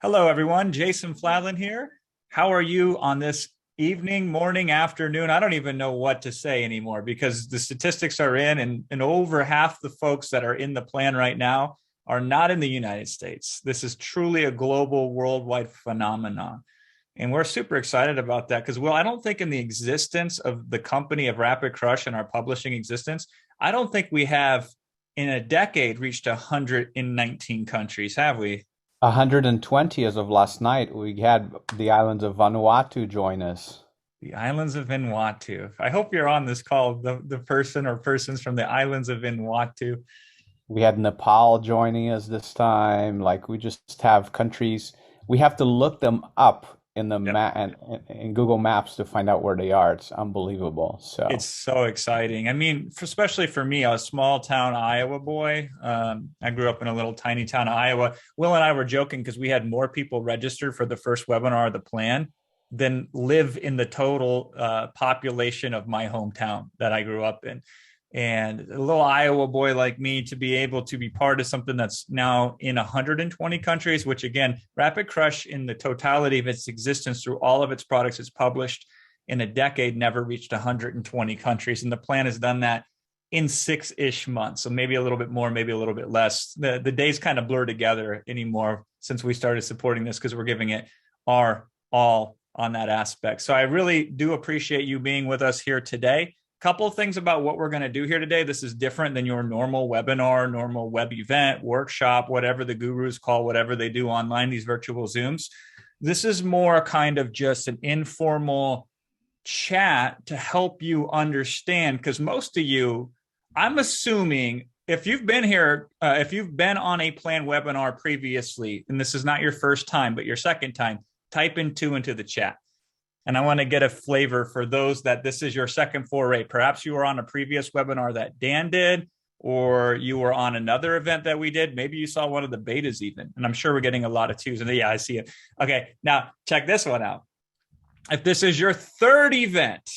Hello, everyone. Jason Fladlin here. How are you on this evening, morning, afternoon? I don't even know what to say anymore because the statistics are in, and over half the folks that are in the plan right now are not in the United States. This is truly a global, worldwide phenomenon. And we're super excited about that because, well, I don't think in the existence of the company of Rapid Crush and our publishing existence, I don't think we have in a decade reached 119 countries, have we? 120 as of last night. We had the islands of Vanuatu join us. The islands of Vanuatu. I hope you're on this call, the person or persons from the islands of Vanuatu. We had Nepal joining us this time. Like we just have countries. We have to look them up in the Yep. map and in Google Maps to find out where they are. It's unbelievable. It's So so exciting. I mean, especially for me, a small town Iowa boy. I grew up in a little tiny town of Iowa. Will and I were joking because we had more people registered for the first webinar of the plan than live in the total population of my hometown that I grew up in. And a little Iowa boy like me to be able to be part of something that's now in 120 countries, which again, Rapid Crush in the totality of its existence through all of its products is published in a decade, never reached 120 countries. And the plan has done that in 6-ish months. So maybe a little bit more, maybe a little bit less. The days kind of blur together anymore since we started supporting this because we're giving it our all on that aspect. So I really do appreciate you being with us here today. Couple of things about what we're going to do here today. This is different than your normal webinar, normal web event, workshop, whatever the gurus call, whatever they do online, these virtual Zooms. This is more kind of just an informal chat to help you understand, because most of you, I'm assuming, if you've been here, if you've been on a planned webinar previously, and this is not your first time, but your second time, type in two into the chat. And I want to get a flavor for those that this is your second foray. Perhaps you were on a previous webinar that Dan did, or you were on another event that we did. Maybe you saw one of the betas even. And I'm sure we're getting a lot of twos. And yeah, I see it. Okay, now check this one out. If this is your third event,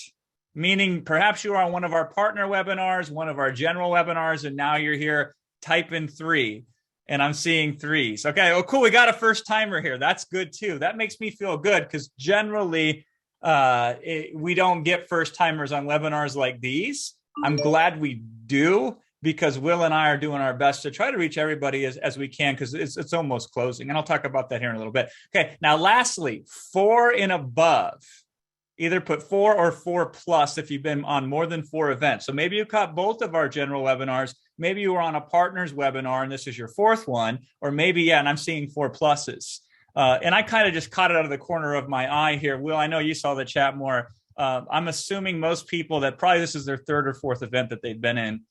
meaning perhaps you are on one of our partner webinars, one of our general webinars, and now you're here, type in three. And I'm seeing threes. Okay, well, cool. We got a first timer here. That's good too. That makes me feel good because generally we don't get first timers on webinars like these. I'm glad we do because Will and I are doing our best to try to reach everybody as we can because it's almost closing. And I'll talk about that here in a little bit. Okay, now lastly, 4 and above. Either put 4 or 4 plus if you've been on more than 4 events. So maybe you caught both of our general webinars. Maybe you were on a partners webinar and this is your 4th one. Or maybe, yeah, and I'm seeing 4 pluses. And I kind of just caught it out of the corner of my eye here. Will, I know you saw the chat more. I'm assuming most people that probably this is their 3rd or 4th event that they've been in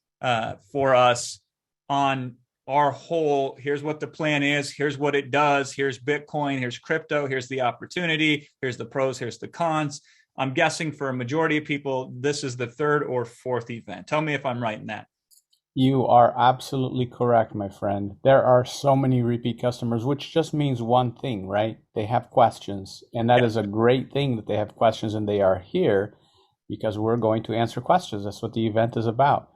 for us on our whole, here's what the plan is, here's what it does, here's Bitcoin, here's crypto, here's the opportunity, here's the pros, here's the cons. I'm guessing for a majority of people, this is the 3rd or 4th event. Tell me if I'm right in that. you are absolutely correct, my friend. There are so many repeat customers, which just means one thing, right? They have questions. And that Yeah, is a great thing that they have questions and they are here because we're going to answer questions. That's what the event is about.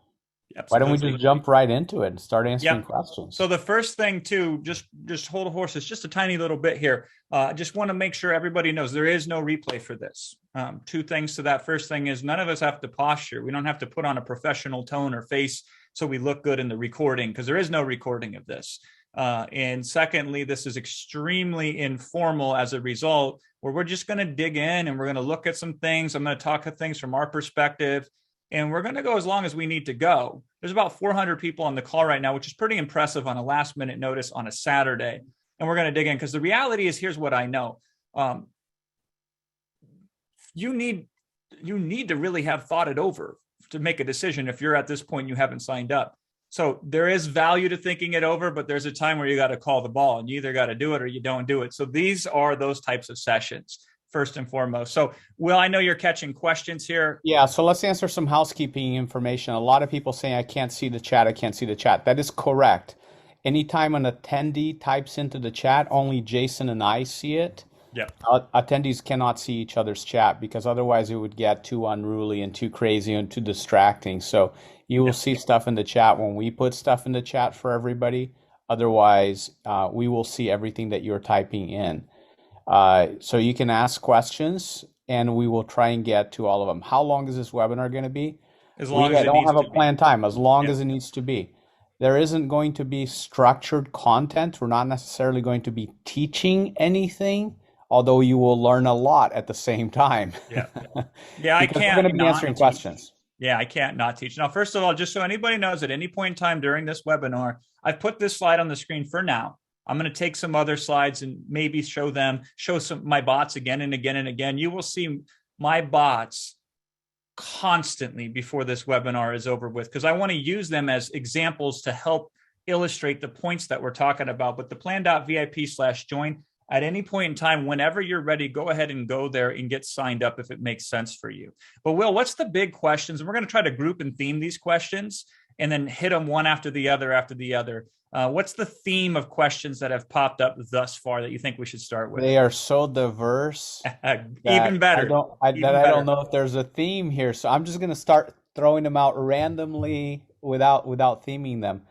yep. Why So don't we those are just the jump right into it and start answering Yep. So questions? the first thing too, just hold a horse. It's just a tiny little bit here. Just want to make sure everybody knows there is no replay for this. 2 things to that. First thing is none of us have to posture. We don't have to put on a professional tone or face so we look good in the recording because there is no recording of this. And secondly, this is extremely informal as a result, where we're just going to dig in and we're going to look at some things. I'm going to talk at things from our perspective. And we're going to go as long as we need to go. There's about 400 people on the call right now, which is pretty impressive on a last minute notice on a Saturday. And we're going to dig in because the reality is, here's what I know. You need to really have thought it over to make a decision. If you're at this point, you haven't signed up. So there is value to thinking it over, but there's a time where you got to call the ball and you either got to do it or you don't do it. So these are those types of sessions first and foremost. So, Will, I know you're catching questions here. Yeah, so let's answer some housekeeping information. A lot of people saying, I can't see the chat, I can't see the chat. That is correct. Anytime an attendee types into the chat, only Jason and I see it. Yep. Attendees cannot see each other's chat because otherwise it would get too unruly and too crazy and too distracting. So you will Yep. see stuff in the chat when we put stuff in the chat for everybody. Otherwise, we will see everything that you're typing in. So you can ask questions and we will try and get to all of them. How long is this webinar going to be? As We long as it don't needs have a to be. planned time, as long Yeah. as it needs to be. There isn't going to be structured content. We're not necessarily going to be teaching anything, although you will learn a lot at the same time Yeah. Yeah, I because we're going can't to be not answering teach. questions. Yeah, I can't not teach. Now, first of all, just so anybody knows, at any point in time during this webinar, I've put this slide on the screen for now. I'm going to take some other slides and maybe show some my bots again and again and again. You will see my bots constantly before this webinar is over with, because I want to use them as examples to help illustrate the points that we're talking about. But the plan.vip/join, at any point in time, whenever you're ready, go ahead and go there and get signed up if it makes sense for you. But Will, what's the big questions? And we're going to try to group and theme these questions and then hit them one after the other after the other. What's the theme of questions that have popped up thus far that you think we should start with? They are so diverse Even that better. I Even don't better. know if there's a theme here. So I'm just going to start throwing them out randomly without theming them.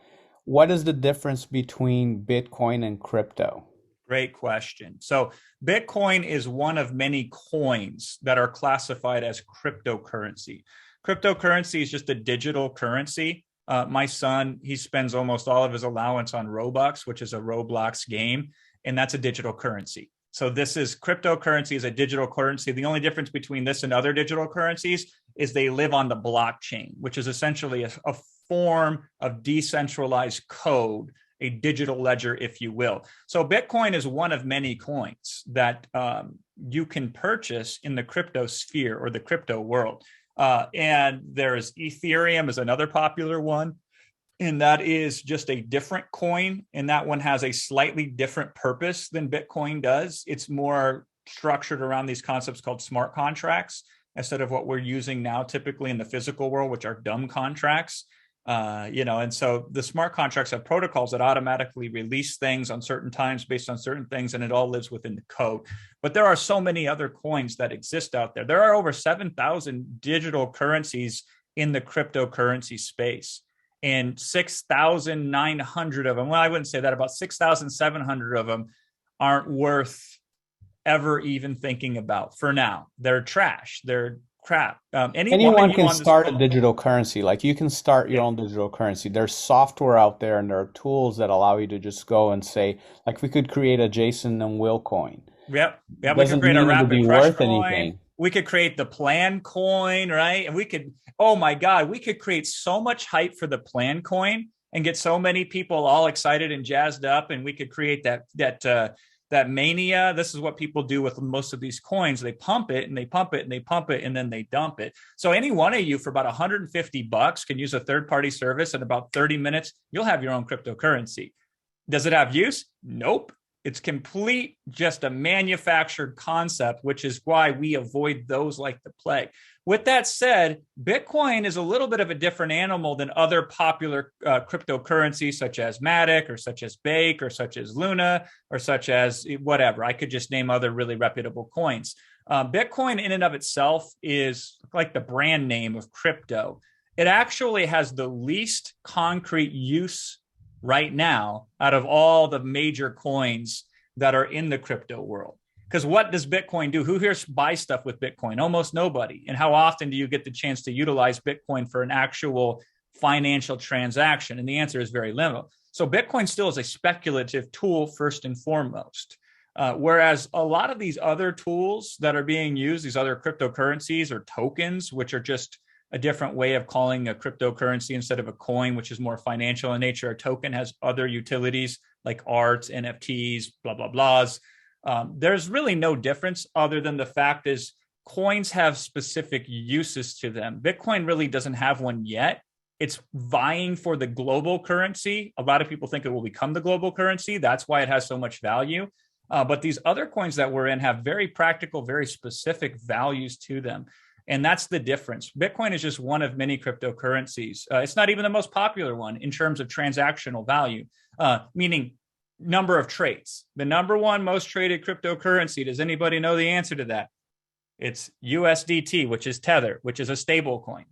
What is the difference between Bitcoin and crypto? Great question. So Bitcoin is one of many coins that are classified as cryptocurrency. Cryptocurrency is just a digital currency. My son, he spends almost all of his allowance on Robux, which is a Roblox game, and that's a digital currency. So this is cryptocurrency is a digital currency. The only difference between this and other digital currencies is they live on the blockchain, which is essentially a form of decentralized code, a digital ledger, if you will. So Bitcoin is one of many coins that you can purchase in the crypto sphere or the crypto world. And there's Ethereum is another popular one. And that is just a different coin. And that one has a slightly different purpose than Bitcoin does. It's more structured around these concepts called smart contracts instead of what we're using now typically in the physical world, which are dumb contracts. And so the smart contracts have protocols that automatically release things on certain times based on certain things, and it all lives within the code. But there are so many other coins that exist out there. There are over 7,000 digital currencies in the cryptocurrency space, and 6,900 of them, well, I wouldn't say that, about 6,700 of them aren't worth ever even thinking about for now. They're trash. They're crap. Anyone can start a digital currency. Like you can start your own digital currency. There's software out there and there are tools that allow you to just go and say, like we could create a Jason and Will coin. Yep. Yeah, we could Doesn't create a mean it'll rapid be crush worth coin. anything. We could create the plan coin, right? And we could, oh my God, we could create so much hype for the plan coin and get so many people all excited and jazzed up. And we could create that mania. This is what people do with most of these coins. They pump it and they pump it and they pump it and then they dump it. So any one of you for about $150 can use a third-party service. In about 30 minutes, you'll have your own cryptocurrency. Does it have use? Nope. It's complete, just a manufactured concept, which is why we avoid those like the plague. With that said, Bitcoin is a little bit of a different animal than other popular cryptocurrencies, such as Matic or such as Bake or such as Luna or such as whatever. I could just name other really reputable coins. Bitcoin in and of itself is like the brand name of crypto. It actually has the least concrete use right now out of all the major coins that are in the crypto world. Because what does Bitcoin do? Who here buys stuff with Bitcoin? Almost nobody. And how often do you get the chance to utilize Bitcoin for an actual financial transaction? And the answer is very limited. So Bitcoin still is a speculative tool first and foremost. Whereas a lot of these other tools that are being used, these other cryptocurrencies or tokens, which are just a different way of calling a cryptocurrency instead of a coin, which is more financial in nature. A token has other utilities like art, NFTs, blah, blah, blahs. There's really no difference other than the fact is coins have specific uses to them. Bitcoin really doesn't have one yet. It's vying for the global currency. A lot of people think it will become the global currency. That's why it has so much value. But these other coins that we're in have very practical, very specific values to them. And that's the difference. Bitcoin is just one of many cryptocurrencies. It's not even the most popular one in terms of transactional value, meaning number of trades. The number one most traded cryptocurrency, does anybody know the answer to that? It's USDT, which is Tether, which is a stable coin.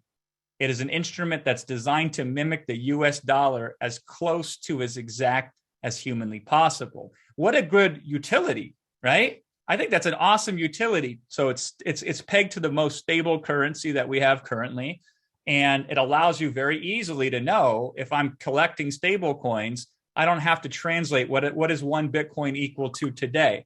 It is an instrument that's designed to mimic the US dollar as close to its exact as humanly possible. What a good utility, right? I think that's an awesome utility. So it's pegged to the most stable currency that we have currently, and it allows you very easily to know if I'm collecting stable coins, I don't have to translate what is one Bitcoin equal to today.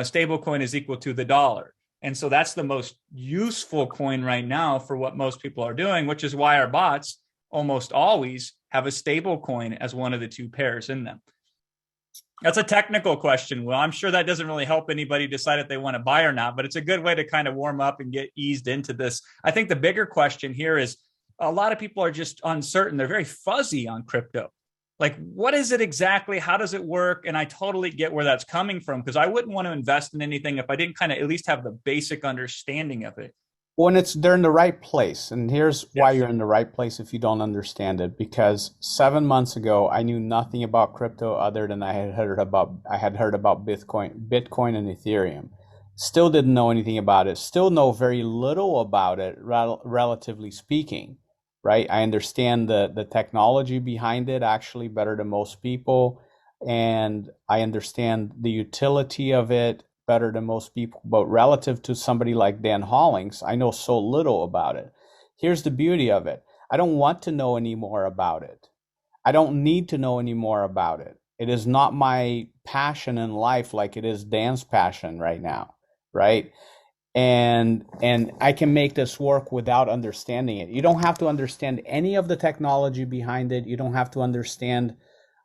Stable coin is equal to the dollar. And so that's the most useful coin right now for what most people are doing, which is why our bots almost always have a stable coin as one of the two pairs in them. That's a technical question. Well, I'm sure that doesn't really help anybody decide if they want to buy or not, but it's a good way to kind of warm up and get eased into this. I think the bigger question here is a lot of people are just uncertain. They're very fuzzy on crypto. Like, what is it exactly? How does it work? And I totally get where that's coming from, because I wouldn't want to invest in anything if I didn't kind of at least have the basic understanding of it. When they're in the right place. And here's why Yes. you're in the right place if you don't understand it. Because 7 months ago, I knew nothing about crypto other than I had heard about Bitcoin and Ethereum. Still didn't know anything about it. Still know very little about it, relatively speaking, right? I understand the technology behind it actually better than most people. And I understand the utility of it better than most people, but relative to somebody like Dan Hollings, I know so little about it. Here's the beauty of it. I don't want to know any more about it. I don't need to know any more about it. It is not my passion in life like it is Dan's passion right now, right? And I can make this work without understanding it. You don't have to understand any of the technology behind it. You don't have to understand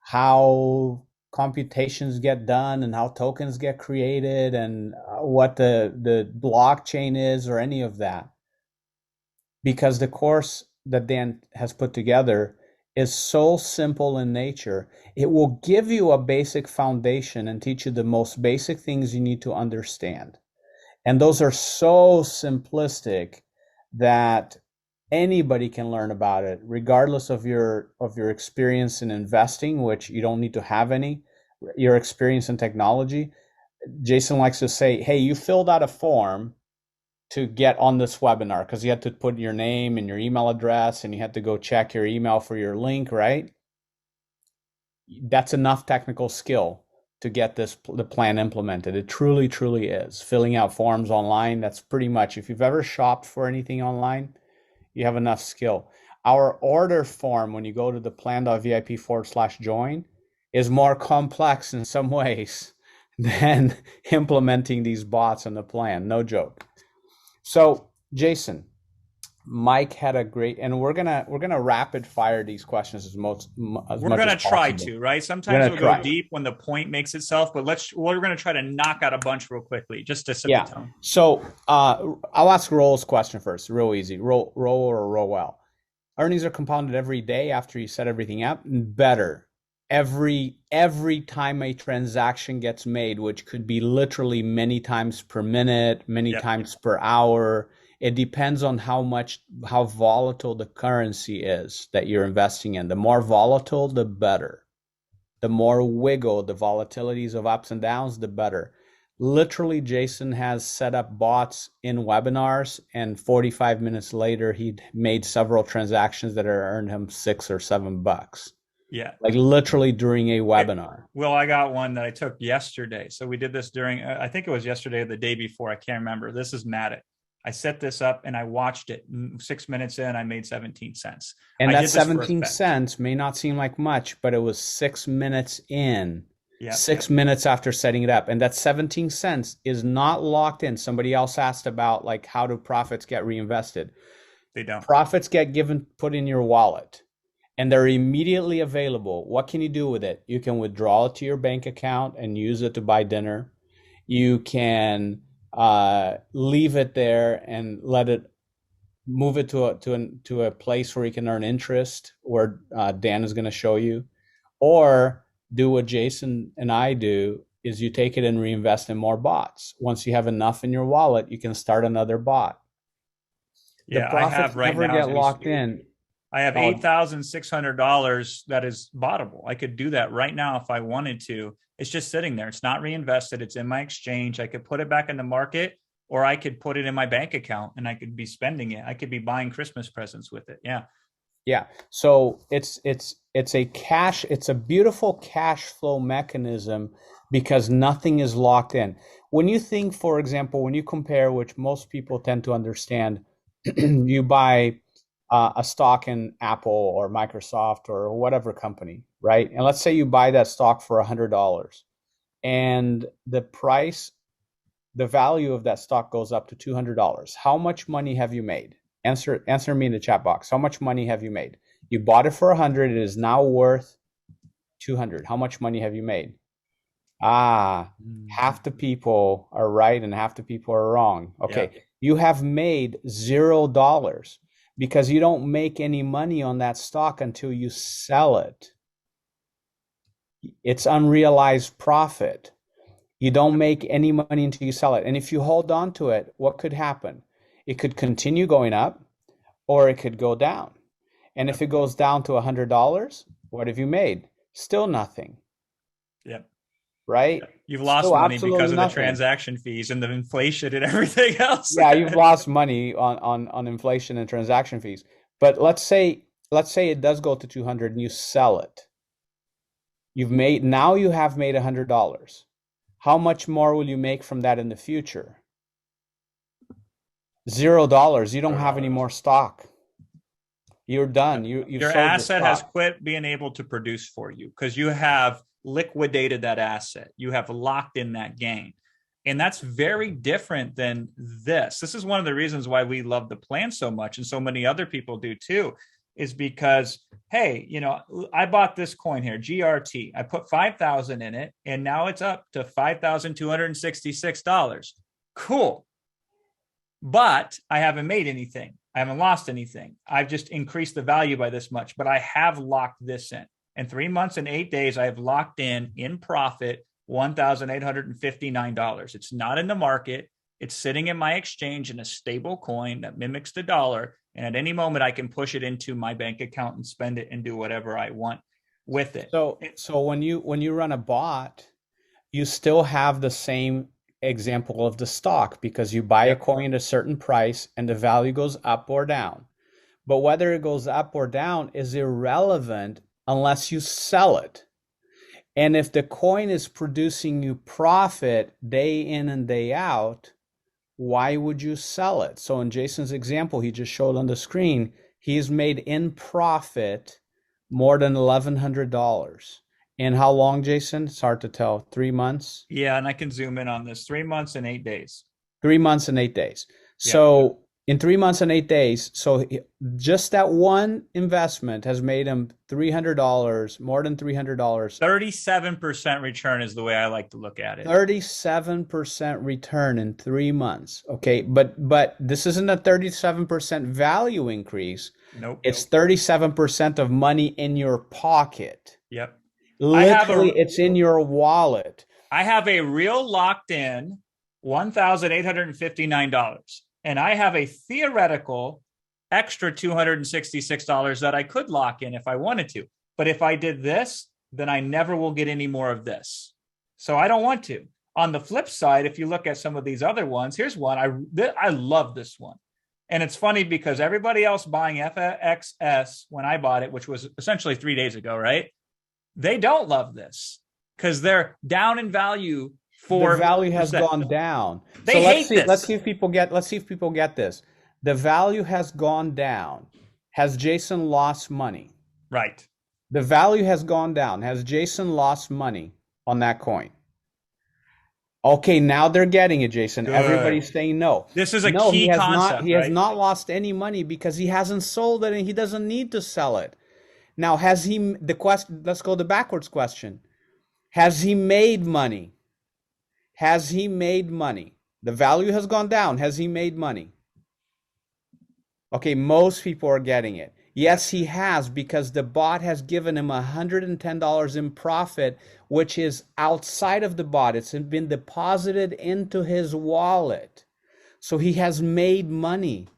how computations get done and how tokens get created and what the blockchain is or any of that, because the course that Dan has put together is so simple in nature. It will give you a basic foundation and teach you the most basic things you need to understand, and those are so simplistic that anybody can learn about it, regardless of your experience in investing, which you don't need to have any, your experience in technology. Jason likes to say, hey, you filled out a form to get on this webinar because you had to put your name and your email address and you had to go check your email for your link, right? That's enough technical skill to get the plan implemented. It truly, truly is. Filling out forms online, that's pretty much, if you've ever shopped for anything online, you have enough skill. Our order form, when you go to the plan.vip/join, is more complex in some ways than implementing these bots in the plan. No joke. So, Jason, Mike had a great, and we're gonna rapid fire these questions as much We're as going to try possible. to, right? Sometimes we'll go deep when the point makes itself, but we're going to try to knock out a bunch real quickly just to set the tone. So I'll ask Roll's question first. Real easy. Roll or roll well. Earnings are compounded every day after you set everything up. Better. Every time a transaction gets made, which could be literally many times per minute, many times per hour. It depends on how volatile the currency is that you're investing in. The more volatile, the better. The more wiggle, the volatilities of ups and downs, the better. Literally, Jason has set up bots in webinars, and 45 minutes later, he'd made several transactions that earned him $6 or $7. Yeah. Like literally during a webinar. Well, I got one that I took yesterday. So we did this during, I think it was yesterday or the day before. I can't remember. This is Matic. I set this up and I watched it. 6 minutes in, I made 17 cents. And that 17 cents may not seem like much, but it was 6 minutes in, 6 minutes after setting it up. And that 17 cents is not locked in. Somebody else asked about like, how do profits get reinvested? They don't. Profits get put in your wallet and they're immediately available. What can you do with it? You can withdraw it to your bank account and use it to buy dinner. You can leave it there and let it move it to a place where you can earn interest, where Dan is going to show you, or do what Jason and I do, is you take it and reinvest in more bots. Once you have enough in your wallet, you can start another bot. Yeah, I have right now. Get locked in. I have $8,600 that is bottable. I could do that right now if I wanted to. It's just sitting there. It's not reinvested. It's in my exchange. I could put it back in the market, or I could put it in my bank account and I could be spending it. I could be buying Christmas presents with it. Yeah. Yeah. So it's a beautiful cash flow mechanism because nothing is locked in. When you think, for example, when you compare, which most people tend to understand, you buy a stock in Apple or Microsoft or whatever company, right? And let's say you buy that stock for $100 and the value of that stock goes up to $200. How much money have you made? Answer me in the chat box. How much money have you made? You bought it for 100, it is now worth 200. How much money have you made? Ah, half the people are right and half the people are wrong. Yeah. Okay, you have made $0 because you don't make any money on that stock until you sell it. It's unrealized profit. You don't make any money until you sell it. And if you hold on to it, what could happen? It could continue going up or it could go down. And if it goes down to $100, what have you made? Still nothing. Yep. Right? You've lost Still money because absolutely of the nothing. transaction fees and the inflation and everything else. Yeah, you've lost money on inflation and transaction fees. But let's say it does go to 200 and you sell it. You have made $100. How much more will you make from that in the future? $0. You don't have any more stock. You're done. You've Your sold your asset has stock. quit being able to produce for you because you have liquidated that asset. You have locked in that gain. And that's very different than this. This is one of the reasons why we love the plan so much, and so many other people do too, is because, hey, I bought this coin here, GRT. I put 5,000 in it, and now it's up to $5,266. Cool. But I haven't made anything. I haven't lost anything. I've just increased the value by this much, but I have locked this in. In 3 months and 8 days, I have locked in profit, $1,859. It's not in the market. It's sitting in my exchange in a stable coin that mimics the dollar. And at any moment, I can push it into my bank account and spend it and do whatever I want with it. So when you run a bot, you still have the same example of the stock because you buy a coin at a certain price and the value goes up or down. But whether it goes up or down is irrelevant unless you sell it. And if the coin is producing you profit day in and day out, why would you sell it? So in Jason's example, he just showed on the screen, he's made in profit more than $1,100. And how long, Jason? It's hard to tell. 3 months? Yeah, and I can zoom in on this. 3 months and 8 days. 3 months and 8 days. Yeah. So in 3 months and 8 days, so just that one investment has made him $300, more than $300. 37% return is the way I like to look at it. 37% return in 3 months. Okay, but this isn't a 37% value increase. Nope. It's 37% of money in your pocket. Yep. Literally, it's in your wallet. I have a real locked in $1,859. And I have a theoretical extra $266 that I could lock in if I wanted to. But if I did this, then I never will get any more of this. So I don't want to. On the flip side, if you look at some of these other ones, here's one. I love this one. And it's funny because everybody else buying FXS when I bought it, which was essentially 3 days ago, right? They don't love this because they're down in value. The value has gone down. They hate this. Let's see if people get this. The value has gone down. Has Jason lost money? Right. The value has gone down. Has Jason lost money on that coin? Okay, now they're getting it, Jason. Good. Everybody's saying no. This is a key concept. He has not lost any money because he hasn't sold it and he doesn't need to sell it. Now, let's go the backwards question. Has he made money? Has he made money? The value has gone down. Has he made money? Okay, most people are getting it. Yes, he has, because the bot has given him $110 in profit, which is outside of the bot. It's been deposited into his wallet. So he has made money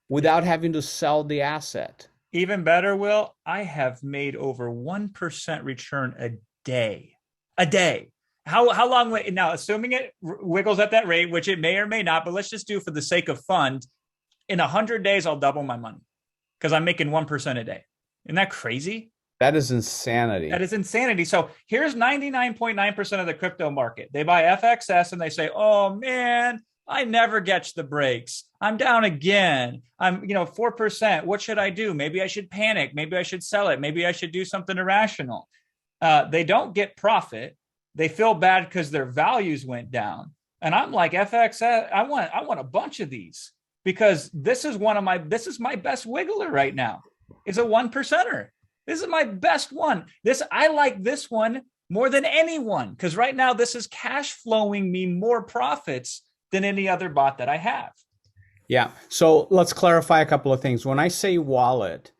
without having to sell the asset. Even better, Will, I have made over 1% return a day. A day. How long? Now, assuming it wiggles at that rate, which it may or may not, but let's just do for the sake of fun. In 100 days, I'll double my money. because I'm making 1% a day. Isn't that crazy? That is That insanity. is insanity. So here's 99.9% of the crypto market. They buy FXS and they say, oh man, I never catch the breaks. I'm down again. I'm, 4%. What should I do? Maybe I should panic. Maybe I should sell it. Maybe I should do something irrational. They don't get profit. They feel bad because their values went down. And I'm like, FXS, I want a bunch of these because this is my best wiggler right now. It's a 1%er. This is my best one. I like this one more than anyone because right now this is cash flowing me more profits than any other bot that I have. Yeah. So let's clarify a couple of things. When I say wallet,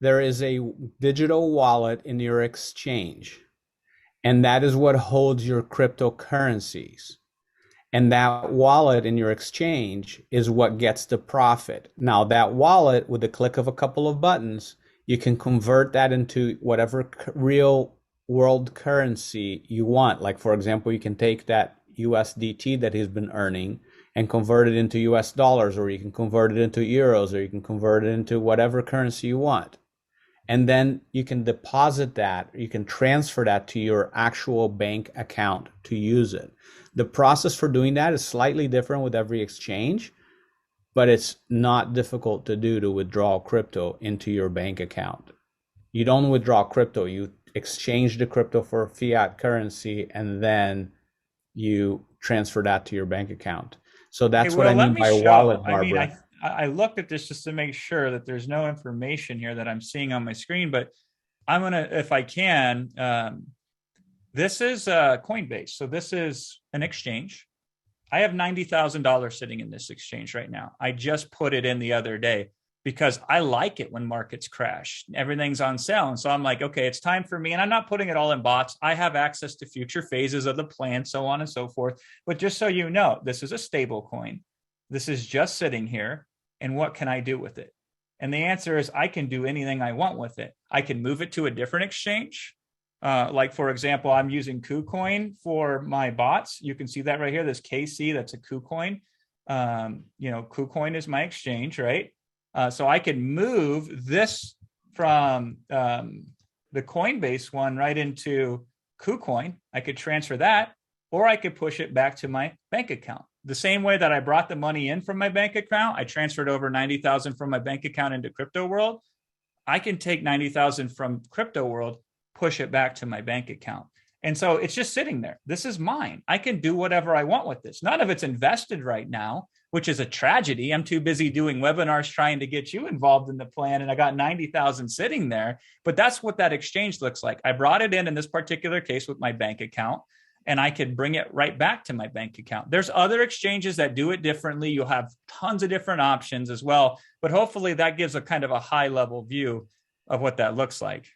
there is a digital wallet in your exchange, and that is what holds your cryptocurrencies. And that wallet in your exchange is what gets the profit. Now, that wallet, with the click of a couple of buttons, you can convert that into whatever real world currency you want. Like, for example, you can take that USDT that he's been earning and convert it into US dollars, or you can convert it into euros, or you can convert it into whatever currency you want. And then you can deposit that, you can transfer that to your actual bank account to use it. The process for doing that is slightly different with every exchange, but it's not difficult to do to withdraw crypto into your bank account. You don't withdraw crypto, you exchange the crypto for fiat currency, and then you transfer that to your bank account. So that's what I Let mean me by show. wallet, I mean, Barbara. I looked at this just to make sure that there's no information here that I'm seeing on my screen, but I'm gonna, if I can, this is Coinbase. So this is an exchange. I have $90,000 sitting in this exchange right now. I just put it in the other day because I like it when markets crash. Everything's on sale. And so I'm like, okay, it's time for me. And I'm not putting it all in bots. I have access to future phases of the plan, so on and so forth. But just so you know, this is a stable coin. This is just sitting here. And what can I do with it? And the answer is I can do anything I want with it. I can move it to a different exchange. Like, for example, I'm using KuCoin for my bots. You can see that right here. This KC, that's a KuCoin. KuCoin is my exchange, right? So I could move this from the Coinbase one right into KuCoin. I could transfer that, or I could push it back to my bank account. The same way that I brought the money in from my bank account, I transferred over 90,000 from my bank account into crypto world. I can take 90,000 from crypto world, push it back to my bank account. And so it's just sitting there. This is mine. I can do whatever I want with this. None of it's invested right now, which is a tragedy. I'm too busy doing webinars trying to get you involved in the plan, and I got 90,000 sitting there. But that's what that exchange looks like. I brought it in this particular case with my bank account, and I could bring it right back to my bank account. There's other exchanges that do it differently. You'll have tons of different options as well. But hopefully that gives a kind of a high level view of what that looks like.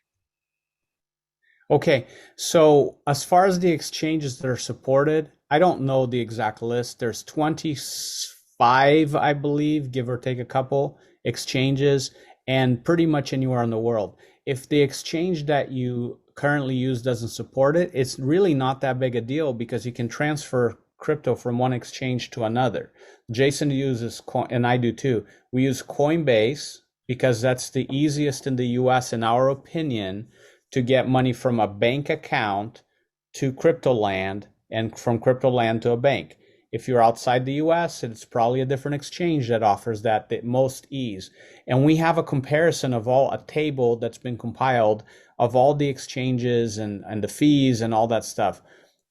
Okay, so as far as the exchanges that are supported, I don't know the exact list. There's 25, I believe, give or take a couple exchanges, and pretty much anywhere in the world. If the exchange that you currently use doesn't support it, it's really not that big a deal because you can transfer crypto from one exchange to another. Jason uses, and I do too, we use Coinbase because that's the easiest in the US, in our opinion, to get money from a bank account to crypto land and from crypto land to a bank. If you're outside the US, it's probably a different exchange that offers that the most ease. And we have a comparison of a table that's been compiled of all the exchanges and the fees and all that stuff.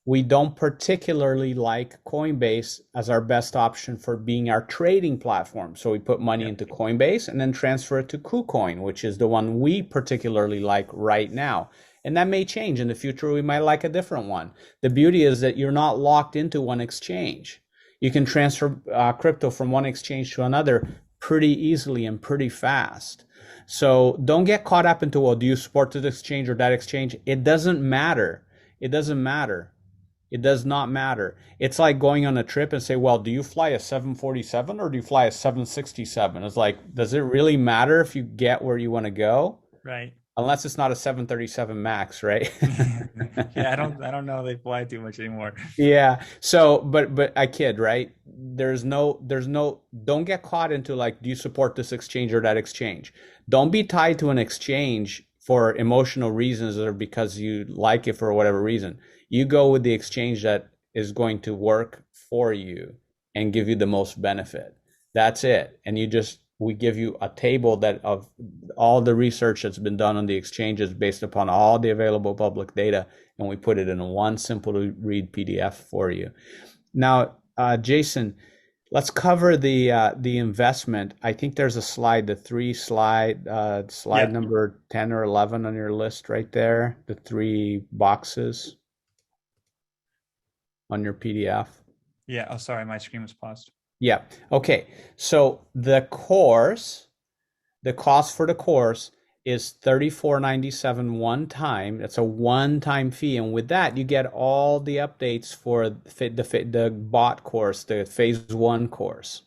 We don't particularly like Coinbase as our best option for being our trading platform. So we put money into Coinbase and then transfer it to KuCoin, which is the one we particularly like right now. And that may change in the future. We might like a different one. The beauty is that you're not locked into one exchange. You can transfer crypto from one exchange to another pretty easily and pretty fast. So don't get caught up into, well, do you support this exchange or that exchange? It doesn't matter. It doesn't matter. It does not matter. It's like going on a trip and say, well, do you fly a 747 or do you fly a 767? It's like, does it really matter if you get where you want to go? Right. unless it's not a 737 Max, right? Yeah, I don't know they fly too much anymore. Yeah. So, but I kid, right? Don't get caught into like, do you support this exchange or that exchange? Don't be tied to an exchange for emotional reasons or because you like it for whatever reason. You go with the exchange that is going to work for you and give you the most benefit. That's it. And we give you a table that of all the research that's been done on the exchanges based upon all the available public data, and we put it in one simple to read PDF for you. Now, Jason, let's cover the investment. I think there's a slide, the three slide Yeah. number 10 or 11 on your list right there, the three boxes on your PDF. Yeah. Oh, sorry, my screen was paused. Yeah. Okay. So the cost for the course is $34.97 one time. That's a one-time fee, and with that, you get all the updates for the bot course, the phase 1 course.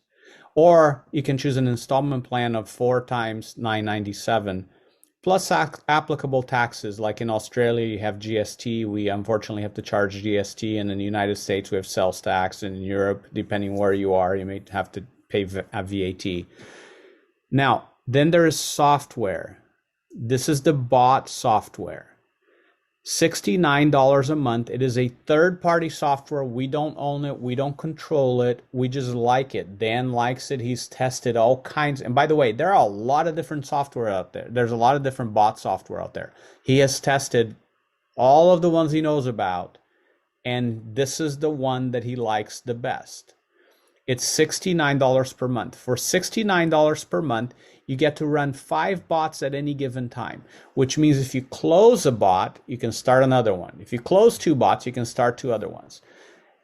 Or you can choose an installment plan of 4 times $9.97 plus applicable taxes. Like in Australia, you have GST. We unfortunately have to charge GST, and in the United States, we have sales tax. And in Europe, depending where you are, you may have to pay a VAT. Now, then there is software. This is the bot software. $69 a month. It is a third-party software. We don't own it. We don't control it. We just like it. Dan likes it. He's tested all kinds. And by the way, there are a lot of different software out there. There's a lot of different bot software out there. He has tested all of the ones he knows about, and this is the one that he likes the best. It's $69 per month. For $69 per month, you get to run 5 bots at any given time, which means if you close a bot, you can start another one. If you close 2 bots, you can start 2 other ones.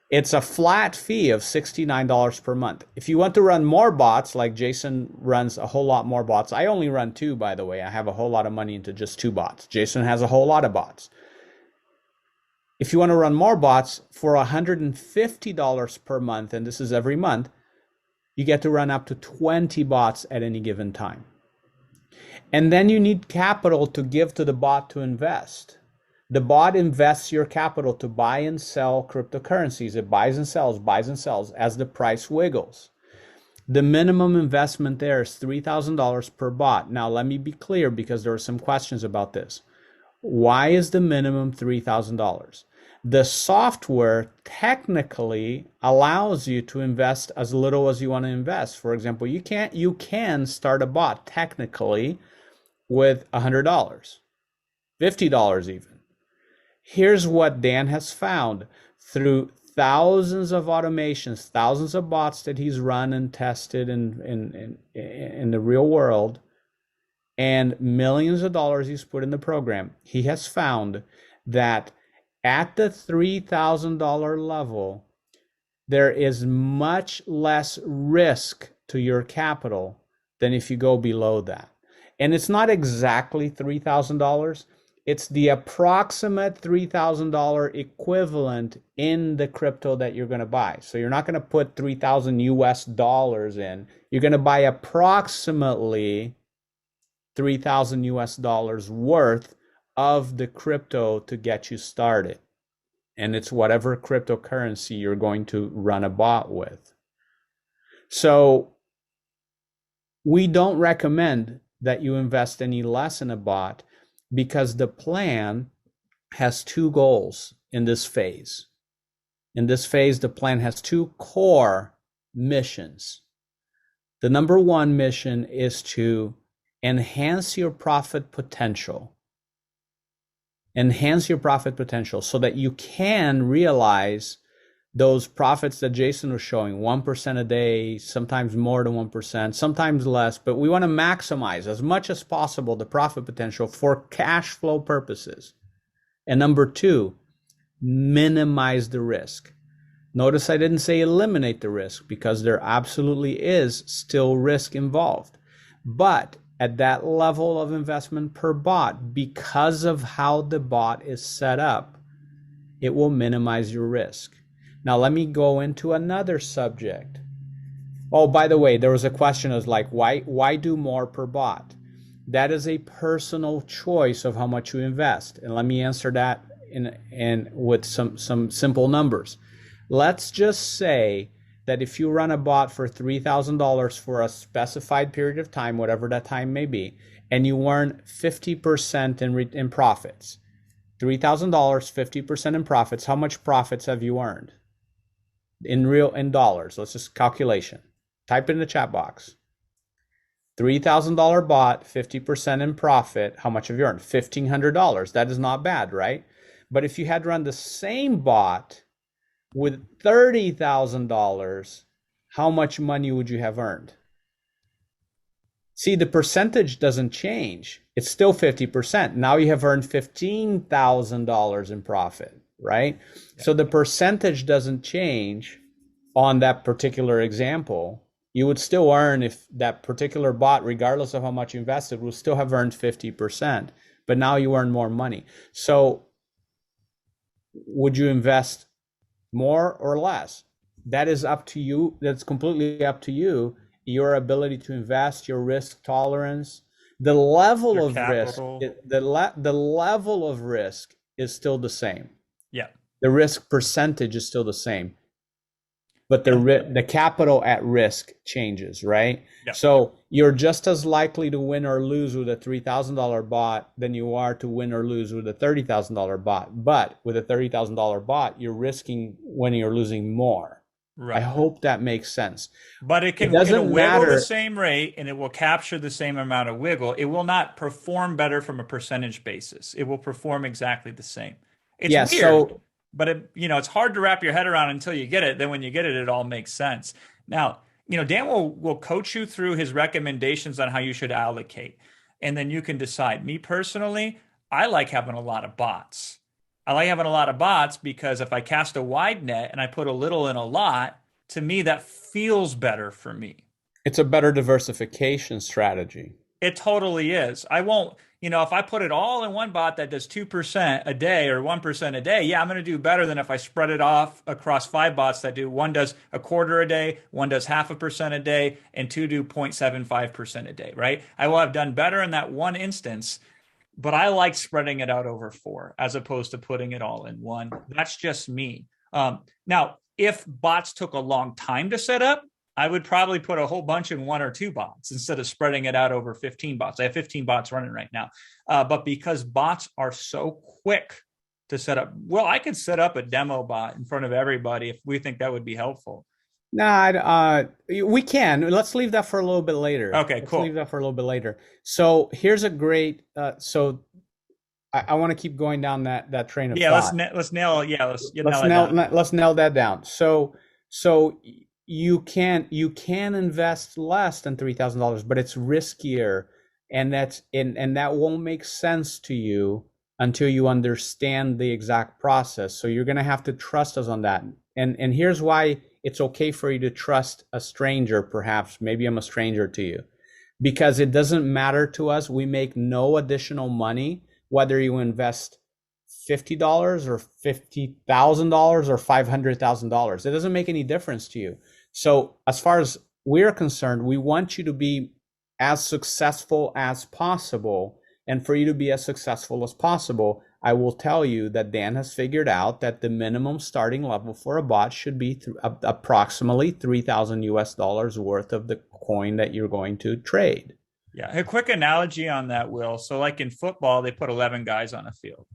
It's a flat fee of $69 per month. If you want to run more bots, like Jason runs a whole lot more bots. I only run 2, by the way. I have a whole lot of money into just 2 bots. Jason has a whole lot of bots. If you want to run more bots for $150 per month, and this is every month, you get to run up to 20 bots at any given time. And then you need capital to give to the bot to invest. The bot invests your capital to buy and sell cryptocurrencies. It buys and sells as the price wiggles. The minimum investment there is $3,000 per bot. Now, let me be clear because there are some questions about this. Why is the minimum $3,000? The software technically allows you to invest as little as you want to invest. For example, you can start a bot technically with $100, $50 even. Here's what Dan has found through thousands of automations, thousands of bots that he's run and tested in the real world, and millions of dollars he's put in the program. He has found that at the $3,000 level, there is much less risk to your capital than if you go below that. And it's not exactly $3,000. It's the approximate $3,000 equivalent in the crypto that you're going to buy. So you're not going to put 3,000 US dollars in. You're going to buy approximately 3,000 US dollars worth of the crypto to get you started. And it's whatever cryptocurrency you're going to run a bot with. So we don't recommend that you invest any less in a bot because the plan has 2 goals in this phase. In this phase, the plan has 2 core missions. The number 1 mission is to enhance your profit potential. Enhance your profit potential so that you can realize those profits that Jason was showing, 1% a day, sometimes more than 1%, sometimes less, but we want to maximize as much as possible the profit potential for cash flow purposes. And number 2, minimize the risk. Notice I didn't say eliminate the risk because there absolutely is still risk involved. But at that level of investment per bot, because of how the bot is set up, it will minimize your risk. Now, let me go into another subject. Oh, by the way, there was a question of like, why do more per bot? That is a personal choice of how much you invest. And let me answer that in with some simple numbers. Let's just say that if you run a bot for $3,000 for a specified period of time, whatever that time may be, and you earn 50% in profits, $3,000, 50% in profits, how much profits have you earned? In dollars, let's just calculation. Type it in the chat box. $3,000 bot, 50% in profit. How much have you earned? $1,500. That is not bad, right? But if you had run the same bot with $30,000, how much money would you have earned? See, the percentage doesn't change. It's still 50%. Now you have earned $15,000 in profit, right? Yeah. So the percentage doesn't change on that particular example. You would still earn, if that particular bot, regardless of how much you invested, would still have earned 50%, but now you earn more money. So would you invest more or less? That is up to you. That's completely up to you. Your ability to invest, your risk tolerance, the level of risk, the level of risk is still the same. Yeah. The risk percentage is still the same. But the capital at risk changes, right? Yeah. So you're just as likely to win or lose with a $3,000 bot than you are to win or lose with a $30,000 bot. But with a $30,000 bot, you're risking winning or losing more. Right. I hope that makes sense. But it'll wiggle the same rate, and it will capture the same amount of wiggle. It will not perform better from a percentage basis. It will perform exactly the same. It's weird. So, but it's hard to wrap your head around until you get it. Then when you get it, it all makes sense. Now, Dan will coach you through his recommendations on how you should allocate. And then you can decide. Me personally, I like having a lot of bots. I like having a lot of bots because if I cast a wide net and I put a little in a lot, to me, that feels better for me. It's a better diversification strategy. It totally is. I won't, if I put it all in one bot that does 2% a day or 1% a day, yeah, I'm going to do better than if I spread it off across 5 bots that do, one does a quarter a day, one does 0.5% a day, and 2 do 0.75% a day, right? I will have done better in that one instance, but I like spreading it out over 4 as opposed to putting it all in one. That's just me. Now, if bots took a long time to set up, I would probably put a whole bunch in 1 or 2 bots instead of spreading it out over 15 bots. I have 15 bots running right now. But because bots are so quick to set up, well, I could set up a demo bot in front of everybody if we think that would be helpful. Nah, we can. Let's leave that for a little bit later. Okay, cool. Let's leave that for a little bit later. So here's a great. So I want to keep going down that train of thought. Let's nail that down. So you can invest less than $3,000, but it's riskier, and that won't make sense to you until you understand the exact process. So you're going to have to trust us on that. And here's why it's okay for you to trust a stranger, perhaps. Maybe I'm a stranger to you, because it doesn't matter to us. We make no additional money, whether you invest $50 or $50,000 or $500,000. It doesn't make any difference to you. So as far as we're concerned, we want you to be as successful as possible. And for you to be as successful as possible, I will tell you that Dan has figured out that the minimum starting level for a bot should be approximately $3,000 worth of the coin that you're going to trade. Yeah, a quick analogy on that, Will. So like in football, they put 11 guys on a field.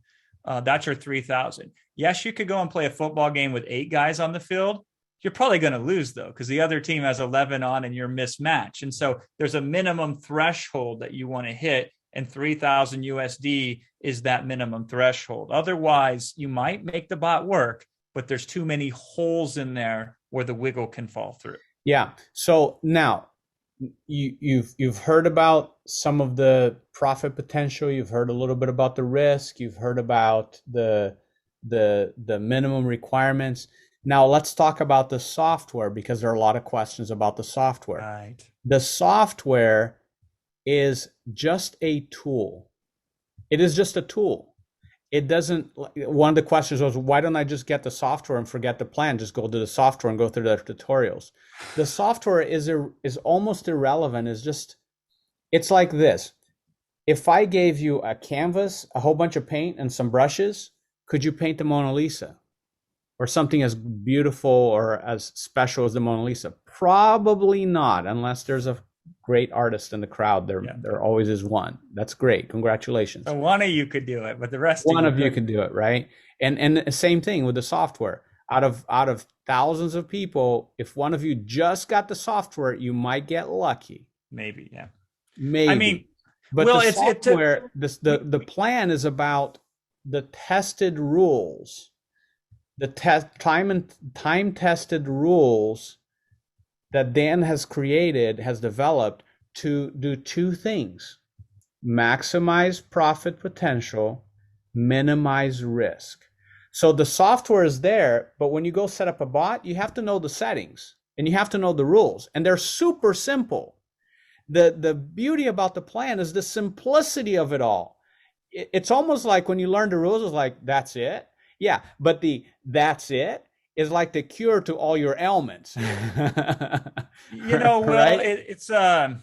That's your 3,000. Yes, you could go and play a football game with 8 guys on the field. You're probably going to lose, though, because the other team has 11 on and you're mismatched. And so there's a minimum threshold that you want to hit, and 3,000 USD is that minimum threshold. Otherwise, you might make the bot work, but there's too many holes in there where the wiggle can fall through. Yeah. So now you've heard about some of the profit potential. You've heard a little bit about the risk. You've heard about the minimum requirements. Now let's talk about the software, because there are a lot of questions about the software. Right. The software is just a tool. It is just a tool. It doesn't, one of the questions was, why don't I just get the software and forget the plan? Just go to the software and go through the tutorials. The software is almost irrelevant. It's like this. If I gave you a canvas, a whole bunch of paint, and some brushes, could you paint the Mona Lisa or something as beautiful or as special as the Mona Lisa? Probably not, unless there's a great artist in the crowd. Yeah. There always is one. That's great. Congratulations. So one of you could do it, but the rest of One you of you couldn't. could do it, right? And the same thing with the software. Out of thousands of people, if one of you just got the software, you might get lucky. Maybe, yeah. I mean, Maybe. But well, the it's a software, the plan is about the tested rules, the test time tested rules that Dan has created, has developed to do two things: maximize profit potential, minimize risk. So the software is there, but when you go set up a bot, you have to know the settings and you have to know the rules, and they're super simple. The beauty about the plan is the simplicity of it all. It's almost like when you learn the rules, it's like that's it. Yeah, but the that's it is like the cure to all your ailments. well, Right? it's I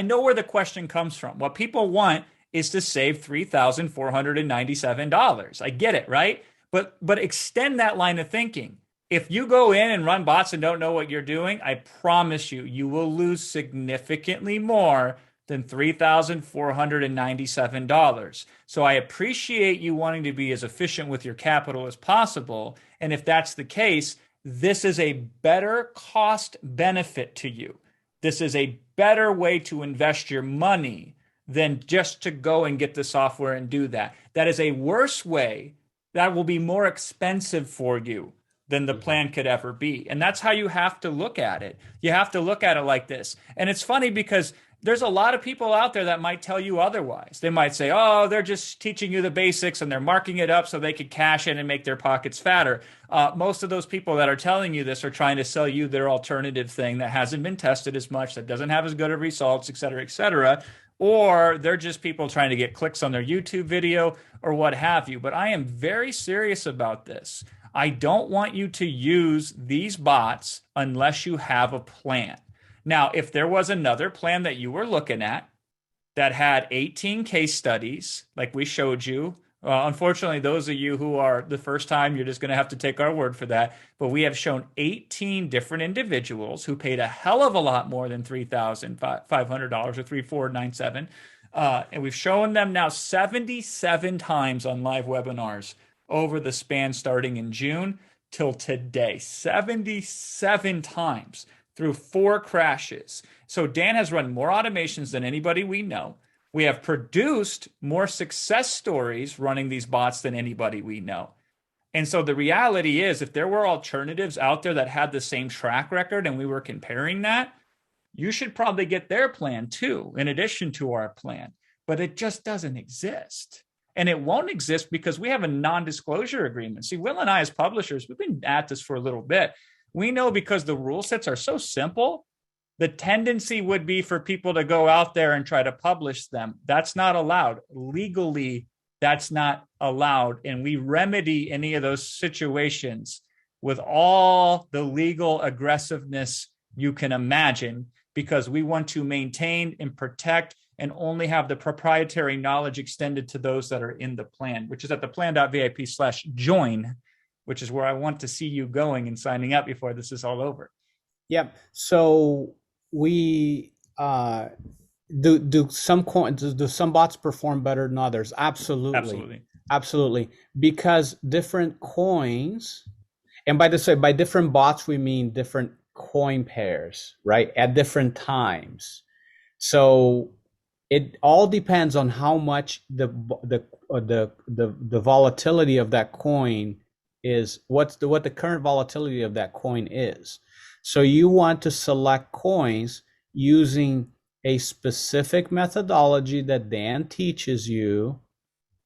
know where the question comes from. What people want is to save $3,497. I get it, right? But extend that line of thinking. If you go in and run bots and don't know what you're doing, I promise you, you will lose significantly more than $3,497. So I appreciate you wanting to be as efficient with your capital as possible. And if that's the case, this is a better cost benefit to you. This is a better way to invest your money than just to go and get the software and do that. That is a worse way. That will be more expensive for you than the plan could ever be. And that's how you have to look at it. You have to look at it like this. And it's funny because there's a lot of people out there that might tell you otherwise. They might say, oh, they're just teaching you the basics and they're marking it up so they could cash in and make their pockets fatter. Most of those people that are telling you this are trying to sell you their alternative thing that hasn't been tested as much, that doesn't have as good of results, et cetera, et cetera. Or they're just people trying to get clicks on their YouTube video or what have you. But I am very serious about this. I don't want you to use these bots unless you have a plan. Now, if there was another plan that you were looking at that had 18 case studies, like we showed you, unfortunately, those of you who are the first time, you're just going to have to take our word for that. But we have shown 18 different individuals who paid a hell of a lot more than $3,500 or $3,497. And we've shown them now 77 times on live webinars over the span starting in June till today. 77 times through 4 crashes. So Dan has run more automations than anybody we know. We have produced more success stories running these bots than anybody we know. And so the reality is, if there were alternatives out there that had the same track record and we were comparing that, you should probably get their plan too, in addition to our plan. But it just doesn't exist. And it won't exist because we have a non-disclosure agreement. See, Will and I, as publishers, we've been at this for a little bit. We know because the rule sets are so simple, the tendency would be for people to go out there and try to publish them. That's not allowed. Legally, that's not allowed. And we remedy any of those situations with all the legal aggressiveness you can imagine, because we want to maintain and protect and only have the proprietary knowledge extended to those that are in the plan, which is at the plan.vip/join, which is where I want to see you going and signing up before this is all over. Yep. So we do some bots perform better than others? Absolutely. Absolutely. Absolutely. Because different coins, and by this way, by different bots we mean different coin pairs, right? At different times. So it all depends on how much the volatility of that coin is, what the current volatility of that coin is. So you want to select coins using a specific methodology that Dan teaches you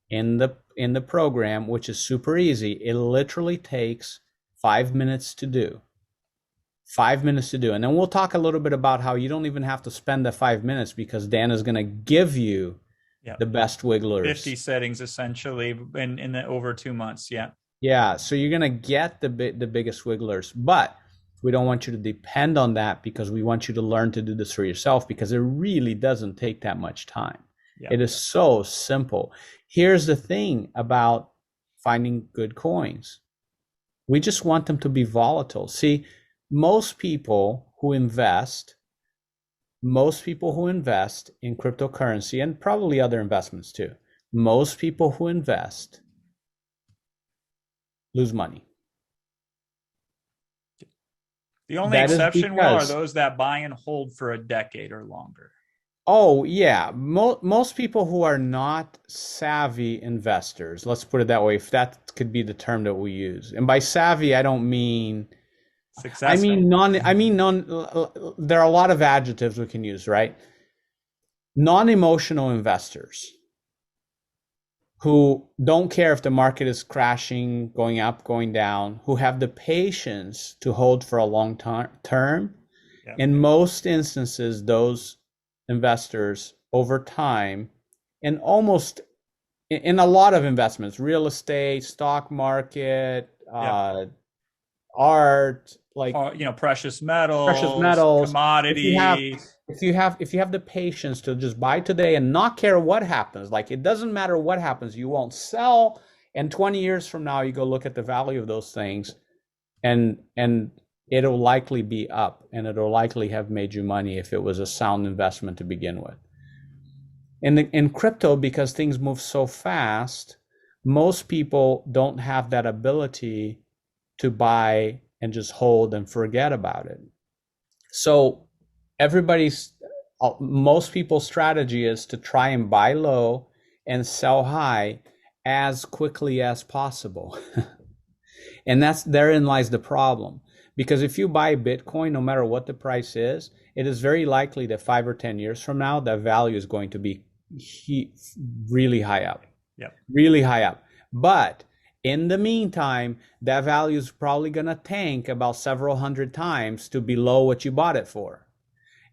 in the program, which is super easy. It literally takes 5 minutes to do. 5 minutes to do. And then we'll talk a little bit about how you don't even have to spend the 5 minutes, because Dan is going to give you the best wigglers. 50 settings essentially in the over 2 months. Yeah. Yeah. So you're going to get the biggest wigglers, but we don't want you to depend on that, because we want you to learn to do this for yourself, because it really doesn't take that much time. Yeah. It is so simple. Here's the thing about finding good coins. We just want them to be volatile. See, most people who invest, most people who invest in cryptocurrency and probably other investments too, most people who invest lose money. The only That is exception, Will, are because, those that buy and hold for a decade or longer. oh, yeah, most people who are not savvy investors, let's put it that way, if that could be the term that we use. And by savvy, I don't mean, Successful. there are a lot of adjectives we can use, right? Non-emotional investors who don't care if the market is crashing, going up, going down, who have the patience to hold for a long term. Yeah. In most instances, those investors over time, and almost in a lot of investments, real estate, stock market, Yeah. art, like Precious precious metals, metals. If you have commodities. if you have the patience to just buy today and not care what happens, like it doesn't matter what happens, you won't sell. And 20 years from now, you go look at the value of those things, and it'll likely be up, and it'll likely have made you money if it was a sound investment to begin with. In crypto, because things move so fast, most people don't have that ability to buy and just hold and forget about it. So most people's strategy is to try and buy low and sell high as quickly as possible. And therein lies the problem. Because if you buy Bitcoin, no matter what the price is, it is very likely that 5 or 10 years from now, that value is going to be really high up. Yeah. Really high up. But in the meantime, that value is probably going to tank about several hundred times to below what you bought it for.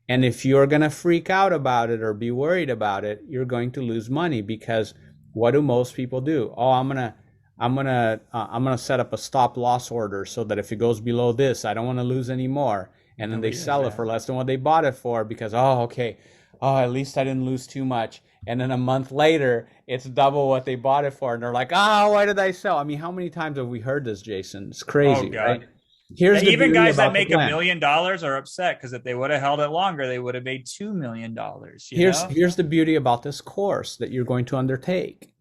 And if you're going to freak out about it or be worried about it, you're going to lose money, because what do most people do? Oh, I'm gonna set up a stop loss order so that if it goes below this, I don't want to lose any more. And then they sell it for less than what they bought it for, because okay, at least I didn't lose too much. And then a month later, it's double what they bought it for, and they're like, why did I sell? I mean, how many times have we heard this, Jason? It's crazy, right? Here's the Even beauty guys that about the make $1 plan. million are upset because if they would have held it longer, they would have made $2 million. Here's the beauty about this course that you're going to undertake.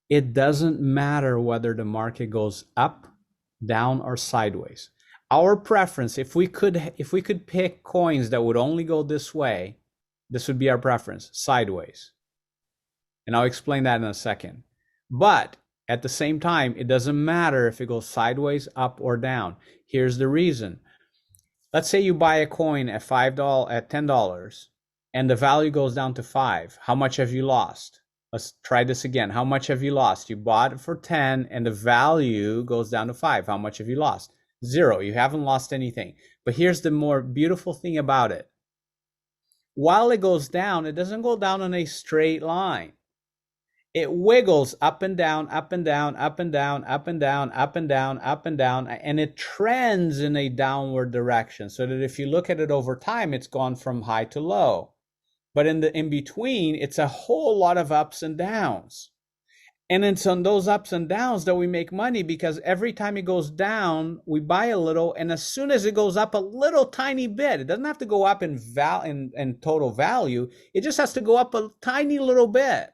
It doesn't matter whether the market goes up, down, or sideways. Our preference, if we could pick coins that would only go this way, this would be our preference, sideways. And I'll explain that in a second. But at the same time, it doesn't matter if it goes sideways, up, or down. Here's the reason. Let's say you buy a coin at $10, and the value goes down to 5. How much have you lost? Let's try this again. How much have you lost? You bought it for 10 and the value goes down to 5. How much have you lost? 0. You haven't lost anything. But here's the more beautiful thing about it. While it goes down, it doesn't go down in a straight line. It wiggles up and down, up and down, up and down, up and down, up and down, up and down, and it trends in a downward direction, so that if you look at it over time, it's gone from high to low. But in between, it's a whole lot of ups and downs. And it's on those ups and downs that we make money, because every time it goes down, we buy a little, and as soon as it goes up a little tiny bit, it doesn't have to go up in total value, it just has to go up a tiny little bit.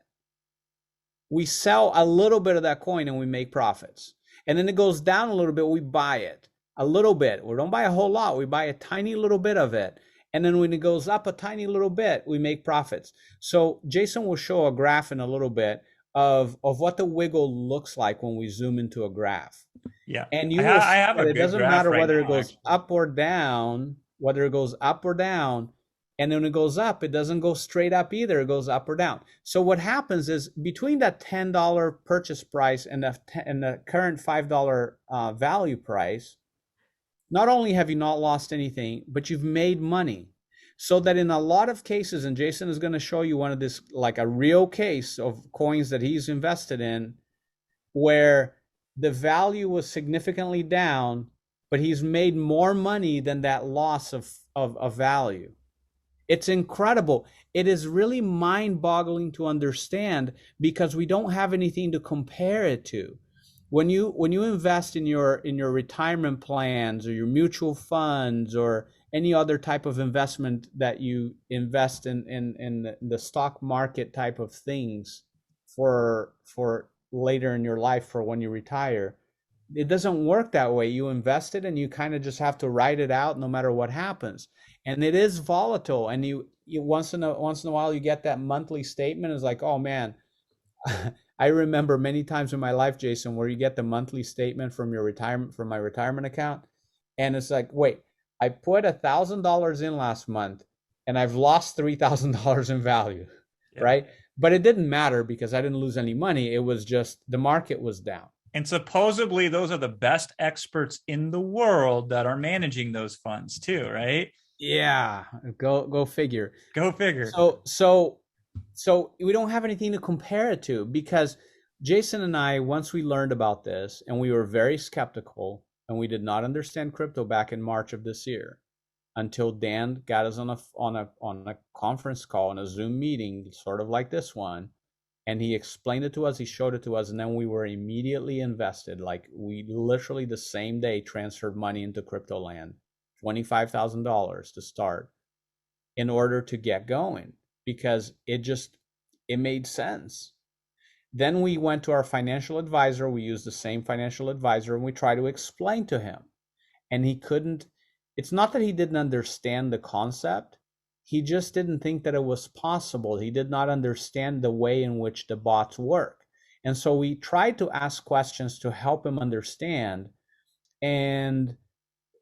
We sell a little bit of that coin and we make profits. And then it goes down a little bit, we buy it a little bit. We don't buy a whole lot, we buy a tiny little bit of it. And then when it goes up a tiny little bit, we make profits. So Jason will show a graph in a little bit of what the wiggle looks like when we zoom into a graph. Yeah. And you will see that it doesn't matter whether it goes up or down, and then when it goes up, it doesn't go straight up either. It goes up or down. So what happens is, between that $10 purchase price and the current $5 value price, not only have you not lost anything, but you've made money. So that in a lot of cases, and Jason is going to show you one of this, like a real case of coins that he's invested in, where the value was significantly down, but he's made more money than that loss of value. It's incredible. It is really mind-boggling to understand because we don't have anything to compare it to. When you invest in your retirement plans or your mutual funds or any other type of investment that you invest in the stock market type of things for later in your life for when you retire, it doesn't work that way. You invest it and you kind of just have to ride it out no matter what happens. And it is volatile. And you once in a while you get that monthly statement. It's like, oh man, I remember many times in my life, Jason, where you get the monthly statement from your retirement from my retirement account, and it's like, wait, I put $1,000 in last month, and I've lost $3,000 in value, Yeah. right? But it didn't matter because I didn't lose any money. It was just the market was down. And supposedly those are the best experts in the world that are managing those funds too, right? Yeah, go figure. Go figure. So we don't have anything to compare it to because Jason and I, once we learned about this, and we were very skeptical, and we did not understand crypto back in March of this year until Dan got us on a conference call in a Zoom meeting, sort of like this one, and he explained it to us, he showed it to us, and then we were immediately invested. Like we literally the same day transferred money into crypto land, $25,000 to start in order to get going because it made sense. Then we went to our financial advisor. We used the same financial advisor and we tried to explain to him. And he couldn't, it's not that he didn't understand the concept. He just didn't think that it was possible. He did not understand the way in which the bots work. And so we tried to ask questions to help him understand. And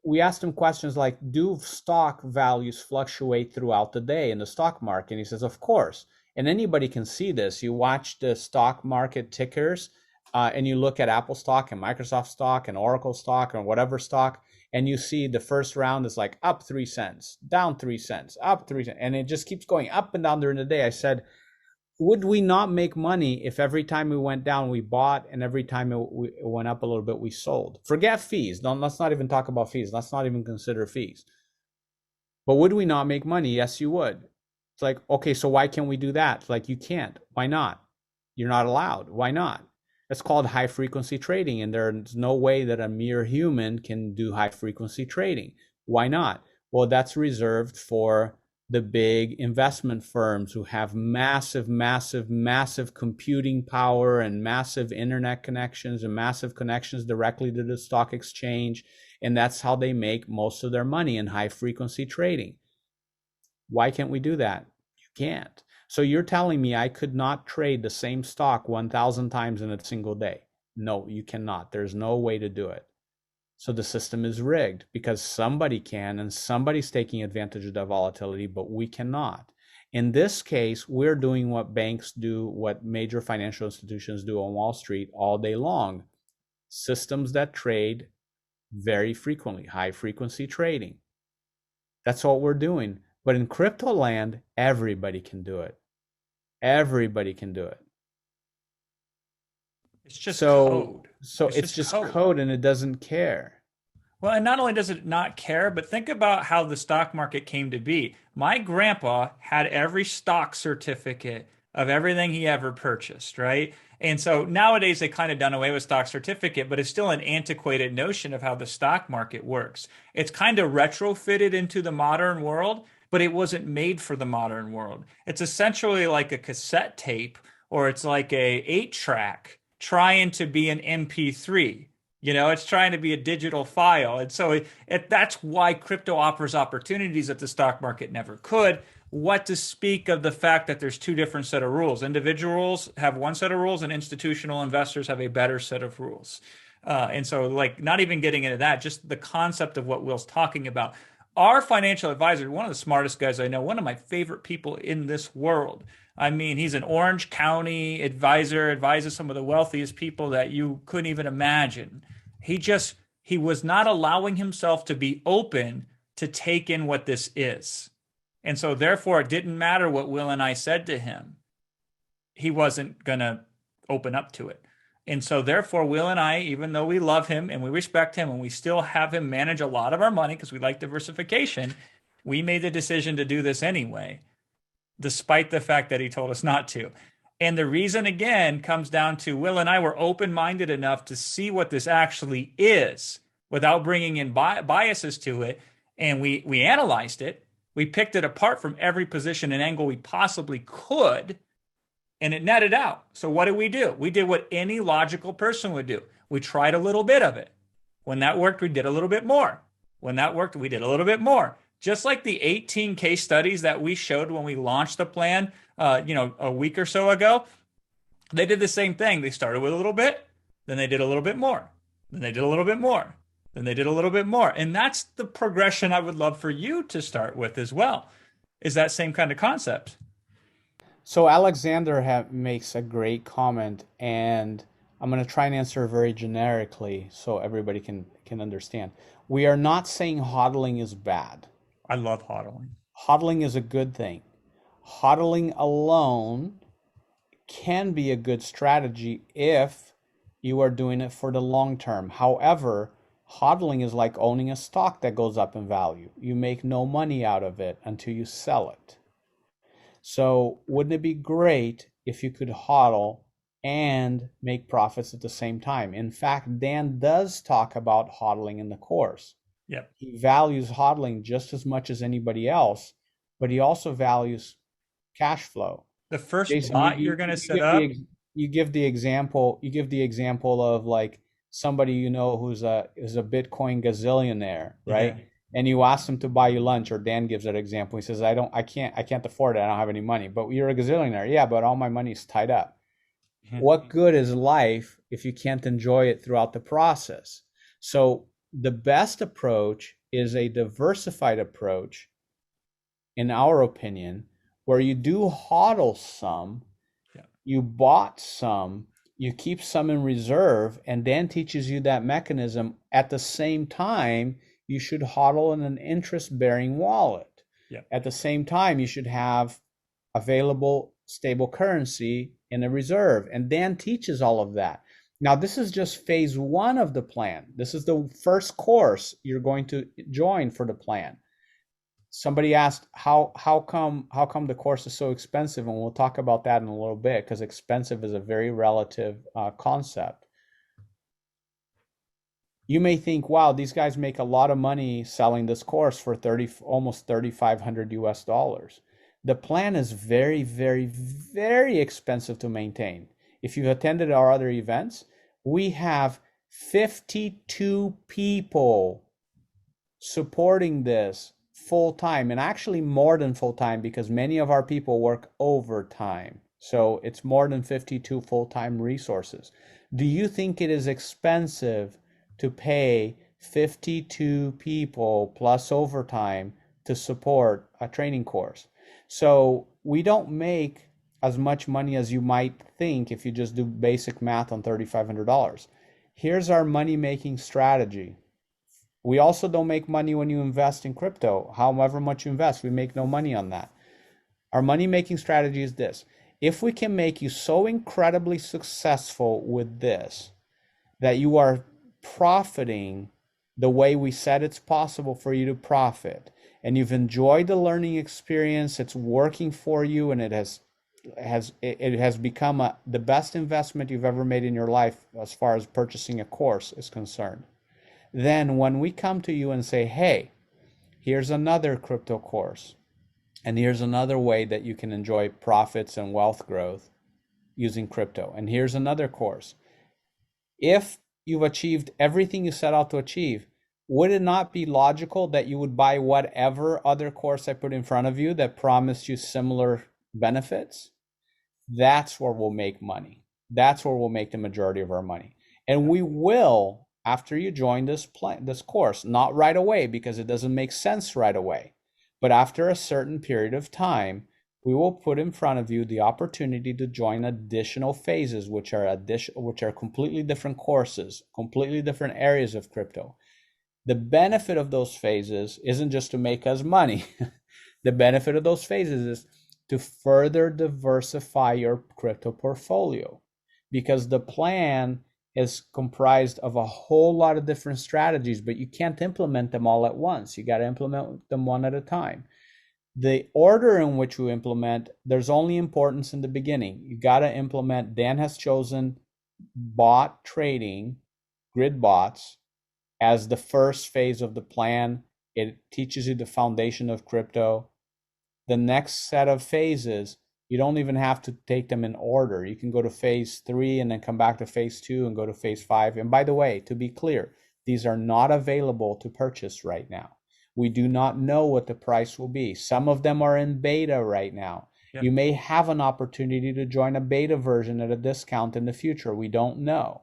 we asked him questions like, do stock values fluctuate throughout the day in the stock market? And he says, of course. And anybody can see this. You watch the stock market tickers and you look at Apple stock and Microsoft stock and Oracle stock or whatever stock, and you see the first round is like up 3 cents, down 3 cents, up 3 cents. And it just keeps going up and down during the day. I said, would we not make money if every time we went down we bought and every time it went up a little bit we sold? Forget fees. Let's not even talk about fees. Let's not even consider fees. But would we not make money? Yes, you would. It's like, okay, so why can't we do that? It's like, you can't. Why not? You're not allowed. Why not? It's called high frequency trading, and there's no way that a mere human can do high frequency trading. Why not? Well, that's reserved for the big investment firms who have massive, massive, massive computing power and massive internet connections and massive connections directly to the stock exchange. And that's how they make most of their money in high frequency trading. Why can't we do that? You can't. So you're telling me I could not trade the same stock 1,000 times in a single day? No, you cannot. There's no way to do it. So the system is rigged because somebody can and somebody's taking advantage of the volatility, but we cannot. In this case, we're doing what banks do, what major financial institutions do on Wall Street all day long. Systems that trade very frequently, high frequency trading. That's what we're doing. But in crypto land, everybody can do it. Everybody can do it. It's just So code. so It's it's just just code. code and it doesn't care. Well, and not only does it not care, but think about how the stock market came to be. My grandpa had every stock certificate of everything he ever purchased, right? And so nowadays they kind of done away with stock certificate, but it's still an antiquated notion of how the stock market works. It's kind of retrofitted into the modern world, but it wasn't made for the modern world. It's essentially like a cassette tape or it's like a 8 track trying to be an MP3. It's trying to be a digital file. And so that's why crypto offers opportunities that the stock market never could. What to speak of the fact that there's two different set of rules. Individuals have one set of rules and institutional investors have a better set of rules. And so like not even getting into that, just the concept of what Will's talking about. Our financial advisor, one of the smartest guys I know, one of my favorite people in this world. I mean, he's an Orange County advisor, advises some of the wealthiest people that you couldn't even imagine. He was not allowing himself to be open to take in what this is. And so therefore it didn't matter what Will and I said to him. He wasn't going to open up to it. And so therefore Will and I, even though we love him and we respect him and we still have him manage a lot of our money because we like diversification, We made the decision to do this anyway, despite the fact that he told us not to. And the reason, again, comes down to Will and I were open minded enough to see what this actually is without bringing in biases to it. And we analyzed it. We picked it apart from every position and angle we possibly could, and it netted out. So what did we do? We did what any logical person would do. We tried a little bit of it. When that worked, we did a little bit more. When that worked, we did a little bit more. Just like the 18 case studies that we showed when we launched the plan, a week or so ago, they did the same thing. They started with a little bit, then they did a little bit more, then they did a little bit more, then they did a little bit more. And that's the progression I would love for you to start with as well, is that same kind of concept. So Alexander makes a great comment, and I'm going to try and answer very generically so everybody can understand. We are not saying hodling is bad. I love hodling. Hodling is a good thing. Hodling alone can be a good strategy if you are doing it for the long term. However, hodling is like owning a stock that goes up in value. You make no money out of it until you sell it. So wouldn't it be great if you could hodl and make profits at the same time? In fact, Dan does talk about hodling in the course. Yep. He values hodling just as much as anybody else, but he also values cash flow. The first Jason, bot you're going to set up. You give the example of like somebody you know who's a Bitcoin gazillionaire, right? Yeah. And you ask them to buy you lunch, or Dan gives that example. He says, I can't afford it. I don't have any money. But you're a gazillionaire. Yeah, but all my money is tied up. Mm-hmm. What good is life if you can't enjoy it throughout the process? So the best approach is a diversified approach, in our opinion, where you do hodl some, you bought some, you keep some in reserve, and Dan teaches you that mechanism. At the same time, you should hodl in an interest-bearing wallet. Yep. At the same time, you should have available stable currency in a reserve. And Dan teaches all of that. Now, this is just phase one of the plan. This is the first course you're going to join for the plan. Somebody asked, how come the course is so expensive? And we'll talk about that in a little bit, because expensive is a very relative concept. You may think, wow, these guys make a lot of money selling this course for almost $3,500 US. The plan is very, very, very expensive to maintain. If you've attended our other events, we have 52 people supporting this full-time, and actually more than full-time, because many of our people work overtime. So it's more than 52 full-time resources. Do you think it is expensive to pay 52 people plus overtime to support a training course? So we don't make as much money as you might think if you just do basic math on $3,500. Here's our money-making strategy. We also don't make money when you invest in crypto. However much you invest, we make no money on that. Our money-making strategy is this. If we can make you so incredibly successful with this that you are profiting the way we said it's possible for you to profit, and you've enjoyed the learning experience, it's working for you, and it has become the best investment you've ever made in your life as far as purchasing a course is concerned, then when we come to you and say, hey, here's another crypto course, and here's another way that you can enjoy profits and wealth growth using crypto, and here's another course. If you've achieved everything you set out to achieve, would it not be logical that you would buy whatever other course I put in front of you that promised you similar benefits? That's where we'll make money. That's where we'll make the majority of our money. And we will, after you join this course, not right away, because it doesn't make sense right away, but after a certain period of time, we will put in front of you the opportunity to join additional phases, which are completely different courses, completely different areas of crypto. The benefit of those phases isn't just to make us money. The benefit of those phases is to further diversify your crypto portfolio, because the plan is comprised of a whole lot of different strategies, but you can't implement them all at once. You got to implement them one at a time. The order in which you implement, there's only importance in the beginning. You got to implement, Dan has chosen bot trading, grid bots, as the first phase of the plan. It teaches you the foundation of crypto. The next set of phases, you don't even have to take them in order. You can go to phase 3 and then come back to phase 2 and go to phase 5. And by the way, to be clear, these are not available to purchase right now. We do not know what the price will be. Some of them are in beta right now. Yep. You may have an opportunity to join a beta version at a discount in the future. We don't know.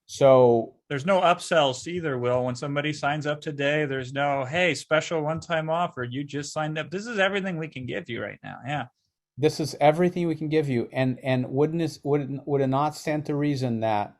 So there's no upsells either, Will. When somebody signs up today, there's no, hey, special one-time offer. You just signed up. This is everything we can give you right now. Yeah. This is everything we can give you. And would it not stand to reason that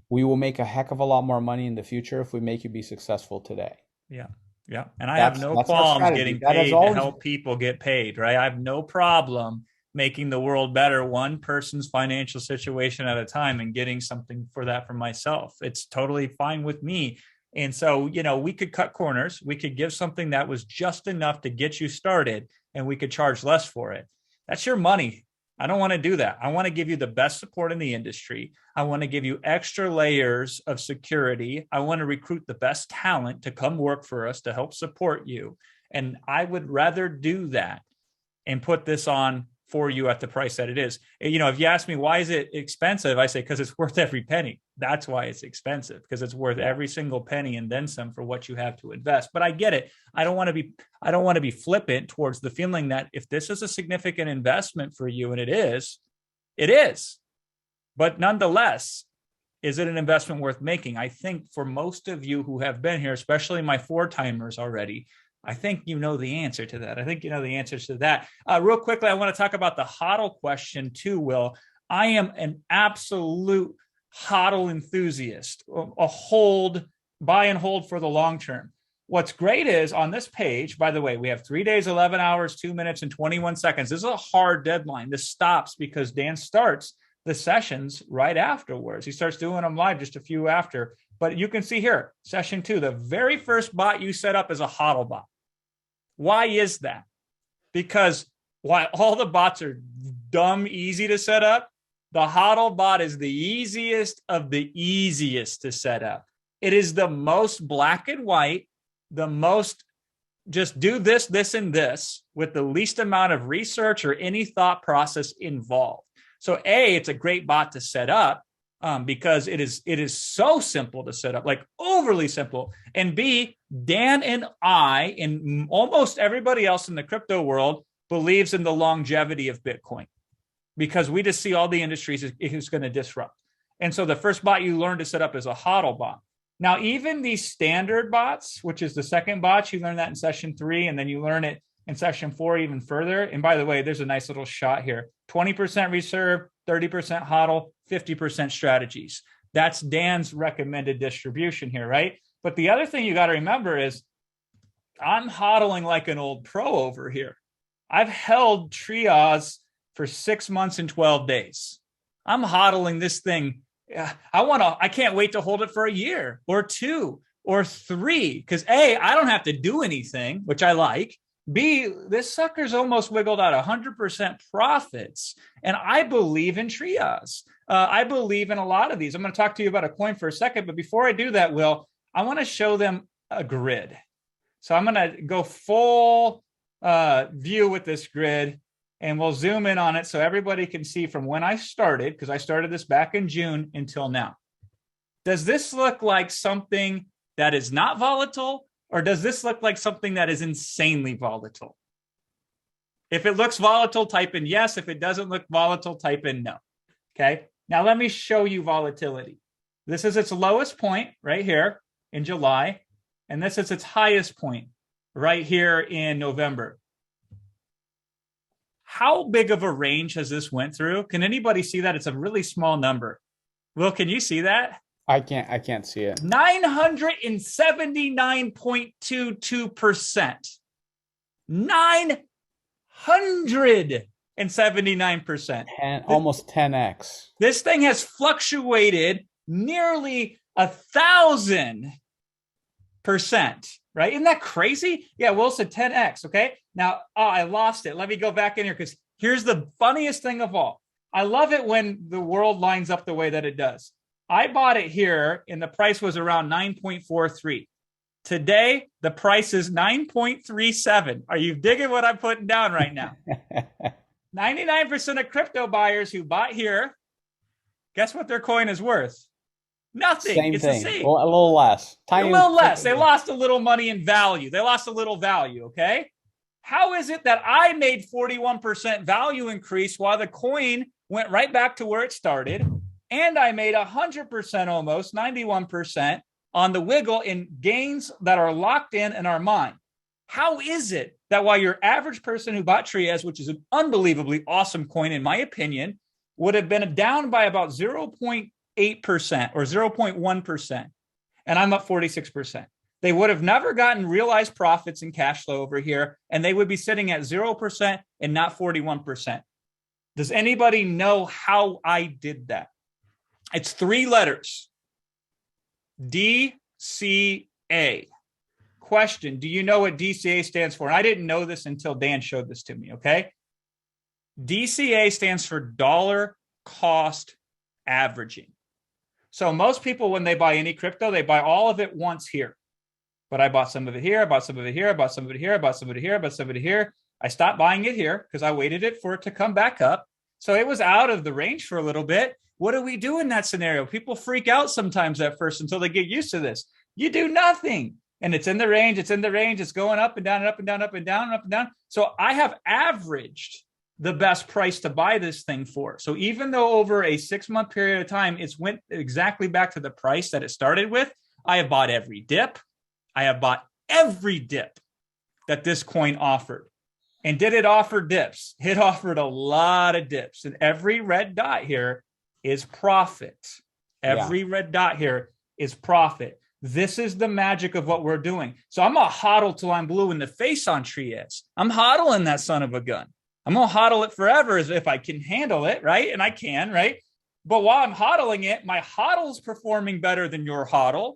we will make a heck of a lot more money in the future if we make you be successful today? Yeah. Yeah. And I have no qualms getting paid to help people get paid, right? I have no problem making the world better, one person's financial situation at a time, and getting something for that for myself. It's totally fine with me. And so, we could cut corners. We could give something that was just enough to get you started, and we could charge less for it. That's your money. I don't want to do that. I want to give you the best support in the industry. I want to give you extra layers of security. I want to recruit the best talent to come work for us to help support you. And I would rather do that and put this on for you at the price that it is. If you ask me, why is it expensive? I say, because it's worth every penny. That's why it's expensive, because it's worth every single penny and then some for what you have to invest. But I get it. I don't want to be flippant towards the feeling that if this is a significant investment for you, and it is. But nonetheless, is it an investment worth making? I think for most of you who have been here, especially my 4-timers already, I think you know the answer to that. I think you know the answers to that. Real quickly, I want to talk about the HODL question too, Will. I am an absolute HODL enthusiast, buy and hold for the long term. What's great is on this page, by the way, we have 3 days, 11 hours, 2 minutes, and 21 seconds. This is a hard deadline. This stops because Dan starts the sessions right afterwards. He starts doing them live just a few after. But you can see here, session 2, the very first bot you set up is a HODL bot. Why is that? Because while all the bots are dumb easy to set up, the HODL bot is the easiest of the easiest to set up. It is the most black and white, the most just do this, this, and this with the least amount of research or any thought process involved. So A, it's a great bot to set up because it is so simple to set up, like overly simple. And B, Dan and I and almost everybody else in the crypto world believes in the longevity of Bitcoin, because we just see all the industries is going to disrupt. And so the first bot you learn to set up is a HODL bot. Now, even these standard bots, which is the second bot, you learn that in session 3, and then you learn it in session 4 even further. And by the way, there's a nice little shot here. 20% reserve, 30% HODL, 50% strategies. That's Dan's recommended distribution here, right? But the other thing you got to remember is I'm HODLing like an old pro over here. I've held triage for 6 months and 12 days. I'm HODLing this thing. I can't wait to hold it for a year or 2 or 3, because A, I don't have to do anything, which I like. B, this sucker's almost wiggled out 100% profits. And I believe in triage. I believe in a lot of these. I'm going to talk to you about a coin for a second. But before I do that, Will, I want to show them a grid. So I'm going to go full view with this grid, and we'll zoom in on it so everybody can see from when I started, because I started this back in June, until now. Does this look like something that is not volatile? Or does this look like something that is insanely volatile? If it looks volatile, type in yes. If it doesn't look volatile, type in no. Okay. Now let me show you volatility. This is its lowest point right here in July. And this is its highest point right here in November. How big of a range has this went through? Can anybody see that? It's a really small number. Will, can you see that? I can't see it. 979.22%. 900 And almost 10x. This thing has fluctuated nearly 1,000%, right? Isn't that crazy? Yeah, Will said 10x. Okay. Now, I lost it. Let me go back in here because here's the funniest thing of all. I love it when the world lines up the way that it does. I bought it here and the price was around 9.43. Today, the price is 9.37. Are you digging what I'm putting down right now? 99% of crypto buyers who bought here, guess what their coin is worth? Nothing. Same it's thing. the same. Well, a little less. A little less. They lost a little money in value. They lost a little value, okay? How is it that I made 41% value increase while the coin went right back to where it started? And I made 100%, almost 91% on the wiggle in gains that are locked in our mind. How is it that while your average person who bought Trias, which is an unbelievably awesome coin, in my opinion, would have been down by about 0.8% or 0.1%, and I'm up 46%. They would have never gotten realized profits and cash flow over here, and they would be sitting at 0% and not 41%. Does anybody know how I did that? It's 3 letters. DCA. Question, do you know what DCA stands for? And I didn't know this until Dan showed this to me, okay? DCA stands for dollar cost averaging. So most people, when they buy any crypto, they buy all of it once here. But I bought some of it here, I bought some of it here, I bought some of it here, I bought some of it here, I bought some of it here. I stopped buying it here because I waited for it to come back up. So it was out of the range for a little bit. What do we do in that scenario? People freak out sometimes at first until they get used to this. You do nothing. And it's in the range, it's going up and down and up and down, up and down and up and down. So I have averaged the best price to buy this thing for. So even though over a 6-month period of time, it's went exactly back to the price that it started with, I have bought every dip. I have bought every dip that this coin offered. And did it offer dips? It offered a lot of dips. And every red dot here is profit. Every red dot here is profit. This is the magic of what we're doing. So I'm going to hodl till I'm blue in the face on Trias. I'm hodling that son of a gun. I'm going to hodl it forever as if I can handle it, right? And I can, right? But while I'm hodling it, my hodl's performing better than your hodl.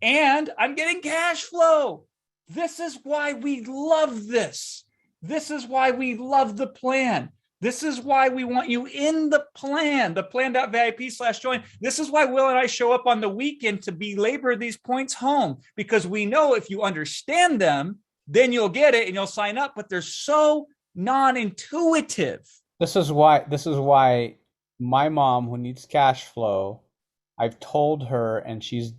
And I'm getting cash flow. This is why we love this. This is why we love the plan. This is why we want you in the plan.vip/join. This is why Will and I show up on the weekend to belabor these points home, because we know if you understand them, then you'll get it and you'll sign up, but they're so non-intuitive. This is why my mom, who needs cash flow, I've told her, and she's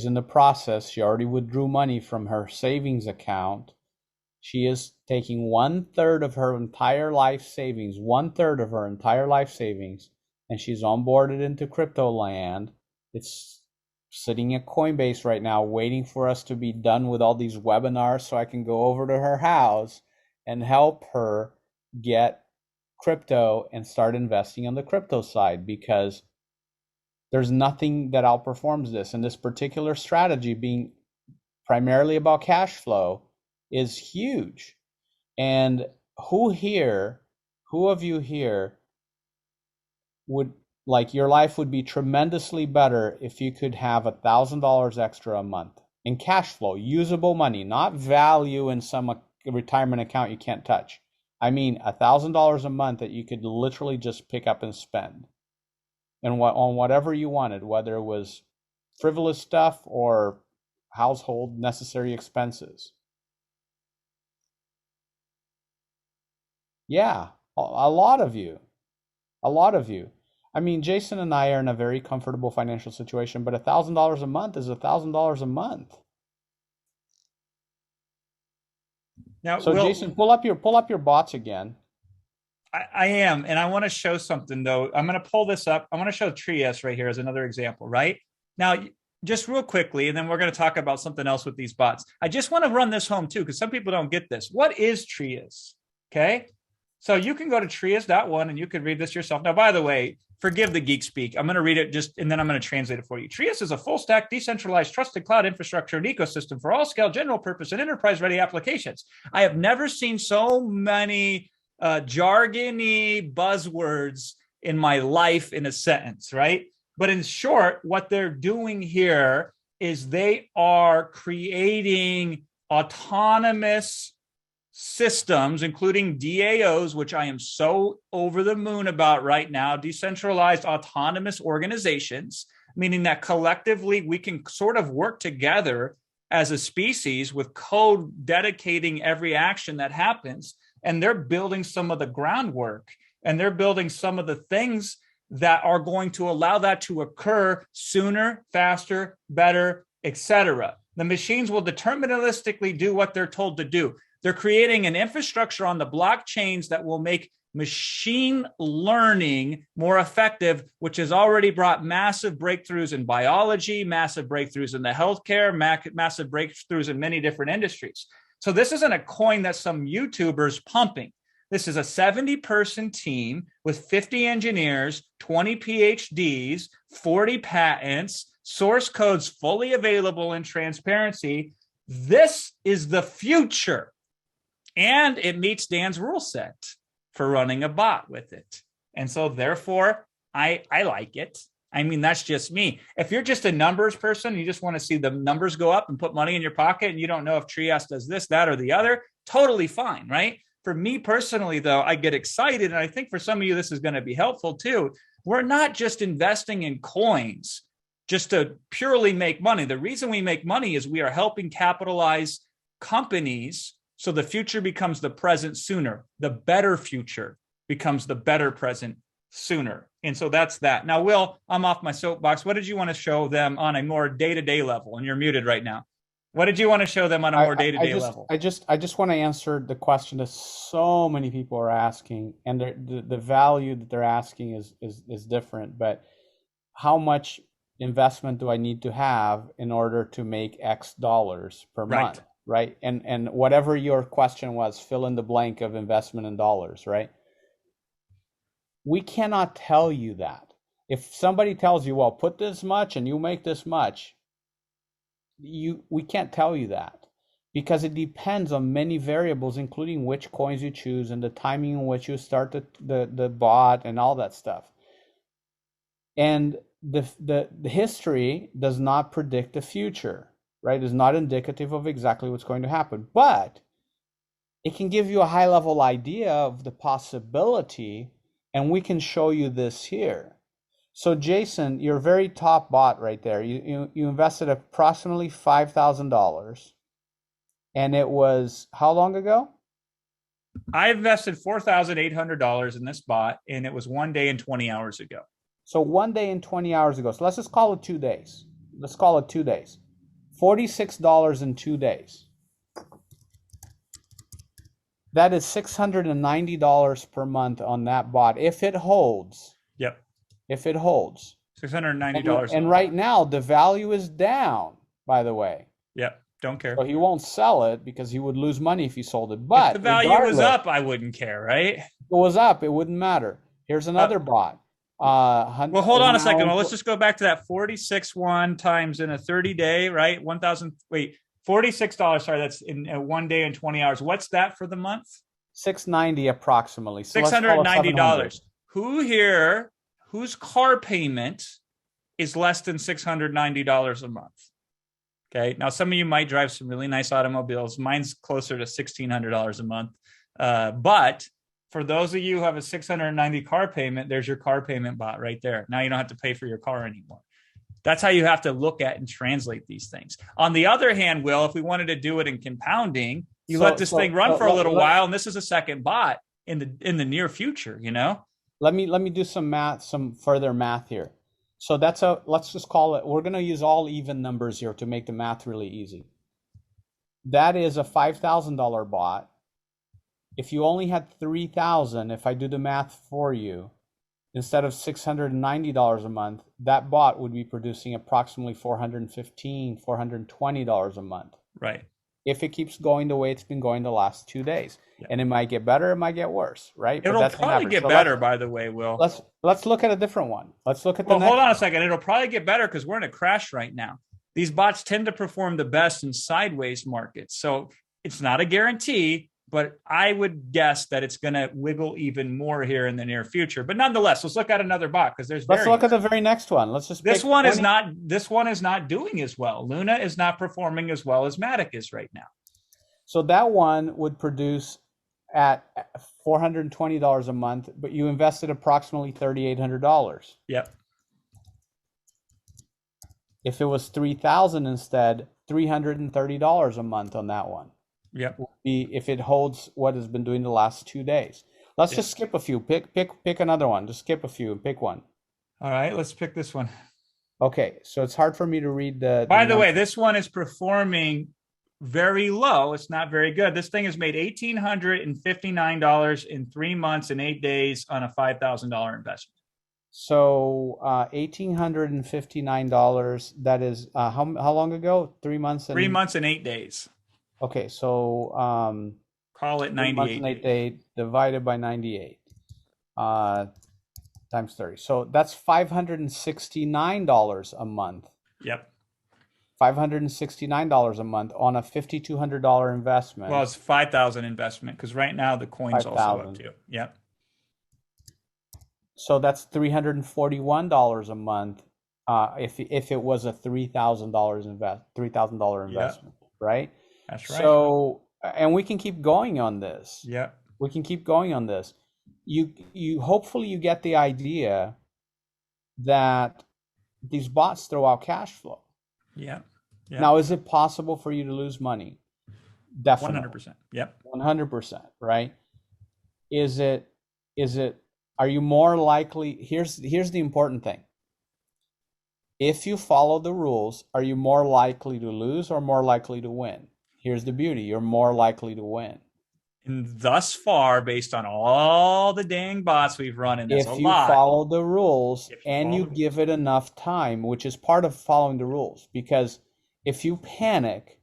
in the process. She already withdrew money from her savings account. She is taking 1/3 of her entire life savings, and she's onboarded into crypto land. It's sitting at Coinbase right now, waiting for us to be done with all these webinars so I can go over to her house and help her get crypto and start investing on the crypto side, because there's nothing that outperforms this. And this particular strategy, being primarily about cash flow, is huge. And who of you here would, like, your life would be tremendously better if you could have $1,000 extra a month in cash flow, usable money, not value in some retirement account you can't touch. I mean $1,000 a month that you could literally just pick up and spend, and on whatever you wanted, whether it was frivolous stuff or household necessary expenses. Yeah, a lot of you. I mean, Jason and I are in a very comfortable financial situation, but $1,000 a month is $1,000 a month. Now, so Will, Jason, pull up your bots again. I am, and I want to show something though. I'm going to pull this up. I want to show Trias right here as another example, right? Now, just real quickly, and then we're going to talk about something else with these bots. I just want to run this home too, because some people don't get this. What is Trias? Okay. So you can go to Trias.one and you can read this yourself. Now, by the way, forgive the geek speak. I'm going to read it and then I'm going to translate it for you. Trias is a full stack, decentralized, trusted cloud infrastructure and ecosystem for all scale, general purpose, and enterprise ready applications. I have never seen so many jargony buzzwords in my life in a sentence, right? But in short, what they're doing here is they are creating autonomous systems, including DAOs, which I am so over the moon about right now, decentralized autonomous organizations, meaning that collectively we can sort of work together as a species with code dedicating every action that happens. And they're building some of the groundwork, and they're building some of the things that are going to allow that to occur sooner, faster, better, etc. The machines will deterministically do what they're told to do. They're creating an infrastructure on the blockchains that will make machine learning more effective, which has already brought massive breakthroughs in biology, massive breakthroughs in the healthcare, massive breakthroughs in many different industries. So this isn't a coin that some YouTubers pumping. This is a 70-person team with 50 engineers, 20 PhDs, 40 patents, source codes fully available in transparency. This is the future. And it meets Dan's rule set for running a bot with it. And so therefore, I like it. I mean, that's just me. If you're just a numbers person, you just want to see the numbers go up and put money in your pocket, and you don't know if Trias does this, that, or the other, totally fine, right? For me personally, though, I get excited, and I think for some of you, this is going to be helpful too. We're not just investing in coins just to purely make money. The reason we make money is we are helping capitalize companies so the future becomes the present sooner. The better future becomes the better present sooner. And so that's that. Now, Will, I'm off my soapbox. What did you want to show them on a more day-to-day level? And you're muted right now. What did you want to show them on a more day-to-day level? I just want to answer the question that so many people are asking, and the value that they're asking is different. But how much investment do I need to have in order to make X dollars per month? Right. And whatever your question was, fill in the blank of investment in dollars, right? We cannot tell you that. If somebody tells you, well, put this much and you make this much, we can't tell you that, because it depends on many variables, including which coins you choose and the timing in which you start the bot and all that stuff. And the history does not predict the future. Right, is not indicative of exactly what's going to happen, but it can give you a high-level idea of the possibility, and we can show you this here. So, Jason, your very top bot right there, you invested approximately $5,000, and it was how long ago? I invested $4,800 in this bot, and it was 1 day and 20 hours ago. So 1 day and 20 hours ago. So let's just call it 2 days. Let's call it 2 days. $46 in 2 days. That is $690 per month on that bot if it holds. Yep. If it holds. $690. And right now the value is down, by the way. Yep. Don't care. So he won't sell it because he would lose money if he sold it. But if the value was up, I wouldn't care, right? If it was up, it wouldn't matter. Here's another bot. Well, hold on a second. Well, let's just go back to that 46 times in a 30-day, right? $46. Sorry, that's in 1 day and 20 hours. What's that for the month? $690 approximately. So $690. Who here, whose car payment is less than $690 a month? Okay. Now, some of you might drive some really nice automobiles. Mine's closer to $1,600 a month. But for those of you who have a $690 car payment, there's your car payment bot right there. Now you don't have to pay for your car anymore. That's how you have to look at and translate these things. On the other hand, Will, if we wanted to do it in compounding, you let this thing run for a little while, and this is a second bot in the near future, you know? Let me do some math, some further math here. So let's just call it, we're going to use all even numbers here to make the math really easy. That is a $5,000 bot. If you only had 3,000, if I do the math for you, instead of $690 a month, that bot would be producing approximately $415, $420 a month. Right. If it keeps going the way it's been going the last 2 days. Yeah. And it might get better, it might get worse, right? It'll probably get better, by the way, Will. Let's look at a different one. Let's look at the hold on a second. It'll probably get better because we're in a crash right now. These bots tend to perform the best in sideways markets. So it's not a guarantee, but I would guess that it's going to wiggle even more here in the near future. But nonetheless, let's look at another bot because there's Let's look at variants. the very next one. Let's just This pick one is 20. not. This one is not doing as well. Luna is not performing as well as Matic is right now. So that one would produce at $420 a month, but you invested approximately $3,800. Yep. If it was 3,000 instead, $330 a month on that one. Yep. Would be if it holds what has been doing the last 2 days. Let's just skip a few. Pick another one. Just skip a few and pick one. All right, let's pick this one. Okay, so it's hard for me to read the. By the way, this one is performing very low. It's not very good. This thing has made $1,859 in 3 months and 8 days on a $5,000 investment. So $1,859. That is how long ago? 3 months and 3 months and 8 days. Okay, so Call it 3 months 98 and 8 days. days divided by 98 times 30. So that's $569 a month. Yep. $569 a month on a $5,200 investment. Well, it's 5,000 investment because right now the coin's 5,000. also up too. Yep. So that's $341 a month if it was a $3,000 investment, right? That's right. So, and we can keep going on this. Yep. We can keep going on this. You hopefully you get the idea that these bots throw out cash flow. Yeah. Now, is it possible for you to lose money? Definitely. 100%. Yep. 100%, right? Are you more likely? Here's the important thing. If you follow the rules, are you more likely to lose or more likely to win? Here's the beauty. You're more likely to win. And thus far, based on all the dang bots we've run, and that's a lot. If you follow the rules and you give it enough time, which is part of following the rules, because if you panic,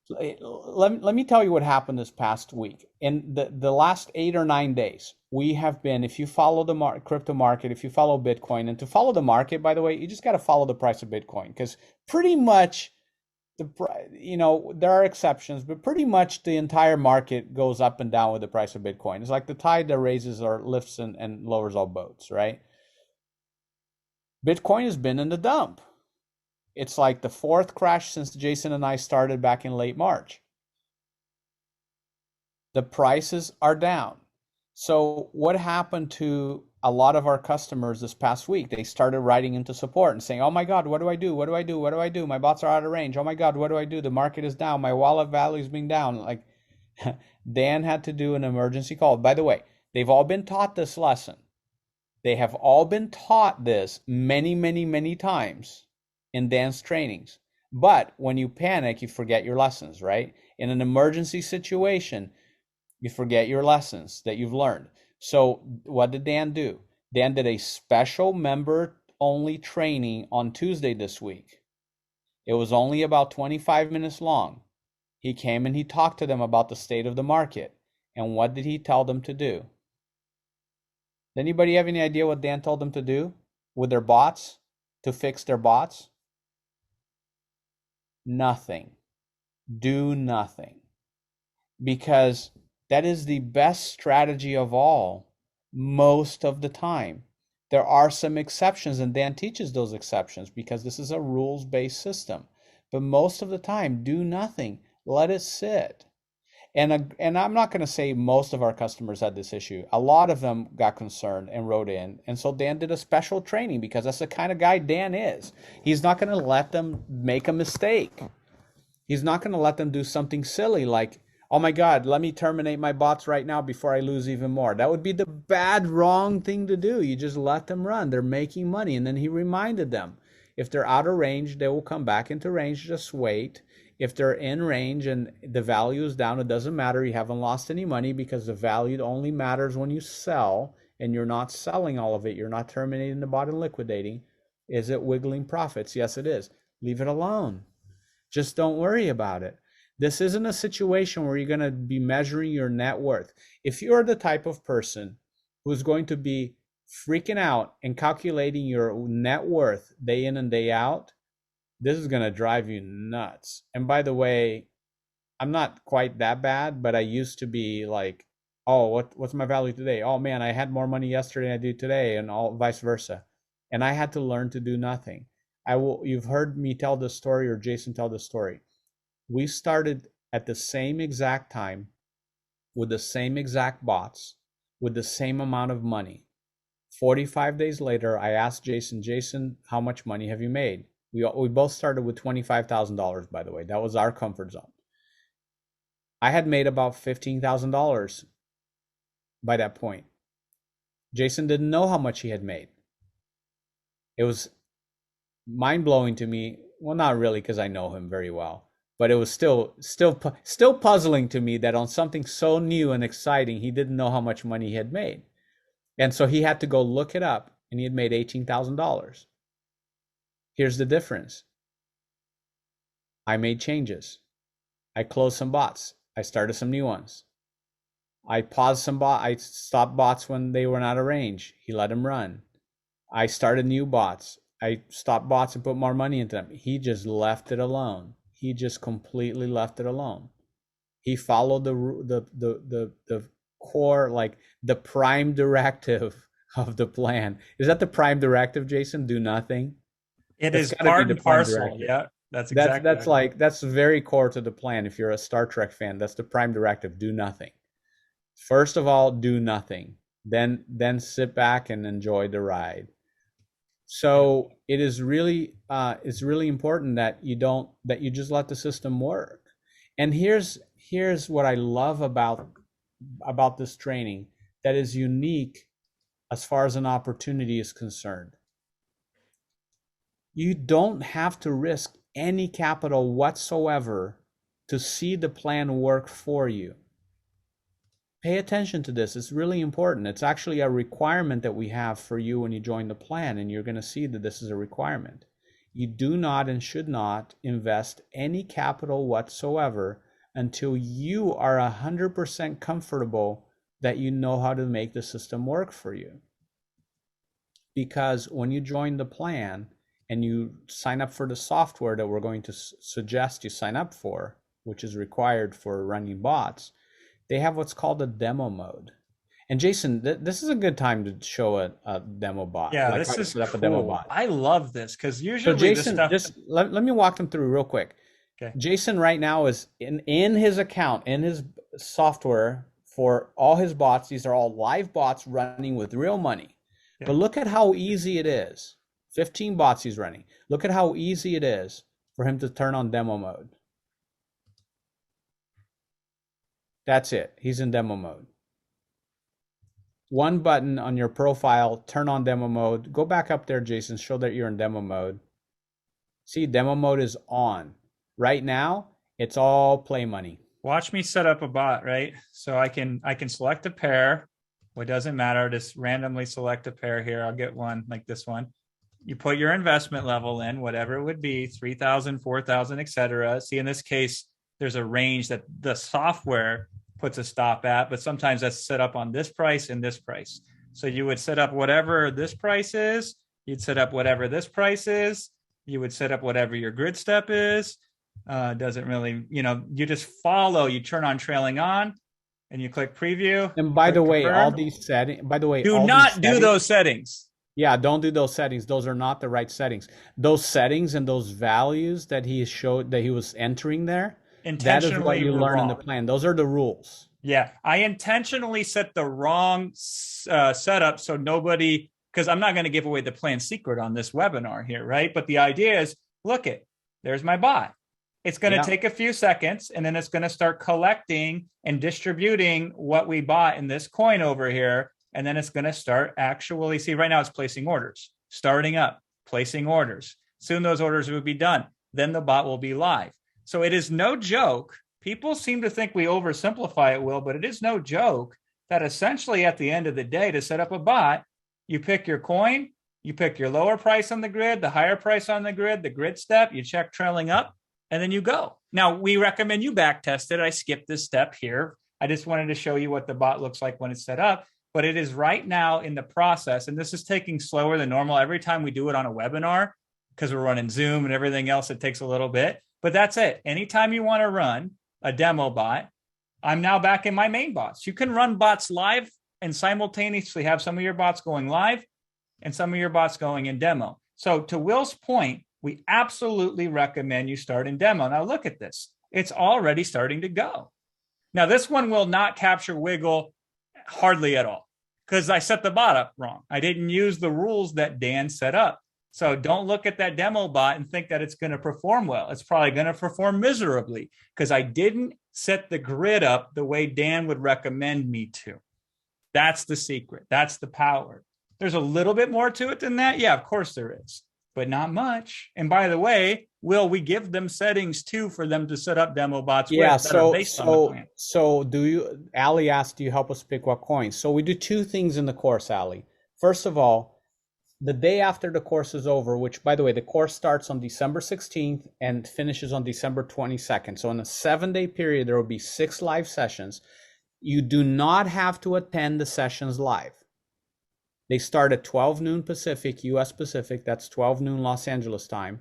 let me tell you what happened this past week. In the last 8 or 9 days, we have been, if you follow the crypto market, if you follow Bitcoin, and to follow the market, by the way, you just got to follow the price of Bitcoin, because pretty much there are exceptions, but pretty much the entire market goes up and down with the price of Bitcoin. It's like the tide that raises or lifts and lowers all boats, right? Bitcoin has been in the dump. It's like the 4th crash since Jason and I started back in late March. The prices are down. So what happened to a lot of our customers this past week? They started writing into support and saying, oh my God, what do I do? What do I do? What do I do? My bots are out of range. Oh my God, what do I do? The market is down. My wallet value is being down. Like Dan had to do an emergency call. By the way, they've all been taught this lesson. They have all been taught this many, many, many times in Dan's trainings. But when you panic, you forget your lessons, right? In an emergency situation, you forget your lessons that you've learned. So what did Dan do? Dan did a special member-only training on Tuesday this week. It was only about 25 minutes long. He came and he talked to them about the state of the market. And what did he tell them to do? Does anybody have any idea what Dan told them to do with their bots, to fix their bots? Nothing. Do nothing. Because that is the best strategy of all most of the time. There are some exceptions, and Dan teaches those exceptions because this is a rules-based system. But most of the time, do nothing. Let it sit. And I'm not going to say most of our customers had this issue. A lot of them got concerned and wrote in. And so Dan did a special training because that's the kind of guy Dan is. He's not going to let them make a mistake. He's not going to let them do something silly like, oh my God, let me terminate my bots right now before I lose even more. That would be the bad, wrong thing to do. You just let them run. They're making money. And then he reminded them, if they're out of range, they will come back into range. Just wait. If they're in range and the value is down, it doesn't matter. You haven't lost any money because the value only matters when you sell, and you're not selling all of it. You're not terminating the bot and liquidating. Is it wiggling profits? Yes, it is. Leave it alone. Just don't worry about it. This isn't a situation where you're going to be measuring your net worth. If you're the type of person who's going to be freaking out and calculating your net worth day in and day out, this is going to drive you nuts. And by the way, I'm not quite that bad, but I used to be like, oh, what's my value today? Oh man, I had more money yesterday than I do today, and all vice versa. And I had to learn to do nothing. You've heard me tell this story or Jason tell this story. We started at the same exact time with the same exact bots with the same amount of money. 45 days later, I asked Jason, how much money have you made? We both started with $25,000, by the way. That was our comfort zone. I had made about $15,000 by that point. Jason didn't know how much he had made. It was mind-blowing to me. Well, not really, because I know him very well, but it was still puzzling to me that on something so new and exciting, he didn't know how much money he had made. And so he had to go look it up, and he had made $18,000. Here's the difference. I made changes. I closed some bots. I started some new ones. I paused some bots. I stopped bots when they were not of range. He let them run. I started new bots. I stopped bots and put more money into them. He just left it alone. He just completely left it alone. He followed the core, like the prime directive of the plan. Is that the prime directive, Jason? Do nothing. It is part and parcel. Yeah, that's exactly. That's very core to the plan. If you're a Star Trek fan, that's the prime directive. Do nothing. First of all, do nothing. Then sit back and enjoy the ride. So it is really it's really important that you just let the system work. And here's what I love about this training that is unique as far as an opportunity is concerned. You don't have to risk any capital whatsoever to see the plan work for you. Pay attention to this. It's really important. It's actually a requirement that we have for you when you join the plan, and you're going to see that this is a requirement. You do not and should not invest any capital whatsoever until you are 100% comfortable that you know how to make the system work for you. Because when you join the plan and you sign up for the software that we're going to suggest you sign up for, which is required for running bots, they have what's called a demo mode. And Jason, this is a good time to show a demo bot. Yeah, like this is cool. A demo bot. I love this because usually Jason, this stuff... just let me walk them through real quick. Okay. Jason right now is in his account, in his software for all his bots. These are all live bots running with real money. Yeah. But look at how easy it is. 15 bots he's running. Look at how easy it is for him to turn on demo mode. That's it. He's in demo mode. One button on your profile, turn on demo mode. Go back up there, Jason. Show that you're in demo mode. See, demo mode is on. Right now, it's all play money. Watch me set up a bot, right? So I can select a pair. Well, it doesn't matter. Just randomly select a pair here. I'll get one like this one. You put your investment level in, whatever it would be, 3,000, 4,000, etc. See, in this case, there's a range that the software puts a stop at, but sometimes that's set up on this price and this price. So you would set up whatever this price is. You'd set up whatever this price is. You would set up whatever your grid step is. Doesn't really, you just follow. You turn on trailing on, and you click preview. And by the way, confirm. All these settings. By the way, do not do those settings. Yeah, don't do those settings. Those are not the right settings. Those settings and those values that he showed that he was entering there, that is what you learn in the plan. Those are the rules. Yeah, I intentionally set the wrong setup so nobody, because I'm not going to give away the plan secret on this webinar here, right? But the idea is, look it, there's my bot. It's going to take a few seconds, and then it's going to start collecting and distributing what we bought in this coin over here. And then it's going to start actually, see, right now it's placing orders, starting up, placing orders. Soon those orders will be done. Then the bot will be live. So it is no joke. People seem to think we oversimplify it, Will, but it is no joke that essentially at the end of the day, to set up a bot, you pick your coin, you pick your lower price on the grid, the higher price on the grid step, you check trailing up, and then you go. Now, we recommend you back test it. I skipped this step here. I just wanted to show you what the bot looks like when it's set up. But it is right now in the process, and this is taking slower than normal. Every time we do it on a webinar, because we're running Zoom and everything else, it takes a little bit. But that's it. Anytime you want to run a demo bot, I'm now back in my main bots. You can run bots live and simultaneously have some of your bots going live and some of your bots going in demo. So to Will's point, we absolutely recommend you start in demo. Now look at this. It's already starting to go. Now this one will not capture wiggle hardly at all because I set the bot up wrong. I didn't use the rules that Dan set up. So don't look at that demo bot and think that it's going to perform well. It's probably going to perform miserably because I didn't set the grid up the way Dan would recommend me to. That's the secret. That's the power. There's a little bit more to it than that. Yeah, of course there is, but not much. And by the way, Will, we give them settings too for them to set up demo bots with that are based on the plan. So do you, Ali asked, do you help us pick what coins? So we do two things in the course, Ali. First of all, the day after the course is over, which by the way, the course starts on December 16th and finishes on December 22nd. So in a 7-day period, there will be 6 live sessions. You do not have to attend the sessions live. They start at 12 noon Pacific, US Pacific. That's 12 noon Los Angeles time.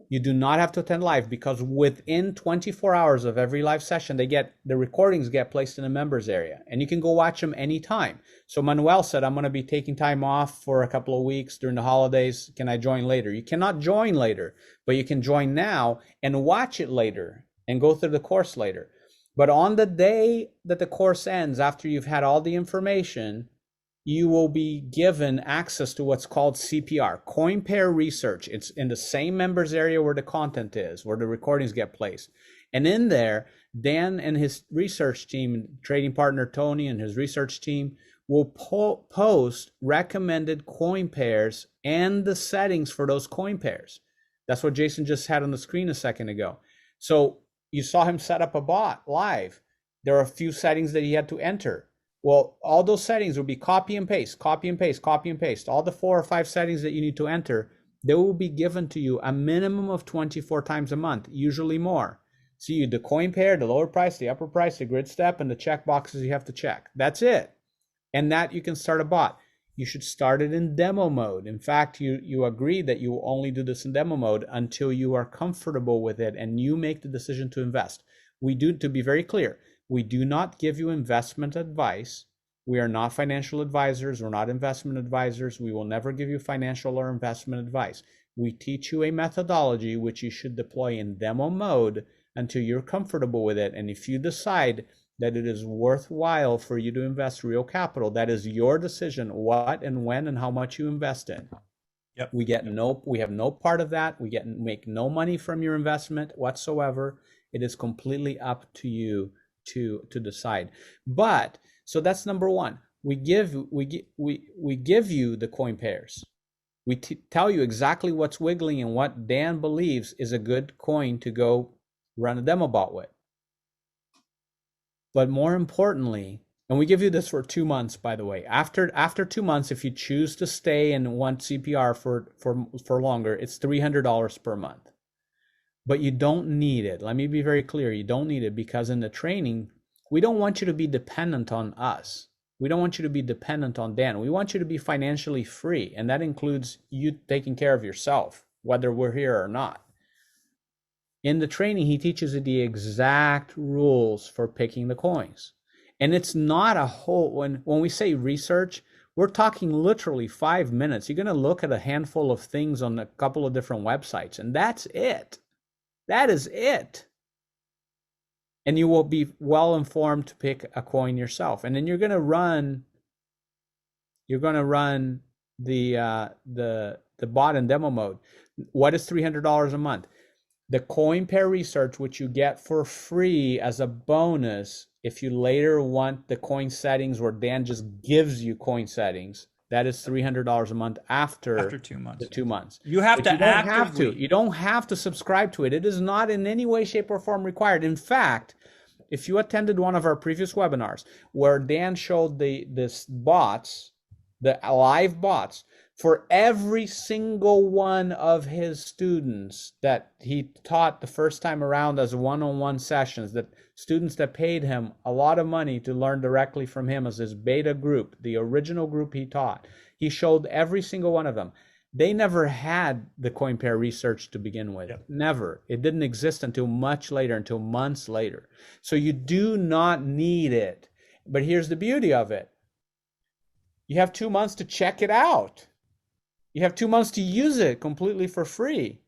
You do not have to attend live because within 24 hours of every live session, the recordings get placed in a members area and you can go watch them anytime. So Manuel said, I'm going to be taking time off for a couple of weeks during the holidays. Can I join later? You cannot join later, but you can join now and watch it later and go through the course later. But on the day that the course ends, after you've had all the information, you will be given access to what's called CPR, coin pair research. It's in the same members area where the content is, where the recordings get placed. And in there, Dan and his research team, trading partner Tony and his research team will post recommended coin pairs and the settings for those coin pairs. That's what Jason just had on the screen a second ago. So you saw him set up a bot live. There are a few settings that he had to enter. Well, all those settings will be copy and paste, copy and paste, copy and paste. All the 4 or 5 settings that you need to enter, they will be given to you a minimum of 24 times a month, usually more. See the coin pair, the lower price, the upper price, the grid step, and the check boxes you have to check. That's it. And that you can start a bot. You should start it in demo mode. In fact, you agree that you will only do this in demo mode until you are comfortable with it and you make the decision to invest. We do, to be very clear, we do not give you investment advice. We are not financial advisors. We're not investment advisors. We will never give you financial or investment advice. We teach you a methodology which you should deploy in demo mode until you're comfortable with it. And if you decide that it is worthwhile for you to invest real capital, that is your decision, what and when and how much you invest in. Yep. We have no part of that. We make no money from your investment whatsoever. It is completely up to you to decide. But so that's number one. We give you the coin pairs. We tell you exactly what's wiggling and what Dan believes is a good coin to go run a demo bot with. But more importantly, and we give you this for 2 months, by the way. After 2 months, if you choose to stay and want CPR for longer, it's $300 per month. But you don't need it. Let me be very clear. You don't need it because in the training, we don't want you to be dependent on us. We don't want you to be dependent on Dan. We want you to be financially free. And that includes you taking care of yourself, whether we're here or not. In the training, he teaches you the exact rules for picking the coins. And it's not a whole, when we say research, we're talking literally 5 minutes. You're going to look at a handful of things on a couple of different websites, and that's it. That is it. And you will be well informed to pick a coin yourself. And then you're going to run the bot in demo mode. What is $300 a month? The coin pair research, which you get for free as a bonus if you later want the coin settings where Dan just gives you coin settings, that is $300 a month after 2 months. The 2 months. You have to actively. You don't have to subscribe to it. It is not in any way, shape, or form required. In fact, if you attended one of our previous webinars where Dan showed the live bots, for every single one of his students that he taught the first time around as one-on-one sessions, that students that paid him a lot of money to learn directly from him as his beta group, the original group he taught, he showed every single one of them. They never had the coin pair research to begin with. Yep. Never. It didn't exist until much later, until months later. So you do not need it. But here's the beauty of it. You have 2 months to check it out. You have 2 months to use it completely for free.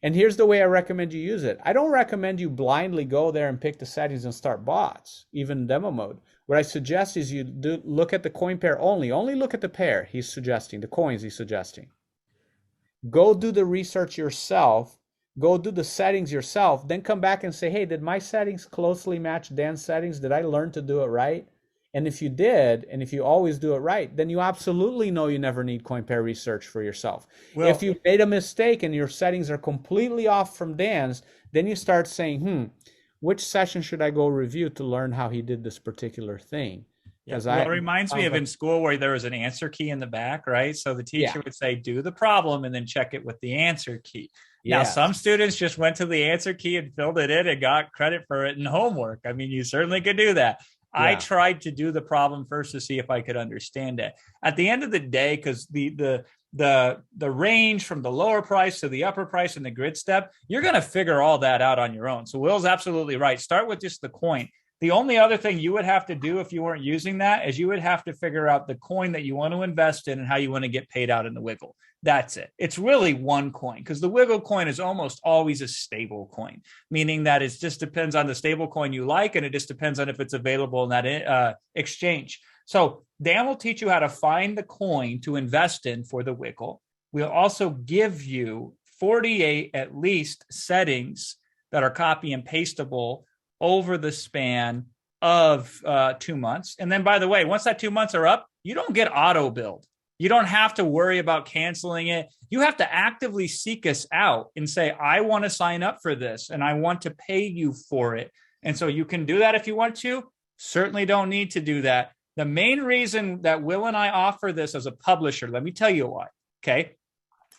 And here's the way I recommend you use it. I don't recommend you blindly go there and pick the settings and start bots, even demo mode. What I suggest is you do look at the coin pair only. Only look at the pair he's suggesting, the coins he's suggesting. Go do the research yourself. Go do the settings yourself. Then come back and say, hey, did my settings closely match Dan's settings? Did I learn to do it right? And if you did, and if you always do it right, then you absolutely know you never need coin pair research for yourself. Well, if you made a mistake and your settings are completely off from Dan's, then you start saying, which session should I go review to learn how he did this particular thing? Well, it reminds me of in school where there was an answer key in the back, right? So the teacher would say, do the problem and then check it with the answer key. Now, some students just went to the answer key and filled it in and got credit for it in homework. I mean, you certainly could do that. I tried to do the problem first to see if I could understand it. At the end of the day, because the range from the lower price to the upper price and the grid step, you're going to figure all that out on your own. So Will's absolutely right. Start with just the coin. The only other thing you would have to do if you weren't using that is you would have to figure out the coin that you want to invest in and how you want to get paid out in the wiggle. That's it. It's really one coin because the wiggle coin is almost always a stable coin, meaning that it just depends on the stable coin you like, and it just depends on if it's available in that exchange. So Dan will teach you how to find the coin to invest in for the wiggle. We'll also give you 48 at least settings that are copy and pastable over the span of 2 months. And then, by the way, once that 2 months are up, you don't get auto billed. You don't have to worry about canceling it. You have to actively seek us out and say, I want to sign up for this and I want to pay you for it. And so you can do that if you want to. Certainly don't need to do that. The main reason that Will and I offer this as a publisher, let me tell you why. Okay.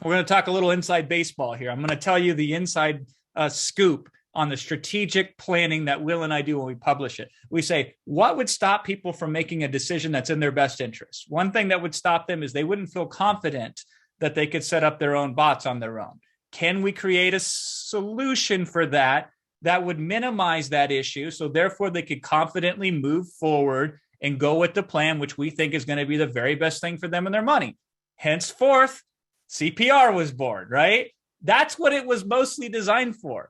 We're going to talk a little inside baseball here. I'm going to tell you the inside scoop on the strategic planning that Will and I do when we publish it. We say, what would stop people from making a decision that's in their best interest? One thing that would stop them is they wouldn't feel confident that they could set up their own bots on their own. Can we create a solution for that that would minimize that issue? So therefore they could confidently move forward and go with the plan, which we think is going to be the very best thing for them and their money. Henceforth, CPR was born, right? That's what it was mostly designed for.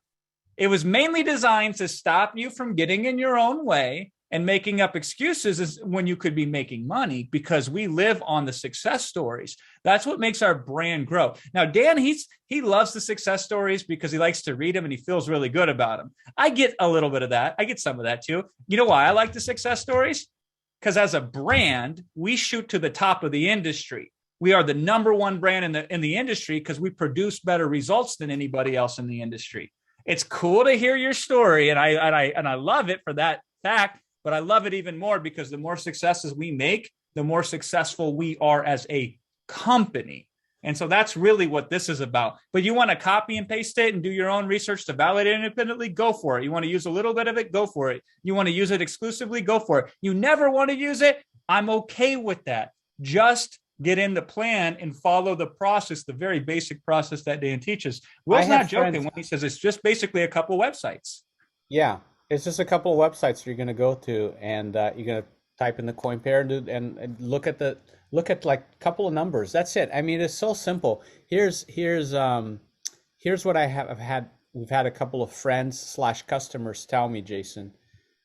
It was mainly designed to stop you from getting in your own way and making up excuses when you could be making money, because we live on the success stories. That's what makes our brand grow. Now, Dan, he loves the success stories because he likes to read them and he feels really good about them. I get a little bit of that. I get some of that too. You know why I like the success stories? Because as a brand, we shoot to the top of the industry. We are the number one brand in the industry because we produce better results than anybody else in the industry. It's cool to hear your story, and I love it for that fact, but I love it even more because the more successes we make, the more successful we are as a company. And so that's really what this is about. But you want to copy and paste it and do your own research to validate it independently, go for it. You want to use a little bit of it, go for it. You want to use it exclusively, go for it. You never want to use it, I'm okay with that. Just get in the plan and follow the process, the very basic process that Dan teaches. Will's not joking when he says it's just basically a couple websites. Yeah, it's just a couple of websites you're going to go to, and you're going to type in the coin pair and look at like a couple of numbers. That's it. I mean, it's so simple. Here's what I have had. We've had a couple of friends / customers tell me, Jason.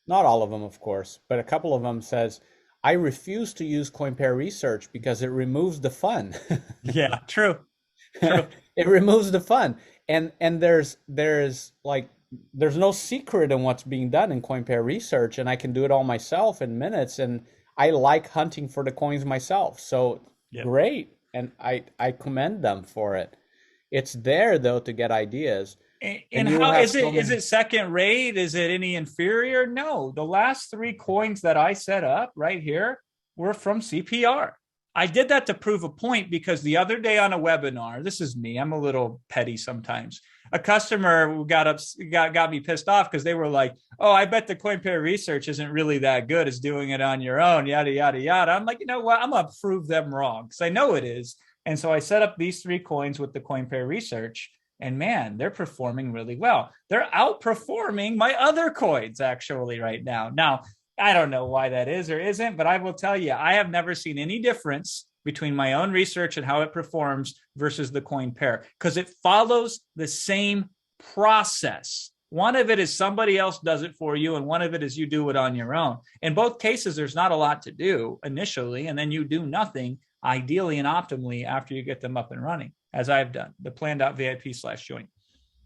Not all of them, of course, but a couple of them says, I refuse to use coin pair research because it removes the fun. Yeah, true. It removes the fun. And there's no secret in what's being done in coin pair research, and I can do it all myself in minutes, and I like hunting for the coins myself. So great. And I commend them for it. It's there though to get ideas. And how is it? Is it second rate? Is it any inferior? No. The last 3 coins that I set up right here were from CPR. I did that to prove a point because the other day on a webinar, this is me, I'm a little petty sometimes. A customer got me pissed off because they were like, oh, I bet the coin pair research isn't really that good as doing it on your own, yada, yada, yada. I'm like, you know what? I'm going to prove them wrong because I know it is. And so I set up these three coins with the coin pair research, and man, they're performing really well. They're outperforming my other coins actually right now. Now, I don't know why that is or isn't, but I will tell you, I have never seen any difference between my own research and how it performs versus the coin pair because it follows the same process. One of it is somebody else does it for you, and one of it is you do it on your own. In both cases, there's not a lot to do initially, and then you do nothing ideally and optimally after you get them up and running, as I've done, the plan.vip/join.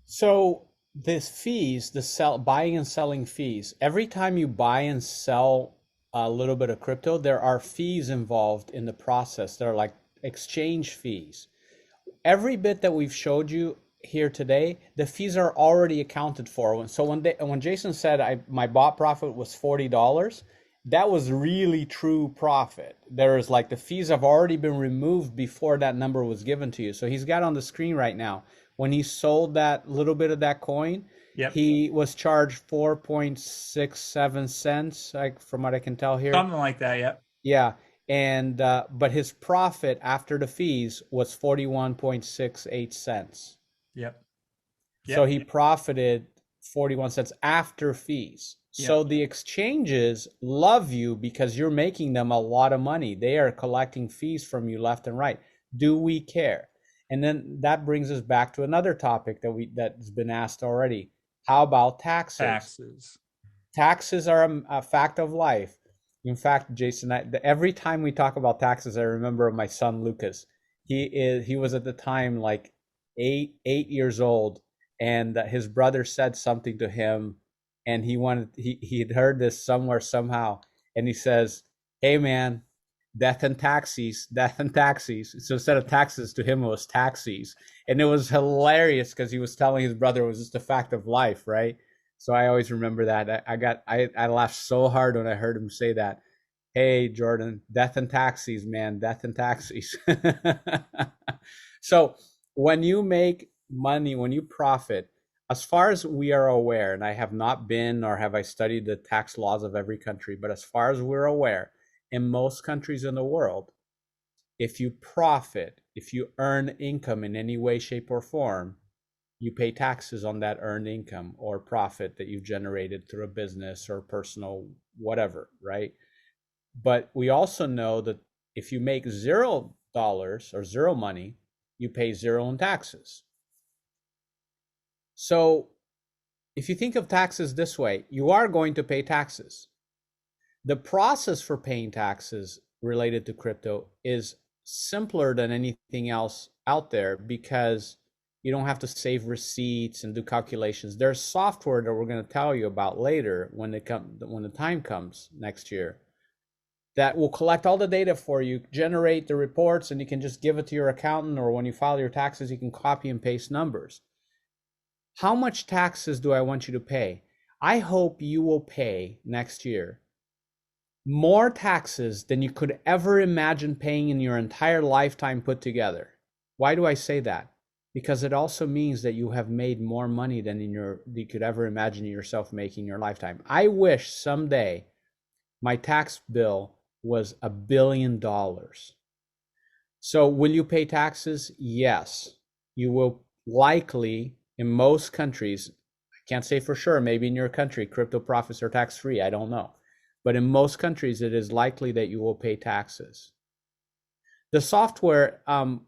So this fees, the buying and selling fees, every time you buy and sell a little bit of crypto, there are fees involved in the process. They're like exchange fees. Every bit that we've showed you here today, the fees are already accounted for. So when Jason said my bot profit was $40, that was really true profit. There is like the fees have already been removed before that number was given to you. So he's got on the screen right now. When he sold that little bit of that coin, Yep. he was charged 4.67 cents, like from what I can tell here. Something like that, yep. Yeah. And but his profit after the fees was 41.68 cents. Yep. So he profited 41 cents after fees. So the exchanges love you because you're making them a lot of money. They are collecting fees from you left and right. Do we care? And then that brings us back to another topic that's been asked already. How about taxes? Taxes are a fact of life. In fact, Jason, every time we talk about taxes, I remember my son Lucas. He was at the time like eight years old, and his brother said something to him, and he'd heard this somewhere somehow, and he says, "Hey man, death and taxis, death and taxis." So instead of taxes, to him it was taxis, and it was hilarious because he was telling his brother it was just a fact of life, right? So I always remember that. I laughed so hard when I heard him say that. Hey Jordan, death and taxis, man, death and taxis. So when you make money, when you profit, as far as we are aware, and I have not been or have I studied the tax laws of every country, but as far as we're aware, in most countries in the world, if you profit, if you earn income in any way, shape, or form, you pay taxes on that earned income or profit that you've generated through a business or personal whatever, right? But we also know that if you make $0 or zero money, you pay zero in taxes. So if you think of taxes this way, you are going to pay taxes. The process for paying taxes related to crypto is simpler than anything else out there because you don't have to save receipts and do calculations. There's software that we're going to tell you about later when the time comes next year that will collect all the data for you, generate the reports, and you can just give it to your accountant, or when you file your taxes, you can copy and paste numbers. How much taxes do I want you to pay? I hope you will pay next year more taxes than you could ever imagine paying in your entire lifetime put together. Why do I say that? Because it also means that you have made more money than you could ever imagine yourself making in your lifetime. I wish someday my tax bill was $1 billion. So will you pay taxes? Yes. You will likely, in most countries, I can't say for sure, maybe in your country, crypto profits are tax-free, I don't know. But in most countries, it is likely that you will pay taxes. The software,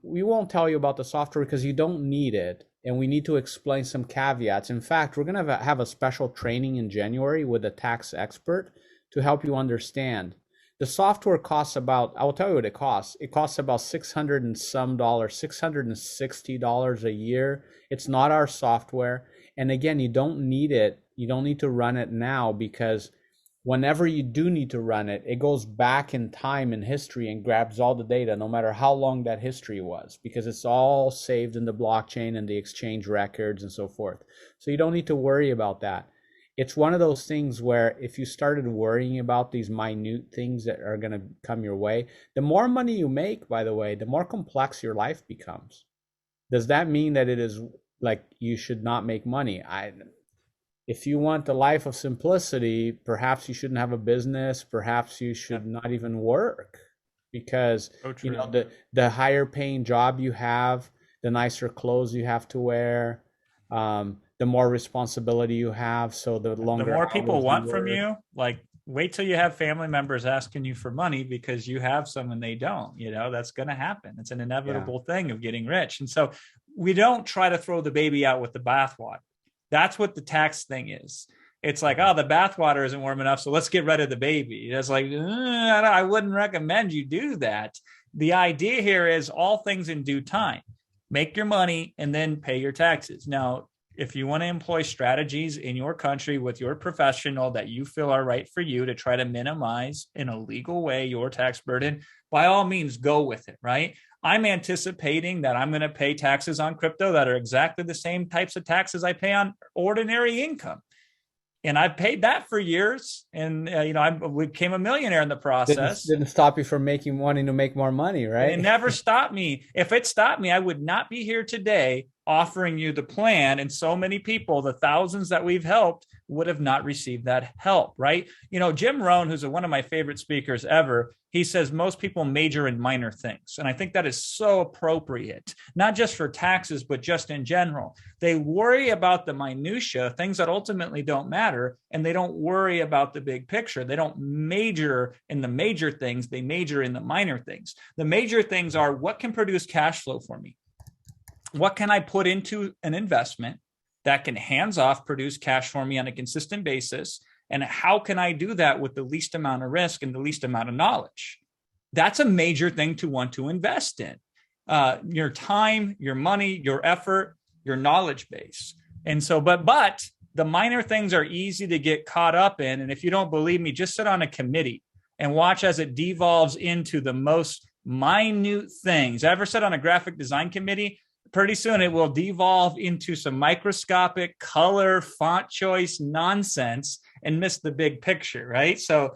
we won't tell you about the software because you don't need it, and we need to explain some caveats. In fact, we're going to have a special training in January with a tax expert to help you understand. The software costs about, I will tell you what it costs. It costs about $600 and some dollars, $660 a year. It's not our software. And again, you don't need it. You don't need to run it now because whenever you do need to run it, it goes back in time in history and grabs all the data, no matter how long that history was, because it's all saved in the blockchain and the exchange records and so forth. So you don't need to worry about that. It's one of those things where if you started worrying about these minute things that are going to come your way, the more money you make, by the way, the more complex your life becomes. Does that mean that it is like you should not make money? If you want the life of simplicity, perhaps you shouldn't have a business. Perhaps you should not even work. because So you know true. the higher paying job you have, the nicer clothes you have to wear, the more responsibility you have, so the The longer more people hours you want from work. you, like wait till you have family members asking you for money because you have some and they don't. That's going to happen. It's an Yeah. inevitable thing of getting rich. And so we don't try to throw the baby out with the bathwater. That's what the tax thing is. It's like, oh, the bathwater isn't warm enough, so let's get rid of the baby. It's like, I wouldn't recommend you do that. The idea here is all things in due time. Make your money and then pay your taxes. Now, if you want to employ strategies in your country with your professional that you feel are right for you to try to minimize in a legal way your tax burden, by all means, go with it, right? I'm anticipating that I'm going to pay taxes on crypto that are exactly the same types of taxes I pay on ordinary income. And I've paid that for years. And, I became a millionaire in the Didn't process. didn't stop you from making wanting to make more money, And it right? never stopped me. If it stopped me, I would not be here today offering you the plan. And so many people, the thousands that we've helped, would have not received that help, right? Jim Rohn, who's one of my favorite speakers ever, he says most people major in minor things. And I think that is so appropriate, not just for taxes, but just in general. They worry about the minutia, things that ultimately don't matter, and they don't worry about the big picture. They don't major in the major things, they major in the minor things. The major things are what can produce cash flow for me? What can I put into an investment that can hands off produce cash for me on a consistent basis? And how can I do that with the least amount of risk and the least amount of knowledge? That's a major thing to want to invest in. Your time, your money, your effort, your knowledge base. And so, but the minor things are easy to get caught up in. And if you don't believe me, just sit on a committee and watch as it devolves into the most minute things. Ever sit on a graphic design committee? Pretty soon it will devolve into some microscopic color, font choice nonsense and miss the big picture, right? So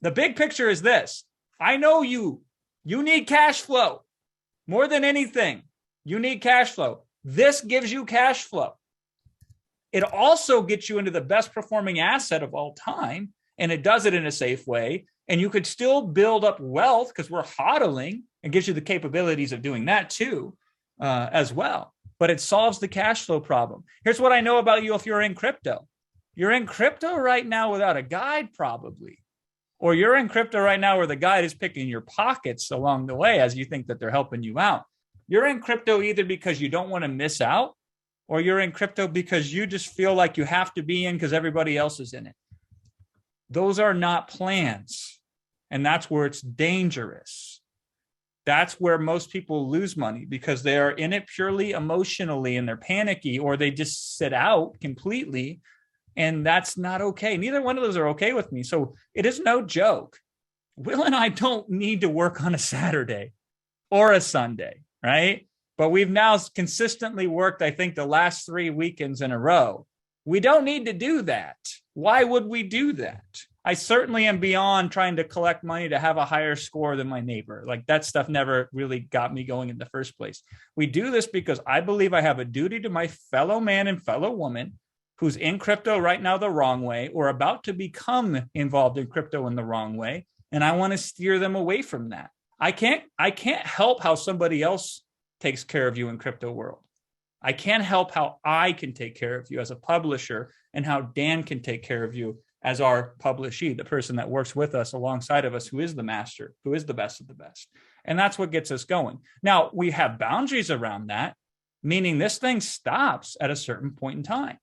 the big picture is this. I know you need cash flow more than anything. You need cash flow. This gives you cash flow. It also gets you into the best performing asset of all time, and it does it in a safe way. And you could still build up wealth because we're hodling and gives you the capabilities of doing that too. As well, but it solves the cash flow problem. Here's what I know about you if you're in crypto. You're in crypto right now without a guide, probably. Or you're in crypto right now where the guide is picking your pockets along the way as you think that they're helping you out. You're in crypto either because you don't want to miss out, or you're in crypto because you just feel like you have to be in because everybody else is in it. Those are not plans. And that's where it's dangerous. That's where most people lose money because they are in it purely emotionally and they're panicky, or they just sit out completely. And that's not okay. Neither one of those are okay with me. So it is no joke. Will and I don't need to work on a Saturday or a Sunday, right? But we've now consistently worked, I think, the last 3 weekends in a row. We don't need to do that. Why would we do that? I certainly am beyond trying to collect money to have a higher score than my neighbor. Like that stuff never really got me going in the first place. We do this because I believe I have a duty to my fellow man and fellow woman who's in crypto right now the wrong way or about to become involved in crypto in the wrong way. And I want to steer them away from that. I can't help how somebody else takes care of you in crypto world. I can't help how I can take care of you as a publisher and how Dan can take care of you as our publishee, the person that works with us alongside of us, who is the master, who is the best of the best. And that's what gets us going. Now, we have boundaries around that, meaning this thing stops at a certain point in time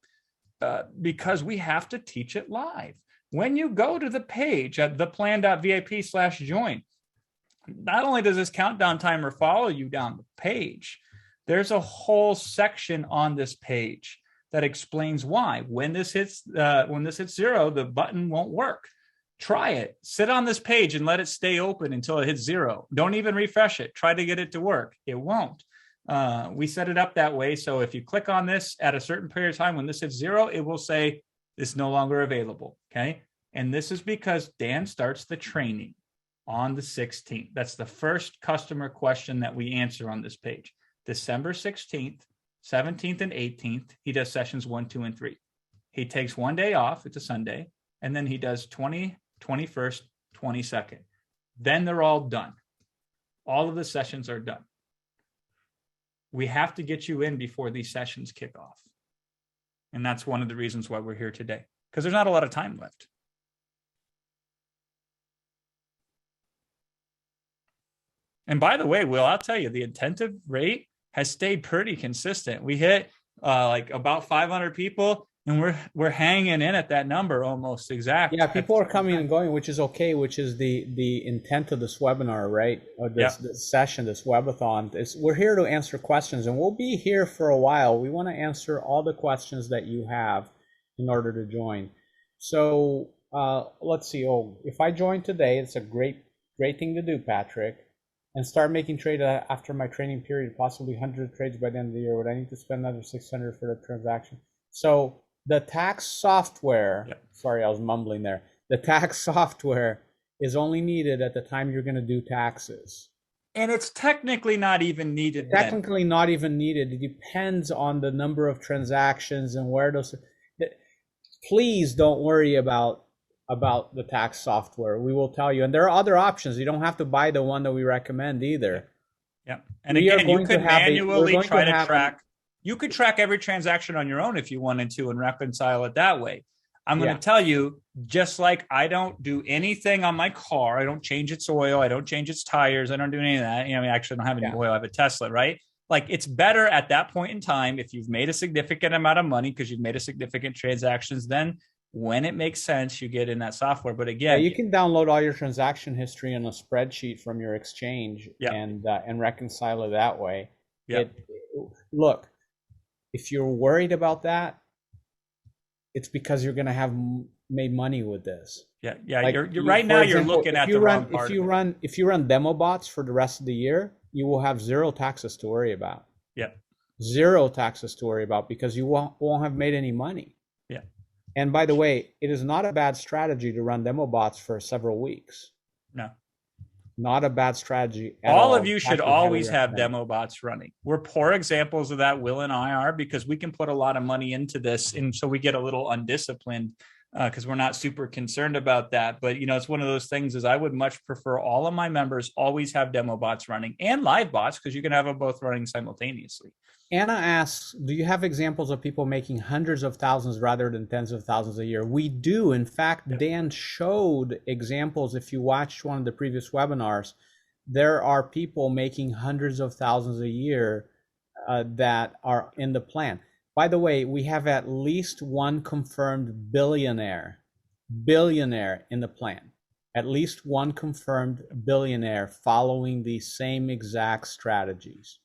because we have to teach it live. When you go to the page at theplan.vip/join, not only does this countdown timer follow you down the page, there's a whole section on this page that explains why. When this hits 0, the button won't work. Try it. Sit on this page and let it stay open until it hits 0. Don't even refresh it. Try to get it to work. It won't. We set it up that way. So if you click on this at a certain period of time, when this hits 0, it will say it's no longer available. Okay. And this is because Dan starts the training on the 16th. That's the first customer question that we answer on this page. December 16th, 17th, and 18th, he does sessions 1, 2, and 3. He takes one day off. It's a Sunday. And then he does 20, 21st, 22nd. Then they're all done. All of the sessions are done. We have to get you in before these sessions kick off. And that's one of the reasons why we're here today, because there's not a lot of time left. And by the way, Will, I'll tell you, the attentive rate has stayed pretty consistent. We hit like about 500 people, and we're hanging in at that number almost exactly. Yeah, people are coming and going, which is okay, which is the intent of this webinar, right? Or this session, this Web-a-thon. We're here to answer questions, and we'll be here for a while. We want to answer all the questions that you have in order to join. So let's see. Oh, if I join today, it's a great thing to do, Patrick. And start making trade after my training period, possibly 100 trades by the end of the year. Would I need to spend another 600 for the transaction? So the tax software, sorry, I was mumbling there. The tax software is only needed at the time you're going to do taxes. And it's technically not even needed. Technically not even needed. It depends on the number of transactions and where those. Please don't worry about the tax software. We will tell you. And there are other options. You don't have to buy the one that we recommend either. Yeah. And again, you could manually try to track. You could track every transaction on your own if you wanted to and reconcile it that way. I'm going to tell you, just like I don't do anything on my car, I don't change its oil, I don't change its tires, I don't do any of that. You know, I mean, actually, I don't have any oil. I have a Tesla, right? Like, it's better at that point in time if you've made a significant amount of money because you've made a significant transactions. Then, when it makes sense, you get in that software. But again, you can download all your transaction history in a spreadsheet from your exchange and reconcile it that way. Look, if you're worried about that, it's because you're going to have made money with this. Like, you're right now. You're looking at the wrong part. If you run demo bots for the rest of the year, you will have zero taxes to worry about. Zero taxes to worry about because you won't have made any money. And by the way, it is not a bad strategy to run demo bots for several weeks. No. Not a bad strategy at all. All of you should always have demo bots running. We're poor examples of that, Will and I are, because we can put a lot of money into this. And so we get a little undisciplined because we're not super concerned about that. But, you know, it's one of those things is I would much prefer all of my members always have demo bots running and live bots because you can have them both running simultaneously. Anna asks, do you have examples of people making hundreds of thousands rather than tens of thousands a year? We do. In fact, Dan showed examples. If you watched one of the previous webinars, there are people making hundreds of thousands a year that are in the plan. By the way, we have at least one confirmed billionaire in the plan. At least one confirmed billionaire following the same exact strategies.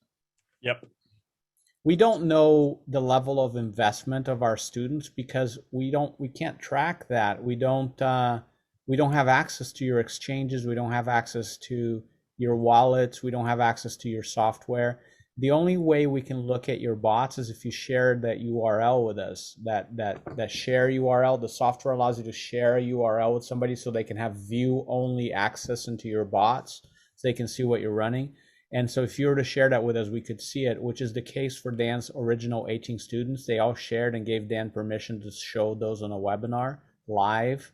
We don't know the level of investment of our students because we can't track that. We don't have access to your exchanges. We don't have access to your wallets. We don't have access to your software. The only way we can look at your bots is if you share that URL with us. That share URL, the software allows you to share a URL with somebody so they can have view-only access into your bots, so they can see what you're running. And so if you were to share that with us, we could see it, which is the case for Dan's original 18 students. They all shared and gave Dan permission to show those on a webinar live.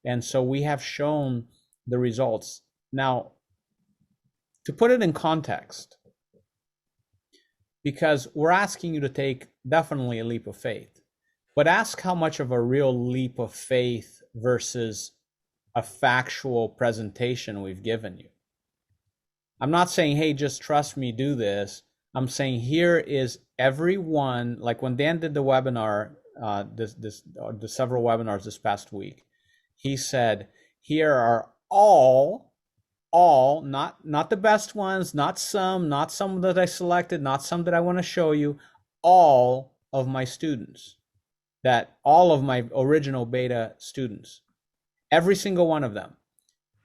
And so we have shown the results. Now, to put it in context, because we're asking you to take definitely a leap of faith, but ask how much of a real leap of faith versus a factual presentation we've given you. I'm not saying, hey, just trust me, do this. I'm saying here is everyone, like when Dan did the webinar, the several webinars this past week, he said, here are all, not the best ones, not some that I selected, not some that I want to show you, all of my students, all of my original beta students, every single one of them.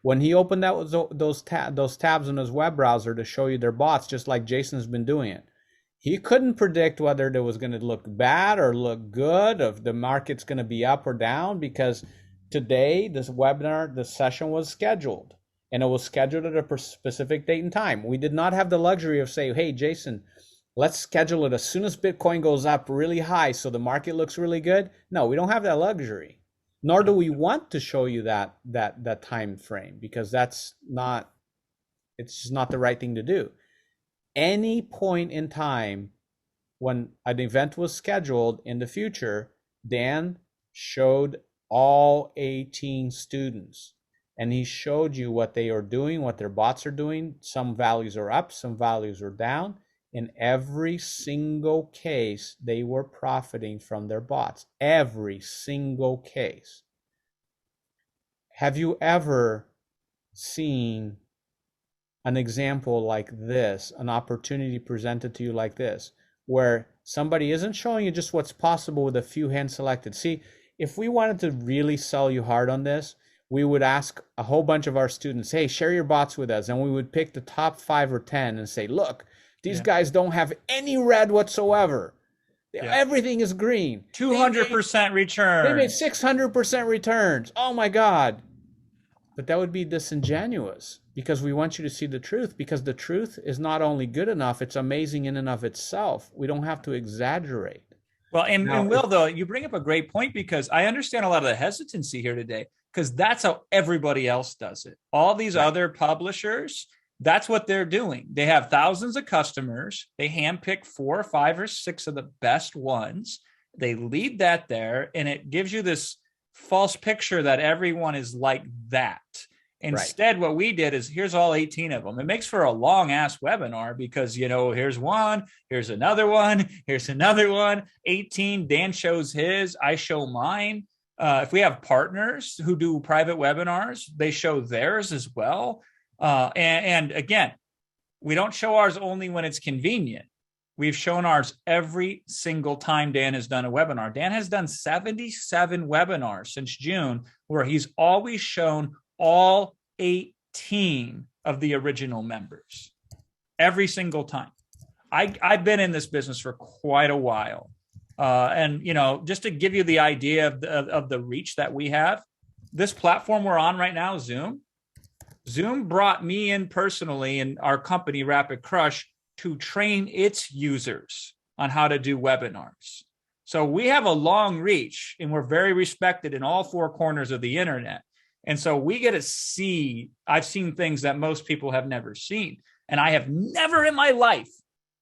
When he opened those tabs in his web browser to show you their bots, just like Jason's been doing it, he couldn't predict whether it was going to look bad or look good, if the market's going to be up or down, because today, this webinar, the session was scheduled, and it was scheduled at a specific date and time. We did not have the luxury of saying, hey, Jason, let's schedule it as soon as Bitcoin goes up really high so the market looks really good. No, we don't have that luxury. Nor do we want to show you that time frame, because that's not It's just not the right thing to do. Any point in time when an event was scheduled in the future, Dan showed all 18 students, and he showed you what they are doing, what their bots are doing. Some values are up, some values are down. In every single case, they were profiting from their bots. Every single case. Have you ever seen an example like this, an opportunity presented to you like this, where somebody isn't showing you just what's possible with a few hand selected? See, if we wanted to really sell you hard on this, we would ask a whole bunch of our students, hey, share your bots with us. And we would pick the top 5 or 10 and say, look, these guys don't have any red whatsoever. Everything is green. 200% return. They made 600% returns. Oh my God. But that would be disingenuous, because we want you to see the truth, because the truth is not only good enough, it's amazing in and of itself. We don't have to exaggerate. Well, and Will, though, you bring up a great point, because I understand a lot of the hesitancy here today, because that's how everybody else does it. All these other publishers, that's what they're doing. They have thousands of customers. They handpick 4 or 5 or 6 of the best ones. They lead that there, and it gives you this false picture that everyone is like that. Instead, what we did is, here's all 18 of them. It makes for a long ass webinar, because, here's one, here's another one, here's another one, 18. Dan shows his, I show mine. If we have partners who do private webinars, they show theirs as well. And again, we don't show ours only when it's convenient. We've shown ours every single time Dan has done a webinar. Dan has done 77 webinars since June, where he's always shown all 18 of the original members every single time. I've been in this business for quite a while. And, just to give you the idea of the reach that we have, this platform we're on right now, Zoom brought me in personally, and our company, Rapid Crush, to train its users on how to do webinars. So we have a long reach, and we're very respected in all 4 corners of the internet. And so we get to see, I've seen things that most people have never seen. And I have never in my life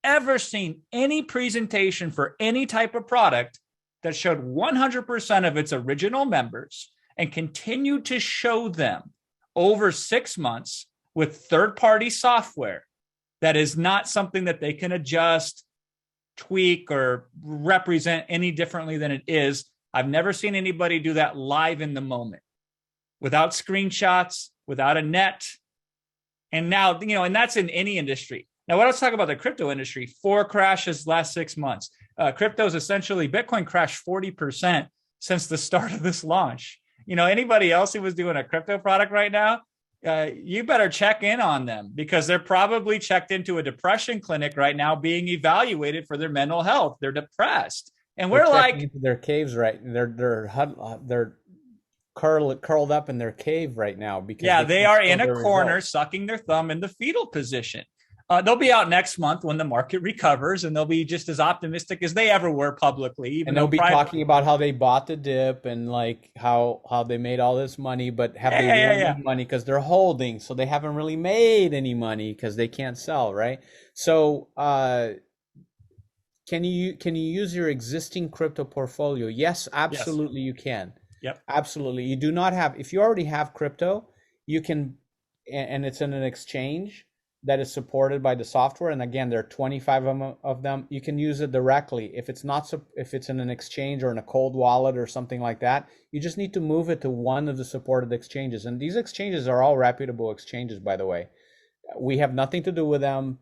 ever seen any presentation for any type of product that showed 100% of its original members and continued to show them over 6 months with third-party software that is not something that they can adjust, tweak, or represent any differently than it is. I've never seen anybody do that live in the moment, without screenshots, without a net. And now, and that's in any industry. Now, let's talk about the crypto industry. 4 crashes last 6 months. Crypto's essentially, Bitcoin crashed 40% since the start of this launch. Anybody else who was doing a crypto product right now, you better check in on them, because they're probably checked into a depression clinic right now, being evaluated for their mental health. They're depressed. And we're like, into their caves, right? They're curled up in their cave right now, because they are in a corner sucking their thumb in the fetal position. They'll be out next month when the market recovers, and they'll be just as optimistic as they ever were publicly. And they'll be talking about how they bought the dip, and like how they made all this money, but have they really made money because they're holding? So they haven't really made any money because they can't sell, right? So can you use your existing crypto portfolio? Yes, absolutely, you can. Yep, absolutely. You do not have, if you already have crypto, you can, and it's in an exchange that is supported by the software. And again, there are 25 of them. You can use it directly. If it's not, if it's in an exchange or in a cold wallet or something like that, you just need to move it to one of the supported exchanges. And these exchanges are all reputable exchanges, by the way. We have nothing to do with them,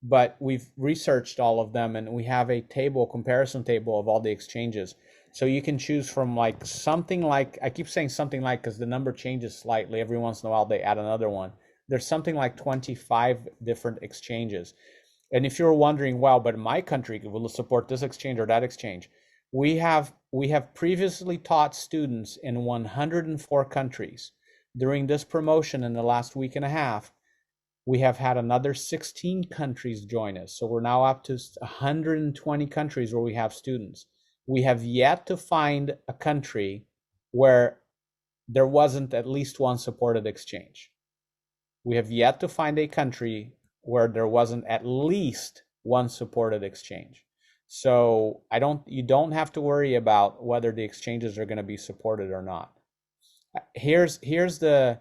but we've researched all of them, and we have a comparison table of all the exchanges. So you can choose from something like, I keep saying something like, because the number changes slightly. Every once in a while, they add another one. There's something like 25 different exchanges. And if you're wondering, well, but my country will support this exchange or that exchange, we have previously taught students in 104 countries. During this promotion in the last week and a half, we have had another 16 countries join us. So we're now up to 120 countries where we have students. We have yet to find a country where there wasn't at least one supported exchange. We have yet to find a country where there wasn't at least one supported exchange. So you don't have to worry about whether the exchanges are going to be supported or not. Here's the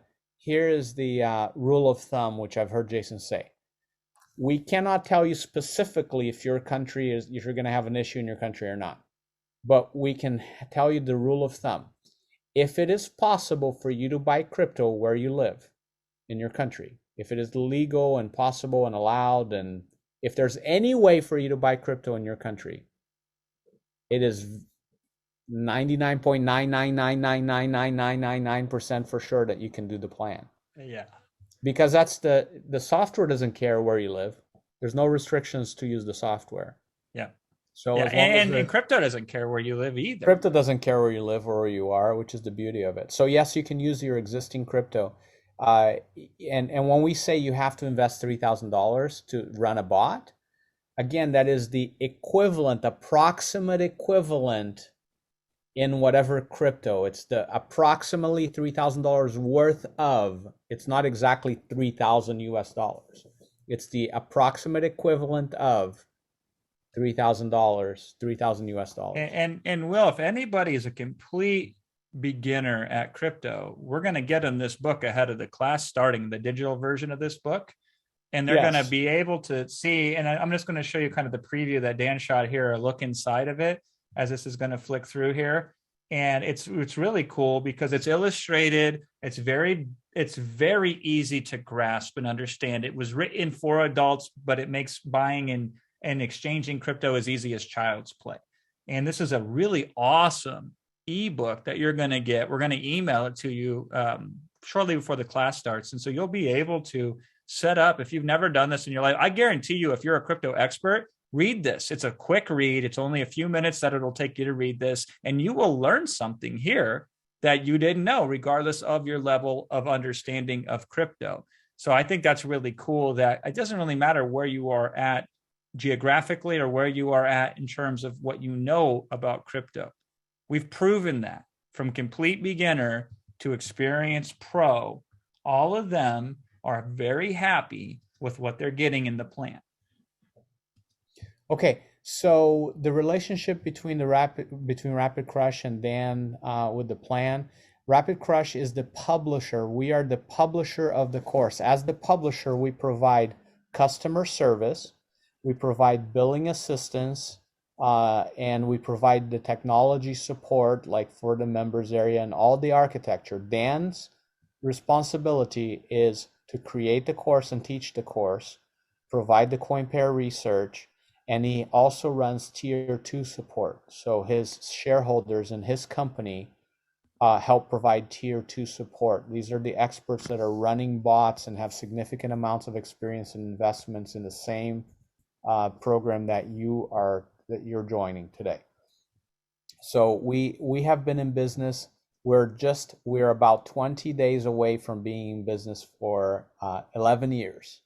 rule of thumb, which I've heard Jason say. We cannot tell you specifically if you're going to have an issue in your country or not, but we can tell you the rule of thumb. If it is possible for you to buy crypto where you live in your country, if it is legal and possible and allowed, and if there's any way for you to buy crypto in your country, it is 99.999999999% for sure that you can do the plan. Yeah. Because that's the software doesn't care where you live. There's no restrictions to use the software. Yeah. So yeah, as long as and crypto doesn't care where you live either. Crypto doesn't care where you live or where you are, which is the beauty of it. So yes, you can use your existing crypto. And when we say you have to invest $3,000 to run a bot, again, that is the equivalent, approximate equivalent in whatever crypto. It's the approximately $3,000 worth of, it's not exactly 3,000 US dollars. It's the approximate equivalent of $3,000, 3,000 US dollars. And Will, if anybody is a complete beginner at crypto, we're going to get them this book ahead of the class starting, the digital version of this book. And they're going to be able to see, and I'm just going to show you kind of the preview that Dan shot here, a look inside of it as this is going to flick through here. And it's really cool because it's illustrated. It's very easy to grasp and understand. It was written for adults, but it makes buying and exchanging crypto as easy as child's play. And this is a really awesome ebook that you're going to get. We're going to email it to you shortly before the class starts. And so you'll be able to set up, if you've never done this in your life, I guarantee you, if you're a crypto expert, read this. It's a quick read. It's only a few minutes that it'll take you to read this. And you will learn something here that you didn't know, regardless of your level of understanding of crypto. So I think that's really cool that it doesn't really matter where you are at geographically or where you are at in terms of what you know about crypto. We've proven that from complete beginner to experienced pro, all of them are very happy with what they're getting in the plan. Okay, so the relationship between Rapid Crush and Dan with the plan. Rapid Crush is the publisher. We are the publisher of the course. As the publisher, we provide customer service, we provide billing assistance, and we provide the technology support, like for the members area and all the architecture. Dan's responsibility is to create the course and teach the course, provide the coin pair research, and he also runs tier 2 support. So his shareholders in his company help provide tier 2 support. These are the experts that are running bots and have significant amounts of experience and investments in the same program that you're joining today. So we have been in business. We're about 20 days away from being in business for 11 years.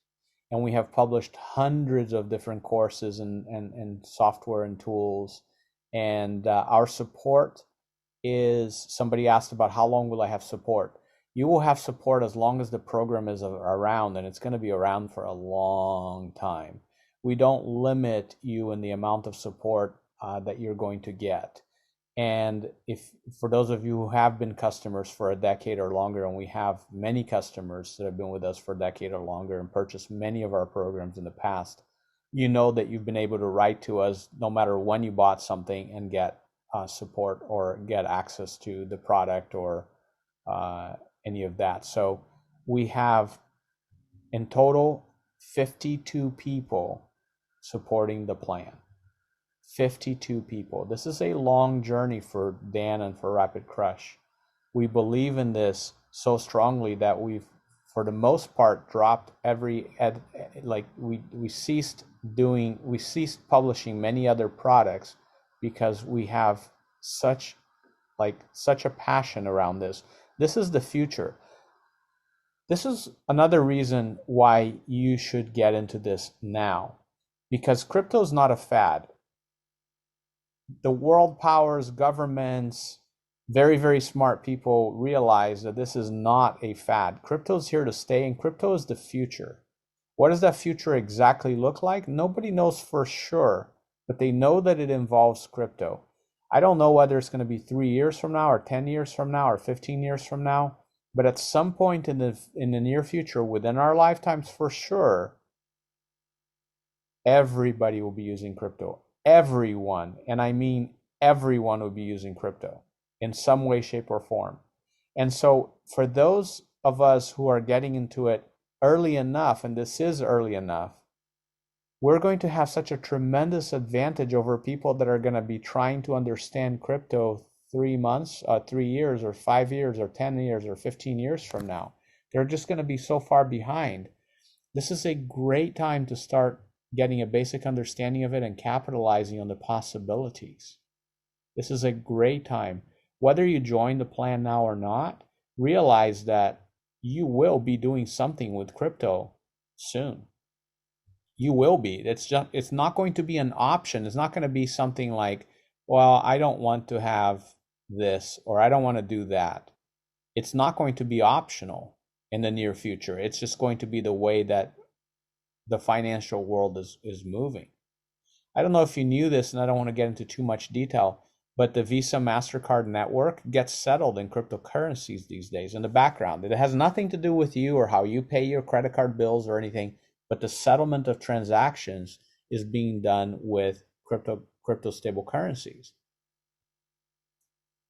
And we have published hundreds of different courses and software and tools. And our support is, somebody asked about how long will I have support? You will have support as long as the program is around, and it's going to be around for a long time. We don't limit you in the amount of support that you're going to get. And if for those of you who have been customers for a decade or longer, and we have many customers that have been with us for a decade or longer and purchased many of our programs in the past, you know that you've been able to write to us no matter when you bought something and get support or get access to the product or any of that. So we have in total 52 people supporting the plan. 52 people. This is a long journey for Dan and for Rapid Crush. We believe in this so strongly that we've, for the most part, dropped we ceased publishing many other products because we have such a passion around this. This is the future. This is another reason why you should get into this now, because crypto is not a fad. The world powers, governments, very, very smart people realize that this is not a fad. Crypto is here to stay, and crypto is the future. What does that future exactly look like? Nobody knows for sure, but they know that it involves crypto. I don't know whether it's going to be 3 years from now, or 10 years from now, or 15 years from now, but at some point in the near future, within our lifetimes for sure, everybody will be using crypto. Everyone, and I mean everyone, will be using crypto in some way, shape, or form. And so for those of us who are getting into it early enough, and this is early enough, we're going to have such a tremendous advantage over people that are going to be trying to understand crypto 3 months, 3 years, or 5 years, or 10 years, or 15 years from now. They're just going to be so far behind. This is a great time to start getting a basic understanding of it and capitalizing on the possibilities. This is a great time. Whether you join the plan now or not, realize that you will be doing something with crypto soon. You will be. It's not going to be an option. It's not going to be something like, well, I don't want to have this, or I don't want to do that. It's not going to be optional in the near future. It's just going to be the way that the financial world is moving. I don't know if you knew this, and I don't want to get into too much detail, but the Visa MasterCard network gets settled in cryptocurrencies these days in the background. It has nothing to do with you or how you pay your credit card bills or anything, but the settlement of transactions is being done with crypto stable currencies.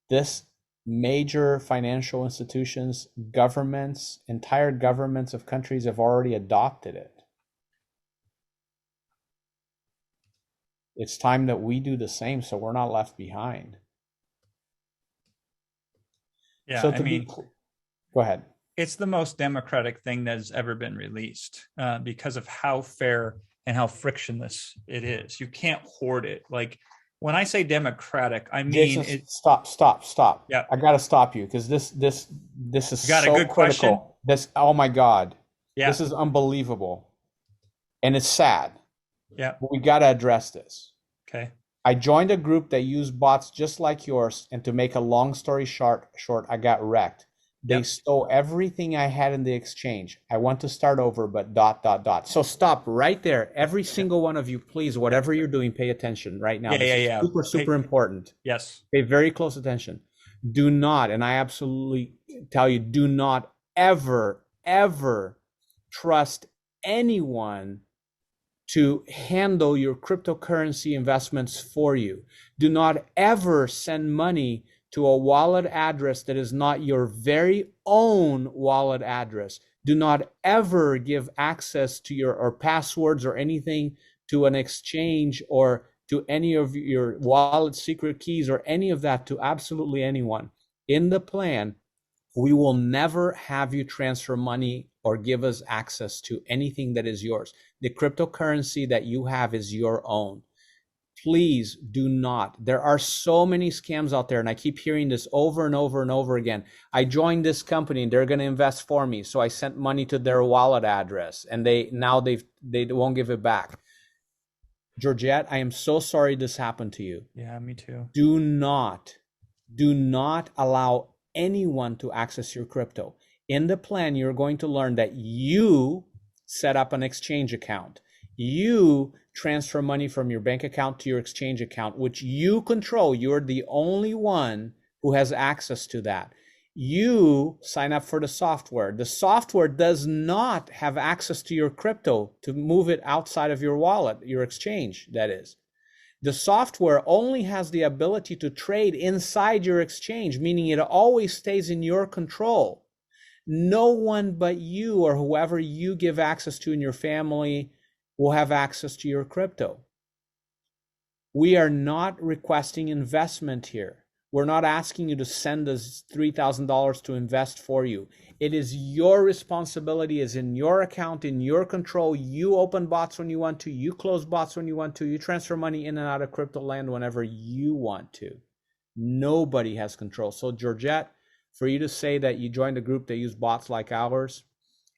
This major financial institutions, governments, entire governments of countries have already adopted it. It's time that we do the same so we're not left behind. Yeah, So I mean, go ahead. it's the most democratic thing that has ever been released because of how fair and how frictionless it is. You can't hoard it. Like when I say democratic, I mean Jason, stop. Yeah, I gotta stop you because this is you got so a good question. critical. Oh my God, Yeah, this is unbelievable, and it's sad. yeah. But we gotta address this. Okay. I joined a group that used bots just like yours, and to make a long story short, I got wrecked. They Yep. stole everything I had in the exchange. I want to start over, but ... So stop right there. Every single one of you, please, whatever you're doing, pay attention right now. Yeah, This yeah, is yeah. super important. Yes. Pay very close attention. Do not, and I absolutely tell you, do not ever trust anyone to handle your cryptocurrency investments for you. Do not ever send money to a wallet address that is not your very own wallet address. Do not ever give access to your or passwords or anything to an exchange or to any of your wallet secret keys or any of that to absolutely anyone. In the plan, we will never have you transfer money or give us access to anything that is yours. The cryptocurrency that you have is your own. Please do not. There are so many scams out there, and I keep hearing this over and over and over again. I joined this company and they're going to invest for me, so I sent money to their wallet address, and they won't give it back. Georgette, I am so sorry this happened to you. Yeah, me too. Do not allow anyone to access your crypto. In the plan, you're going to learn that you set up an exchange account. You transfer money from your bank account to your exchange account, which you control. You're the only one who has access to that. You sign up for the software. The software does not have access to your crypto to move it outside of your wallet, your exchange, that is. The software only has the ability to trade inside your exchange, meaning it always stays in your control. No one but you or whoever you give access to in your family will have access to your crypto. We are not requesting investment here. We're not asking you to send us $3,000 to invest for you. It is your responsibility, is in your account, in your control. You open bots when you want to. You close bots when you want to. You transfer money in and out of crypto land whenever you want to. Nobody has control. So Georgette, for you to say that you joined a group that use bots like ours,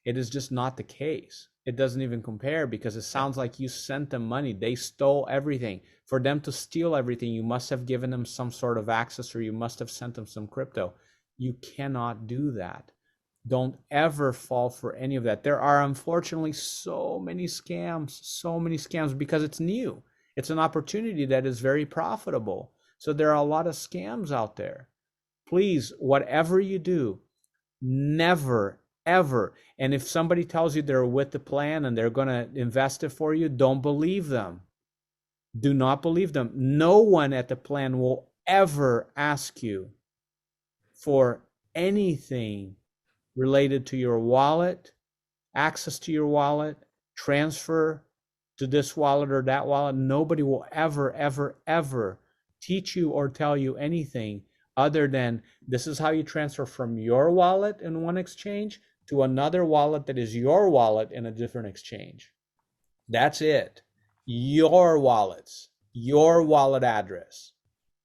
it is just not the case. it doesn't even compare, because it sounds like you sent them money. They stole everything. For them to steal everything, you must have given them some sort of access, or you must have sent them some crypto. You cannot do that. Don't ever fall for any of that. There are unfortunately so many scams because it's new. It's an opportunity that is very profitable. So there are a lot of scams out there. Please, whatever you do, never, ever. And if somebody tells you they're with the plan and they're going to invest it for you, don't believe them. Do not believe them. No one at the plan will ever ask you for anything related to your wallet, access to your wallet, transfer to this wallet or that wallet. Nobody will ever, ever, ever teach you or tell you anything other than this is how you transfer from your wallet in one exchange to another wallet that is your wallet in a different exchange. That's it. Your wallets, your wallet address,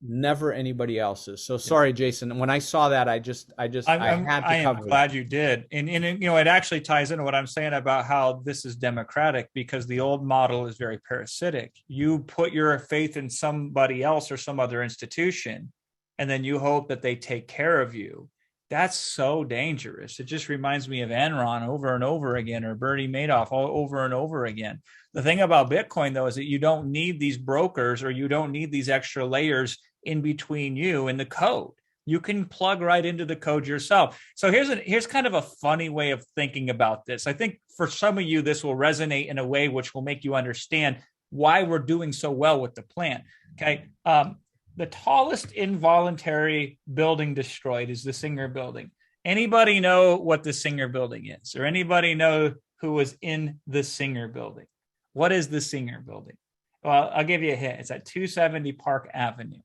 never anybody else's. So sorry, Jason. When I saw that, I had to am cover glad that. you did. And it actually ties into what I'm saying about how this is democratic, because the old model is very parasitic. You put your faith in somebody else or some other institution, and then you hope that they take care of you. That's so dangerous. It just reminds me of Enron over and over again, or Bernie Madoff over and over again. The thing about Bitcoin, though, is that you don't need these brokers, or you don't need these extra layers in between you and the code. You can plug right into the code yourself. So here's kind of a funny way of thinking about this. I think for some of you, this will resonate in a way which will make you understand why we're doing so well with the plan. Okay. The tallest involuntary building destroyed is the Singer Building. Anybody know what the Singer Building is? Or anybody know who was in the Singer Building? What is the Singer Building? Well, I'll give you a hint. It's at 270 Park Avenue.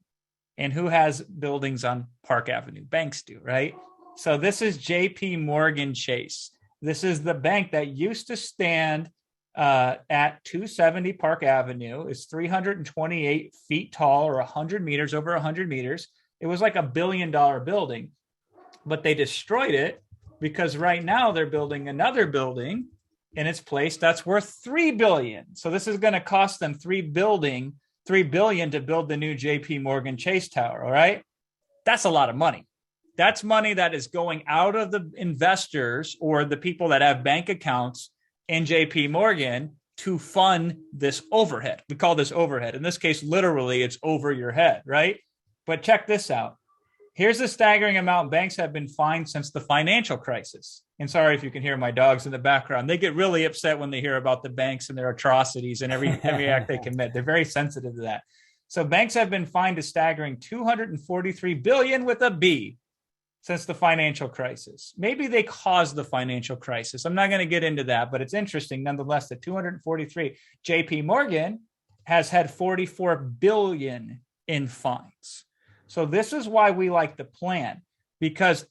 And who has buildings on Park Avenue? Banks do, right? So this is JP Morgan Chase. This is the bank that used to stand at 270 Park Avenue. It's 328 feet tall, or 100 meters, over 100 meters. It was like $1 billion building, but they destroyed it because right now they're building another building in its place that's worth $3 billion. So this is going to cost them $3 billion to build the new JP Morgan Chase Tower. All right. That's a lot of money. That's money that is going out of the investors or the people that have bank accounts in JP Morgan to fund this overhead. We call this overhead. In this case, literally, it's over your head, right? But check this out. Here's the staggering amount banks have been fined since the financial crisis. And sorry if you can hear my dogs in the background. They get really upset when they hear about the banks and their atrocities and every act they commit. They're very sensitive to that. So banks have been fined a staggering $243 billion with a B since the financial crisis. Maybe they caused the financial crisis. I'm not going to get into that, but it's interesting nonetheless that 243. JP Morgan has had 44 billion in fines. So this is why we like the plan, because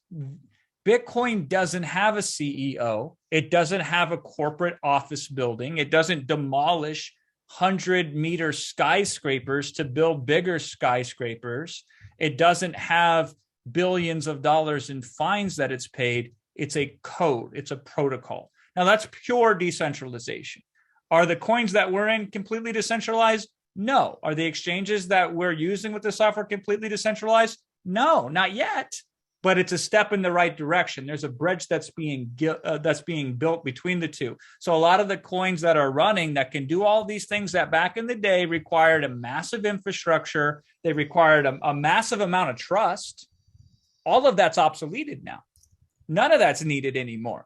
Bitcoin doesn't have a CEO. It doesn't have a corporate office building. It doesn't demolish 100-meter skyscrapers to build bigger skyscrapers. It doesn't have billions of dollars in fines that it's paid. It's a code. It's a protocol. Now that's pure decentralization. Are the coins that we're in completely decentralized? No. Are the exchanges that we're using with the software completely decentralized? No, not yet. But it's a step in the right direction. There's a bridge that's being built between the two. So a lot of the coins that are running that can do all these things that back in the day required a massive infrastructure, they required a massive amount of trust. All of that's obsoleted now. None of that's needed anymore.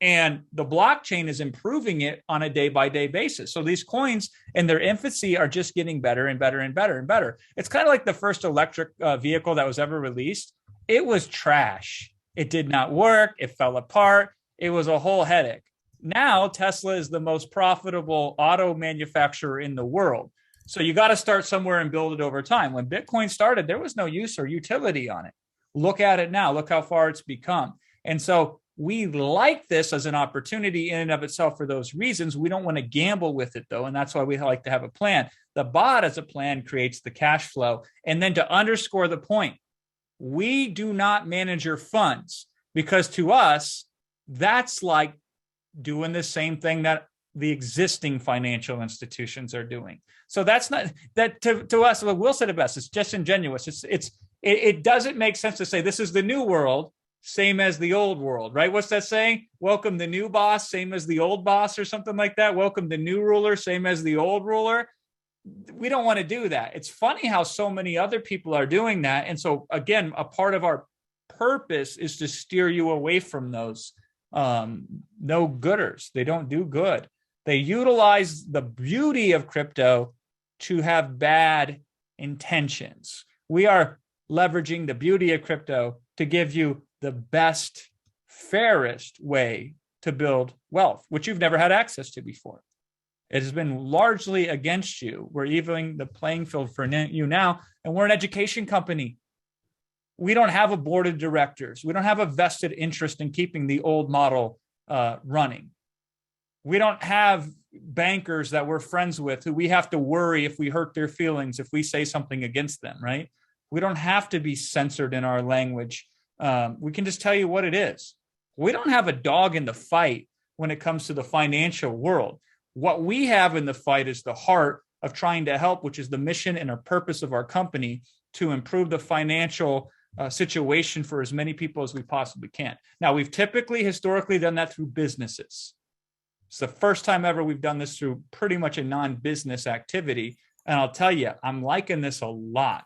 And the blockchain is improving it on a day-by-day basis. So these coins in their infancy are just getting better and better and better and better. It's kind of like the first electric vehicle that was ever released. It was trash. It did not work. It fell apart. It was a whole headache. Now Tesla is the most profitable auto manufacturer in the world. So you got to start somewhere and build it over time. When Bitcoin started, there was no use or utility on it. Look at it now. Look how far it's become. And so we like this as an opportunity in and of itself for those reasons. We don't want to gamble with it, though. And that's why we like to have a plan. The bot as a plan creates the cash flow. And then to underscore the point, we do not manage your funds, because to us, that's like doing the same thing that the existing financial institutions are doing. So that's not that to us. Like Will said it best. It's disingenuous. It doesn't make sense to say this is the new world, same as the old world, right? What's that saying? Welcome the new boss, same as the old boss, or something like that. Welcome the new ruler, same as the old ruler. We don't want to do that. It's funny how so many other people are doing that. And so again, a part of our purpose is to steer you away from those no gooders. They don't do good. They utilize the beauty of crypto to have bad intentions. We are leveraging the beauty of crypto to give you the best, fairest way to build wealth, which you've never had access to before. It has been largely against you. We're evening the playing field for you now, and we're an education company. We don't have a board of directors. We don't have a vested interest in keeping the old model running. We don't have bankers that we're friends with who we have to worry if we hurt their feelings if we say something against them, right? We don't have to be censored in our language. We can just tell you what it is. We don't have a dog in the fight when it comes to the financial world. What we have in the fight is the heart of trying to help, which is the mission and a purpose of our company to improve the financial situation for as many people as we possibly can. Now, we've typically historically done that through businesses. It's the first time ever we've done this through pretty much a non-business activity. And I'll tell you, I'm liking this a lot.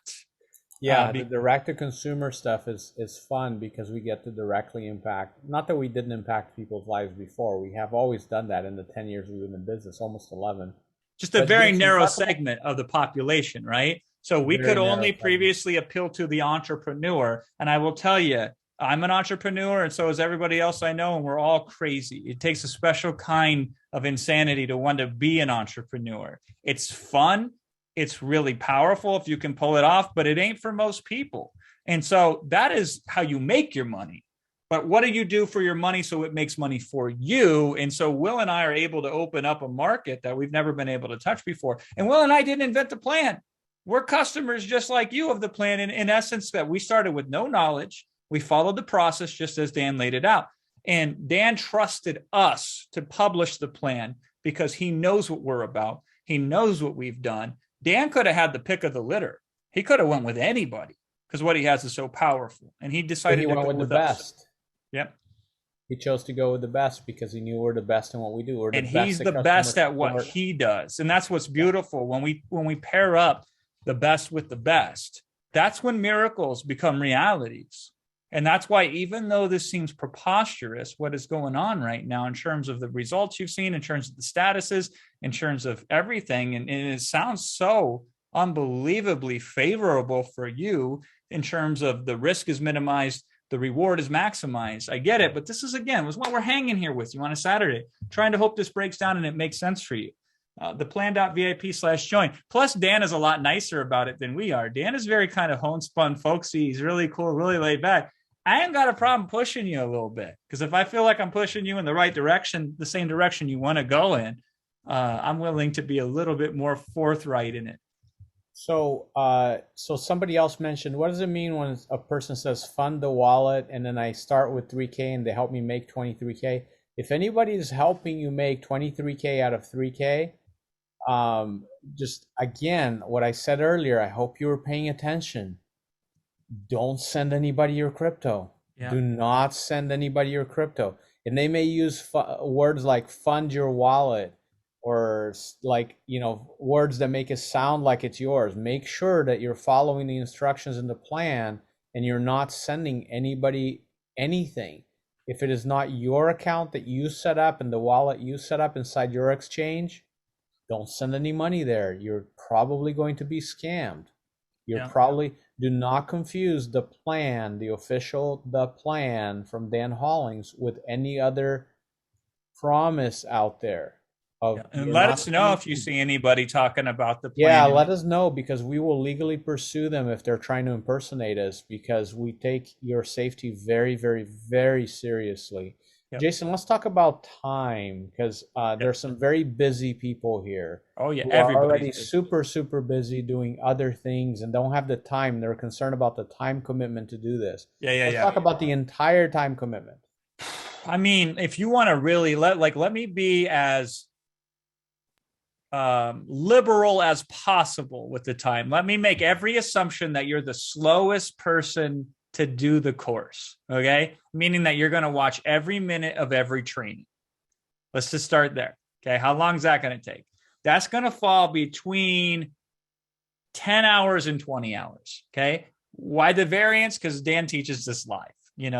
Yeah, the direct-to-consumer stuff is fun because we get to directly impact, not that we didn't impact people's lives before. We have always done that in the 10 years we've been in business, almost 11. Just a very narrow segment of the population, right? So we could only previously appeal to the entrepreneur. And I will tell you, I'm an entrepreneur, and so is everybody else I know, and we're all crazy. It takes a special kind of insanity to want to be an entrepreneur. It's fun. It's really powerful if you can pull it off, but it ain't for most people. And so that is how you make your money. But what do you do for your money so it makes money for you? And so Will and I are able to open up a market that we've never been able to touch before. And Will and I didn't invent the plan. We're customers just like you of the plan. In essence, that we started with no knowledge. We followed the process just as Dan laid it out. And Dan trusted us to publish the plan because he knows what we're about. He knows what we've done. Dan could have had the pick of the litter. He could have went with anybody because what he has is so powerful. And he decided to go with the best. Yep. He chose to go with the best because he knew we're the best in what we do. And he's the best at what he does. And that's what's beautiful. When we pair up the best with the best, that's when miracles become realities. And that's why, even though this seems preposterous, what is going on right now in terms of the results you've seen, in terms of the statuses, in terms of everything, and it sounds so unbelievably favorable for you in terms of the risk is minimized, the reward is maximized. I get it, but this is, again, was what we're hanging here with you on a Saturday, trying to hope this breaks down and it makes sense for you. The plan.vip/join. Plus, Dan is a lot nicer about it than we are. Dan is very kind of homespun, folksy. He's really cool, really laid back. I ain't got a problem pushing you a little bit because if I feel like I'm pushing you in the right direction, the same direction you want to go in, I'm willing to be a little bit more forthright in it. So somebody else mentioned, what does it mean when a person says fund the wallet and then I start with 3K and they help me make 23K? If anybody is helping you make 23K out of 3K, just again, what I said earlier, I hope you were paying attention. Don't send anybody your crypto. Yeah. Do not send anybody your crypto. And they may use words like fund your wallet or like, words that make it sound like it's yours. Make sure that you're following the instructions in the plan and you're not sending anybody anything. If it is not your account that you set up and the wallet you set up inside your exchange, don't send any money there. You're probably going to be scammed. Do not confuse the plan, the plan from Dan Hollings with any other promise out there. And let us know if you see anybody talking about the plan. Yeah, let us know because we will legally pursue them if they're trying to impersonate us because we take your safety very, very, very seriously. Yep. Jason, let's talk about time because there's some very busy people here. Oh, yeah. Everybody's already super, super busy doing other things and don't have the time. They're concerned about the time commitment to do this. Let's talk about the entire time commitment. I mean, if you want to really let me be as liberal as possible with the time. Let me make every assumption that you're the slowest person to do the course. Okay. Meaning that you're going to watch every minute of every training. Let's just start there. Okay. How long is that going to take? That's going to fall between 10 hours and 20 hours. Okay. Why the variance? Because Dan teaches this live.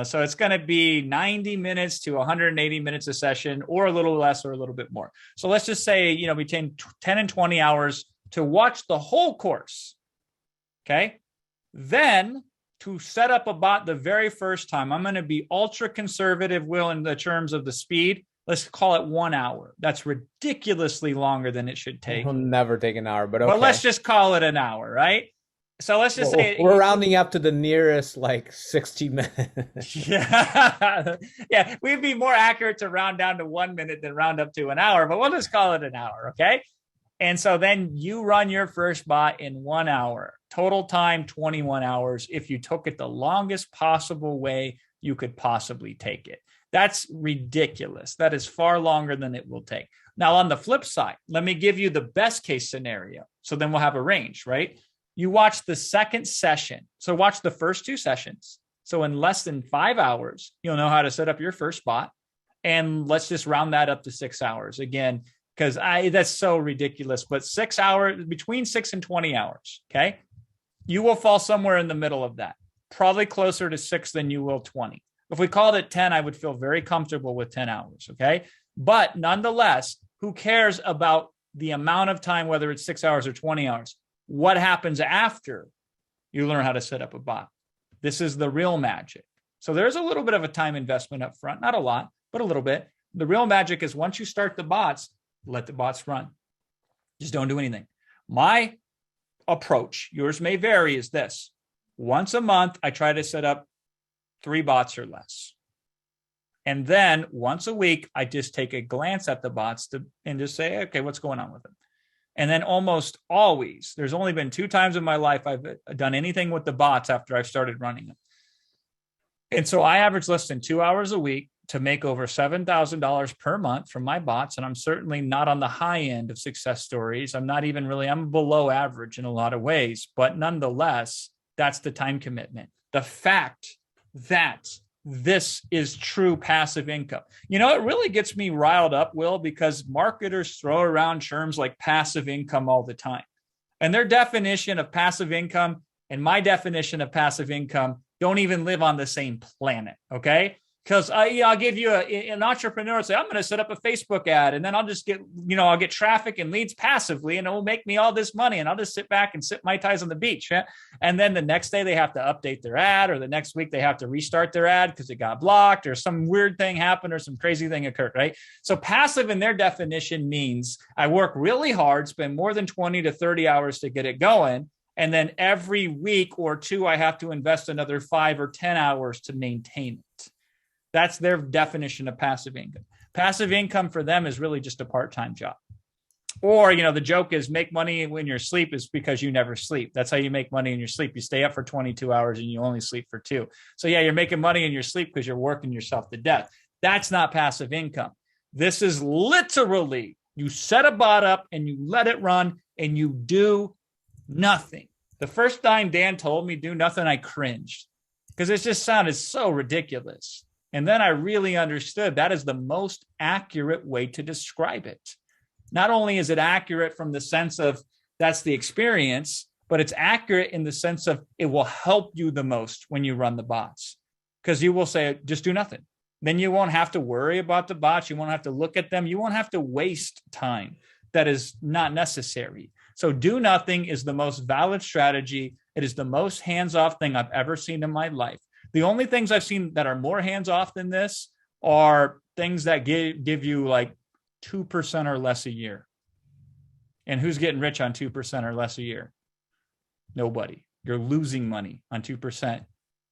So it's going to be 90 minutes to 180 minutes a session, or a little less or a little bit more. So let's just say, between 10 and 20 hours to watch the whole course. Okay. Then to set up a bot the very first time, I'm going to be ultra conservative, Will, in the terms of the speed. Let's call it 1 hour. That's ridiculously longer than it should take. It'll never take an hour, but okay. But let's just call it an hour, right? So let's just say we're rounding up to the nearest 60 minutes. Yeah. Yeah. We'd be more accurate to round down to 1 minute than round up to an hour, but we'll just call it an hour. Okay. And so then you run your first bot in 1 hour, total time, 21 hours. If you took it the longest possible way you could possibly take it. That's ridiculous. That is far longer than it will take. Now, on the flip side, let me give you the best case scenario. So then we'll have a range, right? You watch the second session. So watch the first 2 sessions. So in less than 5 hours, you'll know how to set up your first bot. And let's just round that up to 6 hours again, because that's so ridiculous. But 6 hours, between 6 and 20 hours. Okay. You will fall somewhere in the middle of that, probably closer to 6 than you will 20. If we called it 10, I would feel very comfortable with 10 hours. Okay. But nonetheless, who cares about the amount of time, whether it's 6 hours or 20 hours? What happens after you learn how to set up a bot? This is the real magic. So there's a little bit of a time investment up front, not a lot, but a little bit. The real magic is once you start the bots, let the bots run. Just don't do anything. My approach, yours may vary, is this. Once a month, I try to set up 3 bots or less. And then once a week, I just take a glance at the bots and just say, okay, what's going on with them? And then almost always, there's only been 2 times in my life I've done anything with the bots after I've started running them. And so I average less than 2 hours a week to make over $7,000 per month from my bots. And I'm certainly not on the high end of success stories. I'm below average in a lot of ways, but nonetheless, that's the time commitment. The fact that this is true passive income. It really gets me riled up, Will, because marketers throw around terms like passive income all the time. And their definition of passive income and my definition of passive income don't even live on the same planet, okay? Because I'll give you an entrepreneur say, I'm going to set up a Facebook ad, and then I'll just get, I'll get traffic and leads passively, and it will make me all this money, and I'll just sit back and sip Mai Tais on the beach. Yeah? And then the next day they have to update their ad, or the next week they have to restart their ad because it got blocked, or some weird thing happened, or some crazy thing occurred, right? So passive in their definition means I work really hard, spend more than 20 to 30 hours to get it going, and then every week or 2 I have to invest another 5 or 10 hours to maintain it. That's their definition of passive income. Passive income for them is really just a part-time job. Or, the joke is make money when you're asleep is because you never sleep. That's how you make money in your sleep. You stay up for 22 hours and you only sleep for 2. So yeah, you're making money in your sleep because you're working yourself to death. That's not passive income. This is literally you set a bot up and you let it run and you do nothing. The first time Dan told me do nothing, I cringed because it just sounded so ridiculous. And then I really understood that is the most accurate way to describe it. Not only is it accurate from the sense of that's the experience, but it's accurate in the sense of it will help you the most when you run the bots. Because you will say, just do nothing. Then you won't have to worry about the bots. You won't have to look at them. You won't have to waste time that is not necessary. So do nothing is the most valid strategy. It is the most hands-off thing I've ever seen in my life. The only things I've seen that are more hands-off than this are things that give you like 2% or less a year. And who's getting rich on 2% or less a year? Nobody. You're losing money on 2%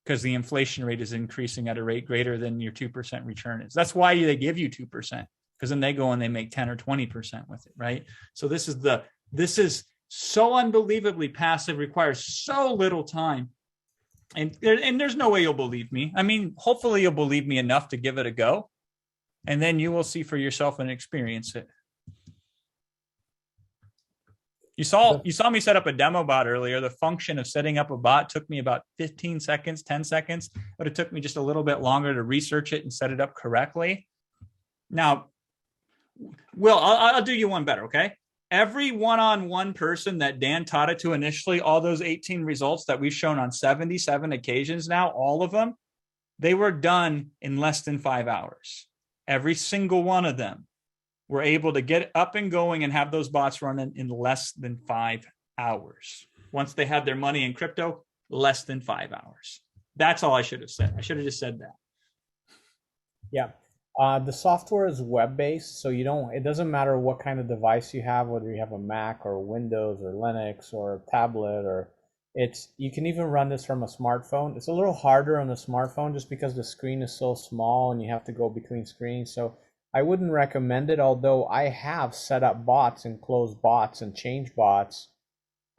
because the inflation rate is increasing at a rate greater than your 2% return is. That's why they give you 2%, because then they go and they make 10 or 20% with it, right? So this is so unbelievably passive, requires so little time. And there's no way you'll believe me. I mean, hopefully you'll believe me enough to give it a go. and then you will see for yourself and experience it. You saw me set up a demo bot earlier. The function of setting up a bot took me about 15 seconds, 10 seconds, but it took me just a little bit longer to research it and set it up correctly. Now, Will, I'll do you one better, okay? Every one-on-one person that Dan taught it to initially, all those 18 results that we've shown on 77 occasions now, all of them, they were done in less than 5 hours. Every single one of them were able to get up and going and have those bots running in less than 5 hours. Once they had their money in crypto, less than 5 hours. That's all I should have said. I should have just said that. Yeah. The software is web-based, so it doesn't matter what kind of device you have, whether you have a Mac or Windows or Linux or a tablet, or you can even run this from a smartphone. It's a little harder on a smartphone just because the screen is so small and you have to go between screens. So I wouldn't recommend it, although I have set up bots and closed bots and changed bots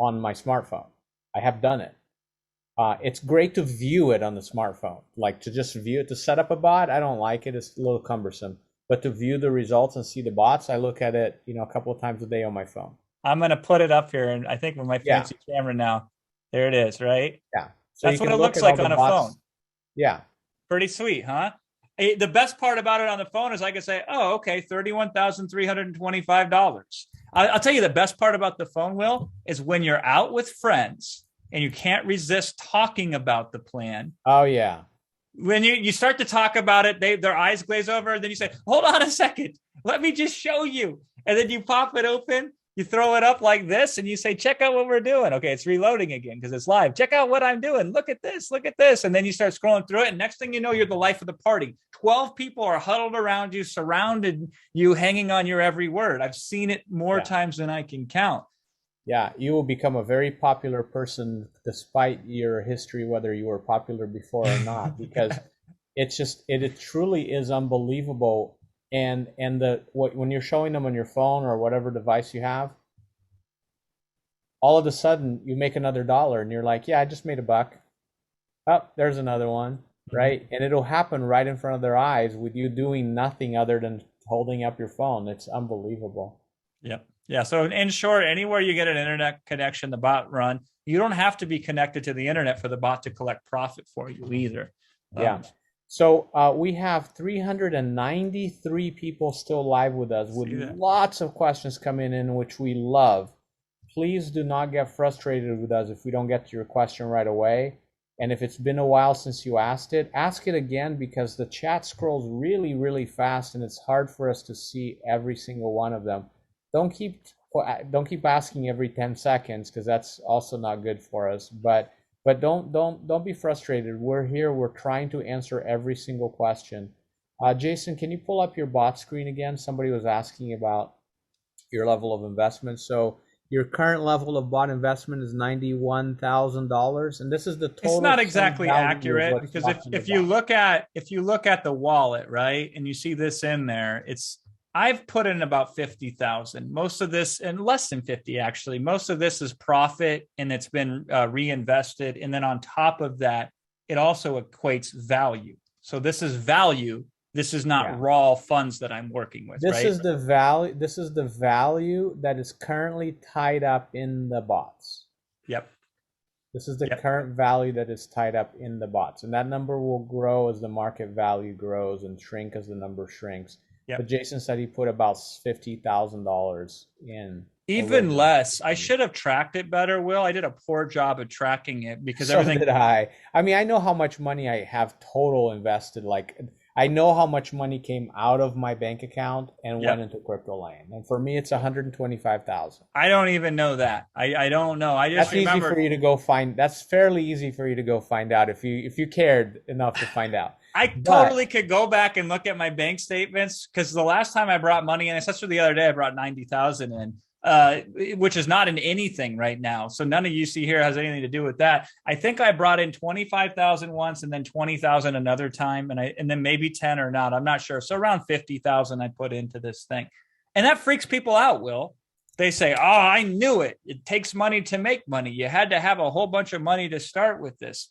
on my smartphone. I have done it. It's great to view it on the smartphone, like to just view it. To set up a bot, I don't like it. It's a little cumbersome. But to view the results and see the bots, I look at it, a couple of times a day on my phone. I'm going to put it up here, and I think with my fancy camera now, there it is, right? Yeah. So that's what it looks like on a phone. Yeah. Pretty sweet, huh? The best part about it on the phone is I can say, oh, okay, $31,325. I'll tell you the best part about the phone, Will, is when you're out with friends and you can't resist talking about the plan. Oh, yeah. When you start to talk about it, their eyes glaze over, and then you say, hold on a second, let me just show you. And then you pop it open, you throw it up like this, and you say, check out what we're doing. Okay, it's reloading again because it's live. Check out what I'm doing. Look at this, look at this. And then you start scrolling through it, and next thing you know, you're the life of the party. 12 people are huddled around you, surrounded you, hanging on your every word. I've seen it more times than I can count. Yeah, you will become a very popular person despite your history, whether you were popular before or not, because it truly is unbelievable. And when you're showing them on your phone or whatever device you have, all of a sudden you make another dollar and you're like, yeah, I just made $1. Oh, there's another one, right? And it'll happen right in front of their eyes with you doing nothing other than holding up your phone. It's unbelievable. Yep. Yeah. So in short, anywhere you get an internet connection, the bot run, you don't have to be connected to the internet for the bot to collect profit for you either. Yeah. So we have 393 people still live with us with lots of questions coming in, which we love. Please do not get frustrated with us if we don't get to your question right away. And if it's been a while since you ask it again, because the chat scrolls really, really fast and it's hard for us to see every single one of them. Don't keep asking every 10 seconds because that's also not good for us. But don't be frustrated. We're here. We're trying to answer every single question. Jason, can you pull up your bot screen again? Somebody was asking about your level of investment. So your current level of bot investment is $91,000, and this is the total. It's not exactly accurate because if you look at the wallet, right, and you see this in there, I've put in about 50,000. Most of this, and less than 50 actually. Most of this is profit, and it's been reinvested. And then on top of that, it also equates value. So this is value. This is not raw funds that I'm working with. This is the value. This is the value that is currently tied up in the bots. Yep. This is the current value that is tied up in the bots, and that number will grow as the market value grows and shrink as the number shrinks. Yep. But Jason said he put about $50,000 in. Even less. I should have tracked it better, Will. I did a poor job of tracking it because everything. So did I. I mean, I know how much money I have total invested. Like, I know how much money came out of my bank account and went into crypto land. And for me, it's $125,000. I don't even know that. I don't know. I just remember. Easy for you to go find. That's fairly easy for you to go find out if you cared enough to find out. I totally could go back and look at my bank statements because the last time I brought money in, especially the other day, I brought 90,000 in, which is not in anything right now. So none of you see here has anything to do with that. I think I brought in 25,000 once and then 20,000 another time, and then maybe 10 or not. I'm not sure. So around 50,000 I put into this thing, and that freaks people out. Will, they say, "Oh, I knew it. It takes money to make money. You had to have a whole bunch of money to start with this."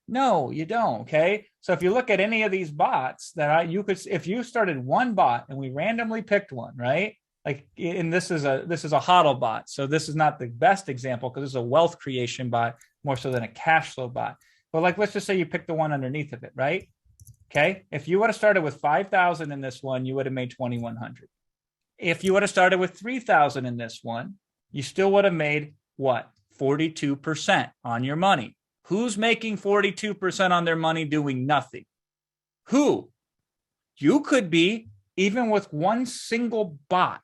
No, you don't. Okay. So if you look at any of these bots you could, if you started one bot and we randomly picked one, right? Like, and this is a hodl bot. So this is not the best example because this is a wealth creation bot more so than a cash flow bot. But like, let's just say you pick the one underneath of it, right? Okay. If you would have started with 5,000 in this one, you would have made 2,100. If you would have started with 3,000 in this one, you still would have made what? 42% on your money. Who's making 42% on their money doing nothing? Who? You could be, even with one single bot.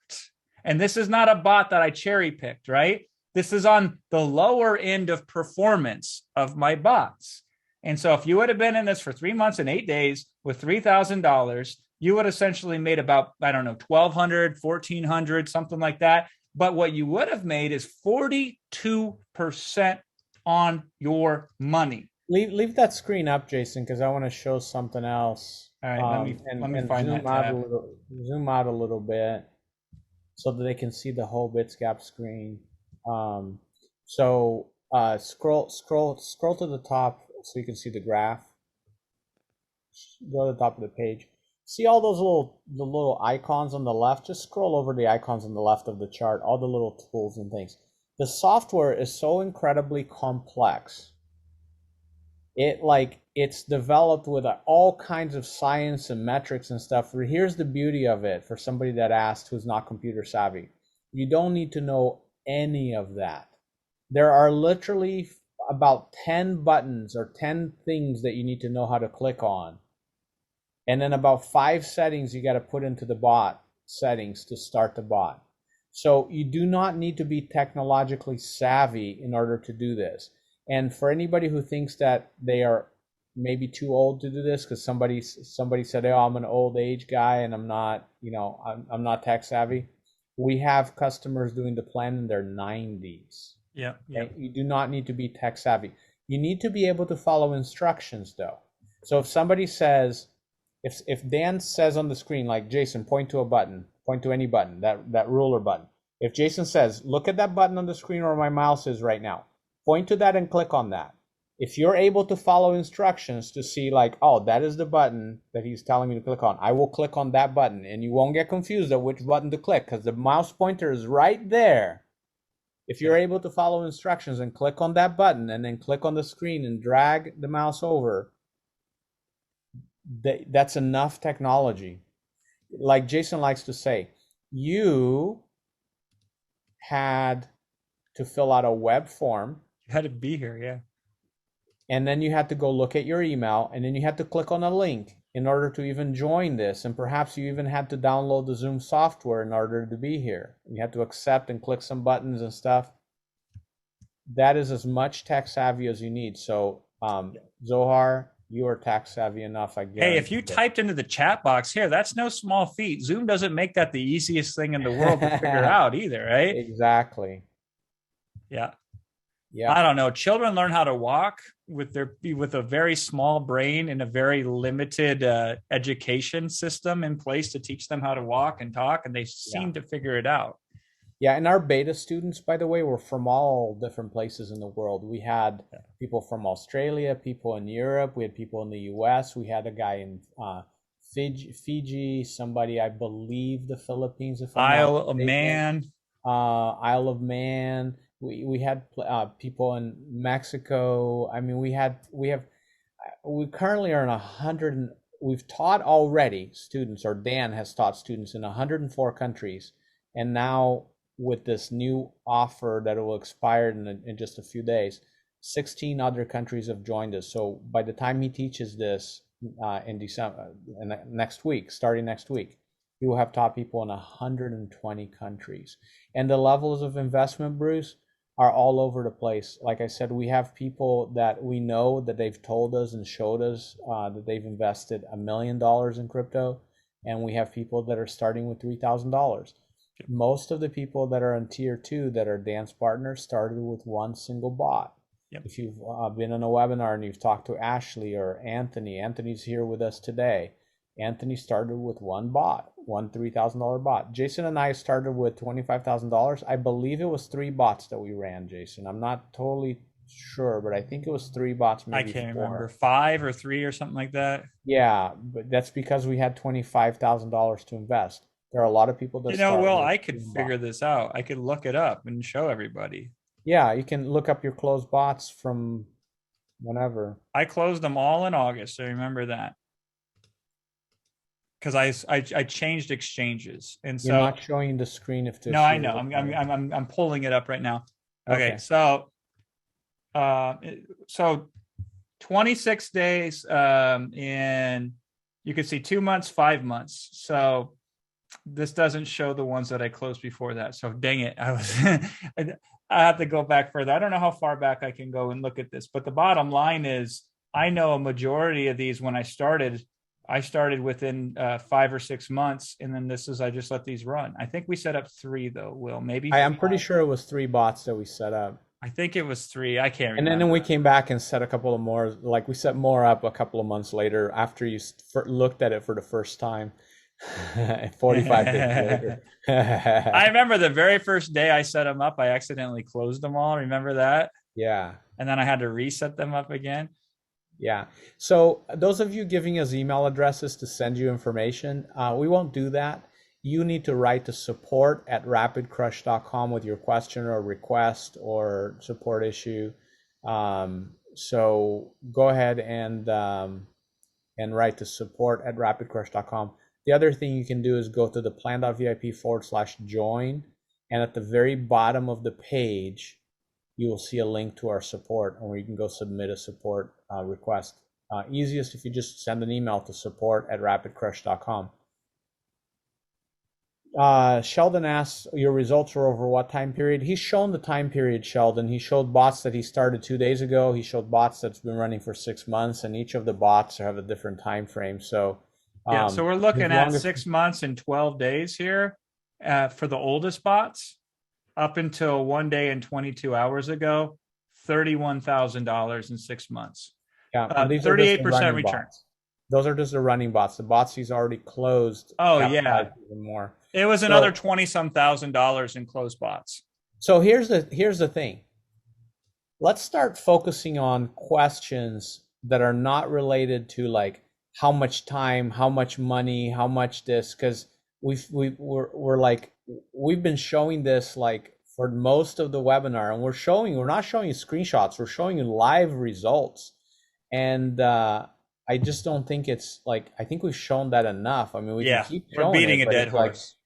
And this is not a bot that I cherry picked, right? This is on the lower end of performance of my bots. And so if you would have been in this for 3 months and 8 days with $3,000, you would essentially made about, I don't know, 1,200, 1,400, something like that. But what you would have made is 42% on your money. Leave that screen up, Jason, because I want to show something else. All right, let me find that tab. Zoom out a little bit so that they can see the whole BitsGap screen. Scroll to the top so you can see the graph. Go to the top of the page. See all those little icons on the left? Just scroll over the icons on the left of the chart, all the little tools and things. The software is so incredibly complex. It's developed with all kinds of science and metrics and stuff. Here's the beauty of it for somebody that asked who's not computer savvy. You don't need to know any of that. There are literally about 10 buttons or 10 things that you need to know how to click on. And then about 5 settings you got to put into the bot settings to start the bot. So you do not need to be technologically savvy in order to do this. And for anybody who thinks that they are maybe too old to do this because somebody said, "Oh, I'm an old age guy and I'm not, I'm not tech savvy." We have customers doing the plan in their 90s. Yeah. Okay? You do not need to be tech savvy. You need to be able to follow instructions though. So if somebody says, if Dan says on the screen, like, Jason, point to a button, point to any button, that ruler button. If Jason says, look at that button on the screen where my mouse is right now, point to that and click on that. If you're able to follow instructions to see like, oh, that is the button that he's telling me to click on, I will click on that button, and you won't get confused of which button to click because the mouse pointer is right there. If you're able to follow instructions and click on that button and then click on the screen and drag the mouse over, that's enough technology. Like Jason likes to say, you had to fill out a web form. You had to be here, yeah. And then you had to go look at your email, and then you had to click on a link in order to even join this. And perhaps you even had to download the Zoom software in order to be here. You had to accept and click some buttons and stuff. That is as much tech savvy as you need. So Zohar, you are tech savvy enough, I guess. Hey, if you typed into the chat box here, that's no small feat. Zoom doesn't make that the easiest thing in the world to figure out either, right? Exactly. Yeah. Yeah. I don't know. Children learn how to walk with a very small brain and a very limited education system in place to teach them how to walk and talk, and they seem to figure it out. Yeah, and our beta students, by the way, were from all different places in the world. We had people from Australia, people in Europe, we had people in the US, we had a guy in Fiji, somebody, I believe, the Philippines, Isle of Man. Isle of Man. We had people in Mexico. I mean, we currently are in 100. We've taught already students, or Dan has taught students in 104 countries, and now with this new offer that will expire in just a few days, 16 other countries have joined us. So by the time he teaches this in December, next week, starting next week, he will have taught people in 120 countries. And the levels of investment, Bruce, are all over the place. Like I said, we have people that we know that they've told us and showed us that they've invested $1 million in crypto, and we have people that are starting with $3,000. Most of the people that are in tier 2 that are dance partners started with one single bot. Yep. If you've been in a webinar and you've talked to Ashley or Anthony's here with us today. Anthony started with one bot, one $3,000 bot. Jason and I started with $25,000. I believe it was 3 bots that we ran, Jason. I'm not totally sure, but I think it was 3 bots, I maybe can't remember, 4. 5 or 3 or something like that. Yeah, but that's because we had $25,000 to invest. There are a lot of people that start Well, with I could 1 figure bot. this out. I could look it up and show everybody. Yeah, you can look up your closed bots from whenever. I closed them all in August. I remember that because I changed exchanges, and You're so not showing the screen if to no, I see a know. little better. I'm pulling it up right now. Okay, Okay. so uh, so 26 days in you can see 2 months, 5 months. So this doesn't show the ones that I closed before that. So dang it, I have to go back further. I don't know how far back I can go and look at this, but the bottom line is I know a majority of these when I started within 5 or 6 months, and then I just let these run. I think we set up three though. Will maybe I'm pretty five. sure it was 3 bots that we set up. I think it was three. I can't And then we remember. came back and set a couple of more, like we set more up a couple of months later after you looked at it for the first time, 45 days later. I remember the very first day I set them up, I accidentally closed them all. Remember that? Yeah. And then I had to reset them up again. Yeah. So those of you giving us email addresses to send you information, we won't do that. You need to write to support@rapidcrush.com with your question or request or support issue. So go ahead and write to support@rapidcrush.com. The other thing you can do is go to the plan.vip/join, and at the very bottom of the page, you will see a link to our support, and where you can go submit a support request. Easiest if you just send an email to support@rapidcrush.com. Sheldon asks, your results are over what time period? He's shown the time period, Sheldon. He showed bots that he started 2 days ago. He showed bots that's been running for 6 months, and each of the bots have a different time frame. So, Yeah, so we're his looking at longest. 6 months and 12 days here for the oldest bots up until 1 day and 22 hours ago, $31,000 in 6 months. Yeah, and these are just the 38% running return. bots. Those are just the running bots. The bots he's already closed Oh, yeah. capitalized even more. It was another So, 20 some $1,000 in closed bots. so here's the thing. Let's start focusing on questions that are not related to like how much time, how much money, how much this, because we're like we've been showing this like for most of the webinar, and we're not showing you screenshots, we're showing you live results. And I just don't think it's like, I think we've shown that enough. I mean, we can Yeah, keep we're showing beating it, a but dead it's like, horse.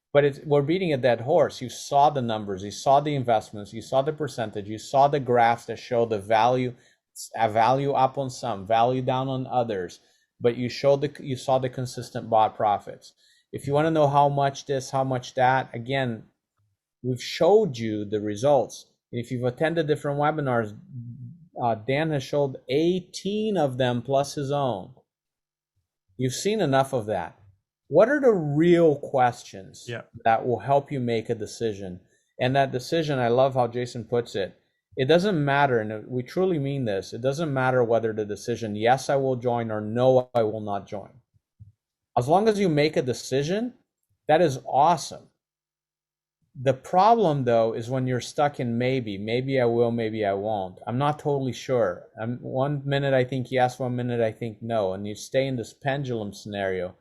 we're beating a dead horse. You saw the numbers, you saw the investments, you saw the percentage, you saw the graphs that show the value, a value up on some, value down on others, but you saw the consistent bot profits. If you want to know how much this, how much that, again, we've showed you the results. If you've attended different webinars, Dan has showed 18 of them plus his own. You've seen enough of that. What are the real questions Yeah. that will help you make a decision? And that decision, I love how Jason puts it. It doesn't matter, and we truly mean this, it doesn't matter whether the decision, yes, I will join, or no, I will not join. As long as you make a decision, that is awesome. The problem, though, is when you're stuck in maybe I will, maybe I won't. I'm not totally sure. 1 minute I think yes, 1 minute I think no. And you stay in this pendulum scenario,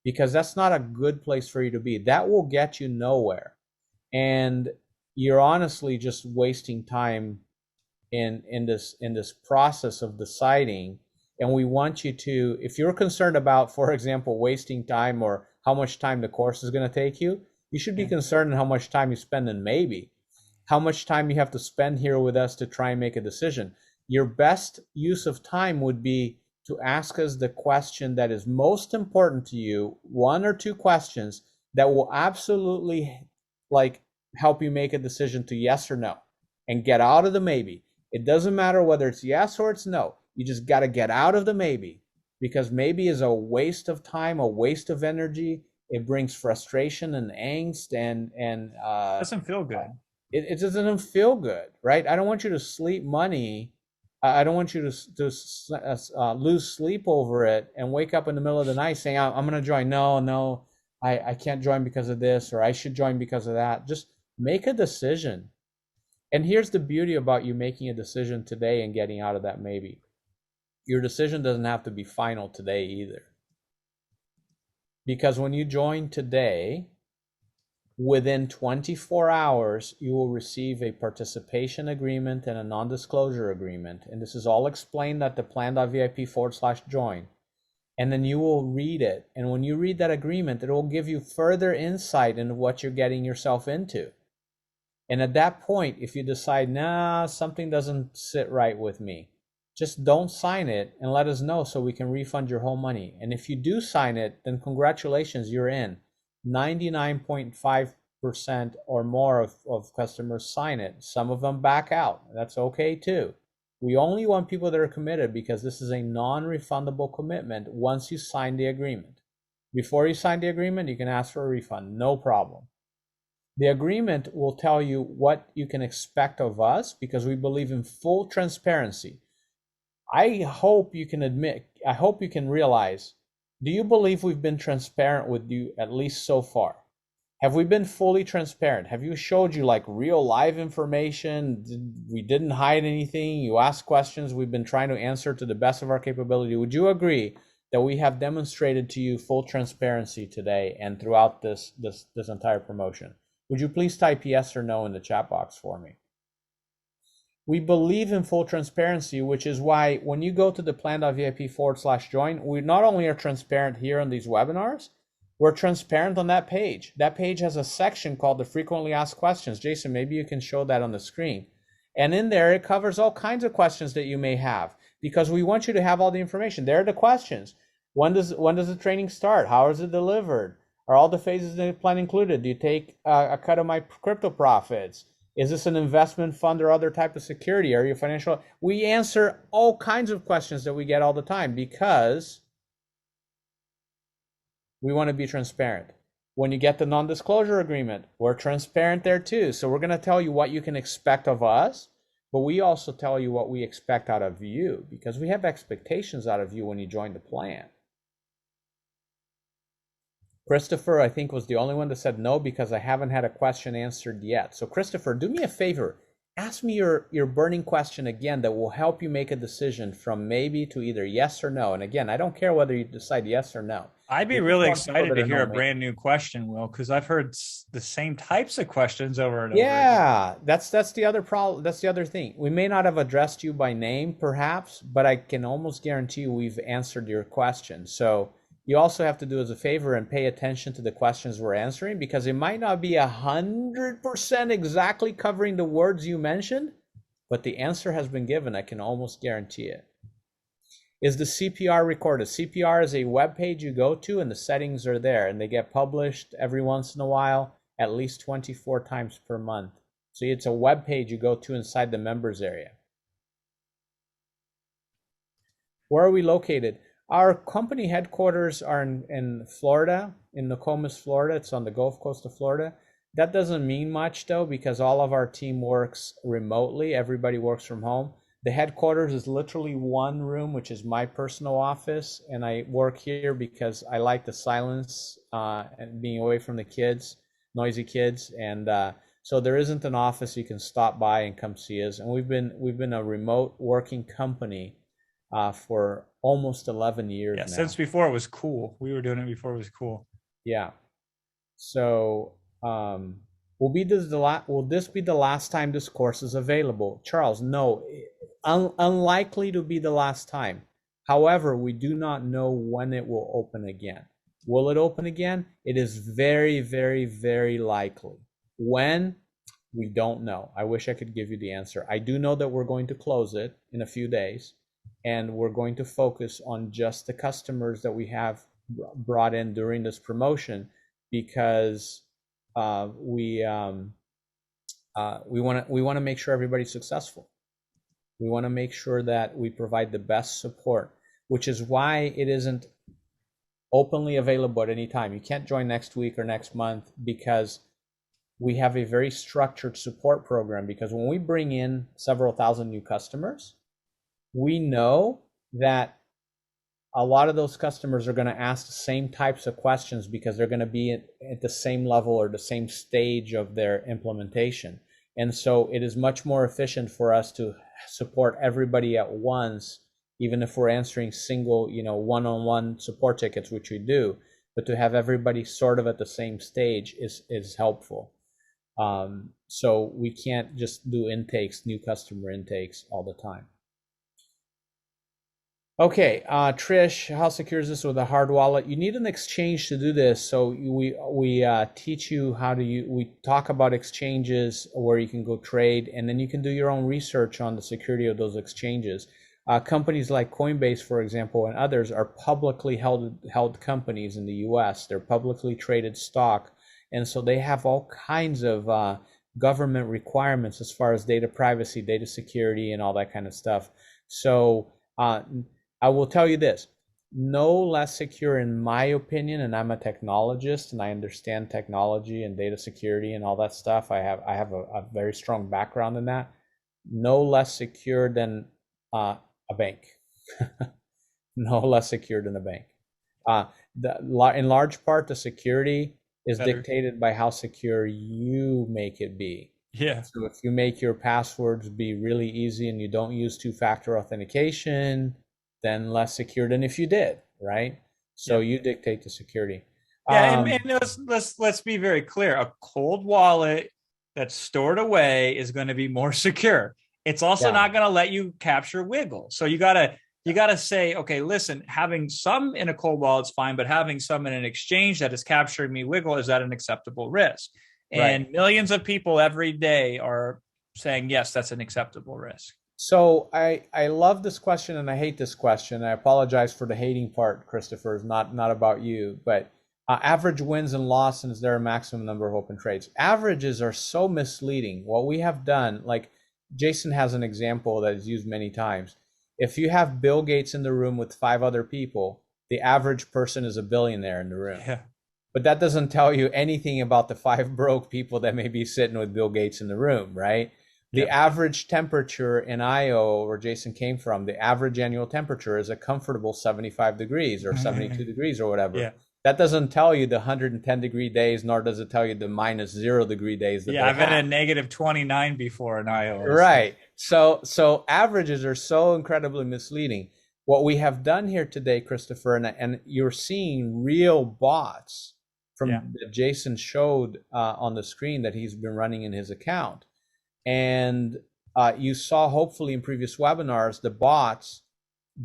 because that's not a good place for you to be. That will get you nowhere. And you're honestly just wasting time in this process of deciding. And we want you to, if you're concerned about, for example, wasting time or how much time the course is going to take you, you should be concerned in how much time you spend in maybe, how much time you have to spend here with us to try and make a decision. Your best use of time would be to ask us the question that is most important to you, 1 or 2 questions that will absolutely like help you make a decision to yes or no, and get out of the maybe. It doesn't matter whether it's yes or it's no. You just got to get out of the maybe, because maybe is a waste of time, a waste of energy. It brings frustration and angst, and Doesn't feel good. it doesn't feel good, right? I don't want you to sleep money. I don't want you to lose sleep over it and wake up in the middle of the night saying, I'm going to join. No, I can't join because of this, or I should join because of that. Just make a decision. And here's the beauty about you making a decision today and getting out of that maybe. Your decision doesn't have to be final today either. Because when you join today, within 24 hours, you will receive a participation agreement and a non-disclosure agreement. And this is all explained at the plan.vip/join. And then you will read it. And when you read that agreement, it will give you further insight into what you're getting yourself into. And at that point, if you decide, nah, something doesn't sit right with me, just don't sign it and let us know so we can refund your whole money. And if you do sign it, then congratulations, you're in. 99.5% or more of customers sign it. Some of them back out. That's okay too. We only want people that are committed because this is a non-refundable commitment once you sign the agreement. Before you sign the agreement, you can ask for a refund, no problem. The agreement will tell you what you can expect of us because we believe in full transparency. I hope you can realize, do you believe we've been transparent with you at least so far? Have we been fully transparent? Have you showed you like real live information? We didn't hide anything. You asked questions we've been trying to answer to the best of our capability. Would you agree that we have demonstrated to you full transparency today and throughout this entire promotion? Would you please type yes or no in the chat box for me? We believe in full transparency, which is why when you go to the plan.vip/join, we not only are transparent here on these webinars, we're transparent on that page. That page has a section called the frequently asked questions. Jason, maybe you can show that on the screen. And in there, it covers all kinds of questions that you may have because we want you to have all the information. There are the questions. When does the training start? How is it delivered? Are all the phases of the plan included? Do you take a cut of my crypto profits? Is this an investment fund or other type of security? Are you financial? We answer all kinds of questions that we get all the time because we want to be transparent. When you get the non-disclosure agreement, we're transparent there too. So we're going to tell you what you can expect of us, but we also tell you what we expect out of you because we have expectations out of you when you join the plan. Christopher, I think, was the only one that said no because I haven't had a question answered yet. So Christopher, do me a favor. Ask me your burning question again that will help you make a decision from maybe to either yes or no. And again, I don't care whether you decide yes or no. I'd be really excited to hear a brand new question, Will, because I've heard the same types of questions over and over. Yeah, that's the other problem. That's the other thing. We may not have addressed you by name, perhaps, but I can almost guarantee you we've answered your question. So you also have to do us a favor and pay attention to the questions we're answering because it might not be 100% exactly covering the words you mentioned, but the answer has been given. I can almost guarantee it. Is the CPR recorded? CPR is a web page you go to and the settings are there and they get published every once in a while, at least 24 times per month. So it's a web page you go to inside the members area. Where are we located? Our company headquarters are in Florida, in Nokomis, Florida. It's on the Gulf Coast of Florida. That doesn't mean much though, because all of our team works remotely. Everybody works from home. The headquarters is literally one room, which is my personal office. And I work here because I like the silence and being away from the kids, noisy kids. And so there isn't an office you can stop by and come see us. And we've been a remote working company for almost 11 years now. Since before it was cool. We were doing it before it was cool. Yeah. So will this be the last time this course is available? Charles, no. Unlikely to be the last time. However, we do not know when it will open again. Will it open again? It is very, very, very likely. When? We don't know. I wish I could give you the answer. I do know that we're going to close it in a few days. And we're going to focus on just the customers that we have brought in during this promotion because we want to make sure everybody's successful. We want to make sure that we provide the best support, which is why it isn't openly available at any time. You can't join next week or next month because we have a very structured support program. Because when we bring in several thousand new customers, we know that a lot of those customers are going to ask the same types of questions because they're going to be at the same level or the same stage of their implementation. And so it is much more efficient for us to support everybody at once, even if we're answering single, one-on-one support tickets, which we do, but to have everybody sort of at the same stage is helpful. So we can't just do intakes, new customer intakes all the time. Okay, Trish, how secure is this with a hard wallet? You need an exchange to do this. So we teach you how to we talk about exchanges where you can go trade, and then you can do your own research on the security of those exchanges. Companies like Coinbase, for example, and others are publicly held companies in the US. They're publicly traded stock, and so they have all kinds of government requirements as far as data privacy, data security, and all that kind of stuff. So I will tell you this, no less secure in my opinion, and I'm a technologist and I understand technology and data security and all that stuff. I have a very strong background in that. No less secure than a bank. No less secure than a bank. In large part, the security is dictated by how secure you make it be. Yeah. So if you make your passwords be really easy and you don't use two-factor authentication, then less secure than if you did, right? So you dictate the security. Yeah, and let's be very clear. A cold wallet that's stored away is going to be more secure. It's also not going to let you capture wiggle. So you gotta say, okay, listen, having some in a cold wallet is fine, but having some in an exchange that is capturing me wiggle, is that an acceptable risk? And millions of people every day are saying, yes, that's an acceptable risk. So I love this question and I hate this question. I apologize for the hating part, Christopher. It's not about you, but average wins and losses, is there a maximum number of open trades? Averages are so misleading. What we have done, like Jason has an example that is used many times. If you have Bill Gates in the room with 5 other people, the average person is a billionaire in the room. Yeah. But that doesn't tell you anything about the 5 broke people that may be sitting with Bill Gates in the room, right? The average temperature in Io, where Jason came from, the average annual temperature is a comfortable 75 degrees or 72 degrees or whatever. Yeah. That doesn't tell you the 110 degree days, nor does it tell you the -0 degree days. I've been at -29 before in Io. Right. So averages are so incredibly misleading. What we have done here today, Christopher, and you're seeing real bots from that Jason showed on the screen that he's been running in his account. And you saw hopefully in previous webinars the bots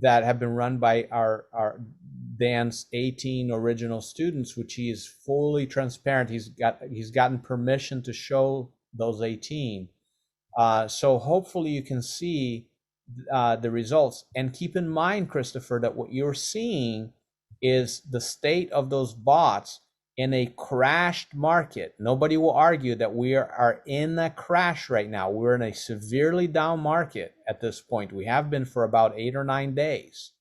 that have been run by our Dan's 18 original students, which he is fully transparent. He's gotten permission to show those 18. So hopefully you can see the results. And keep in mind, Christopher, that what you're seeing is the state of those bots in a crashed market. Nobody will argue that we are in a crash right now. We're in a severely down market at this point. We have been for about 8 or 9 days.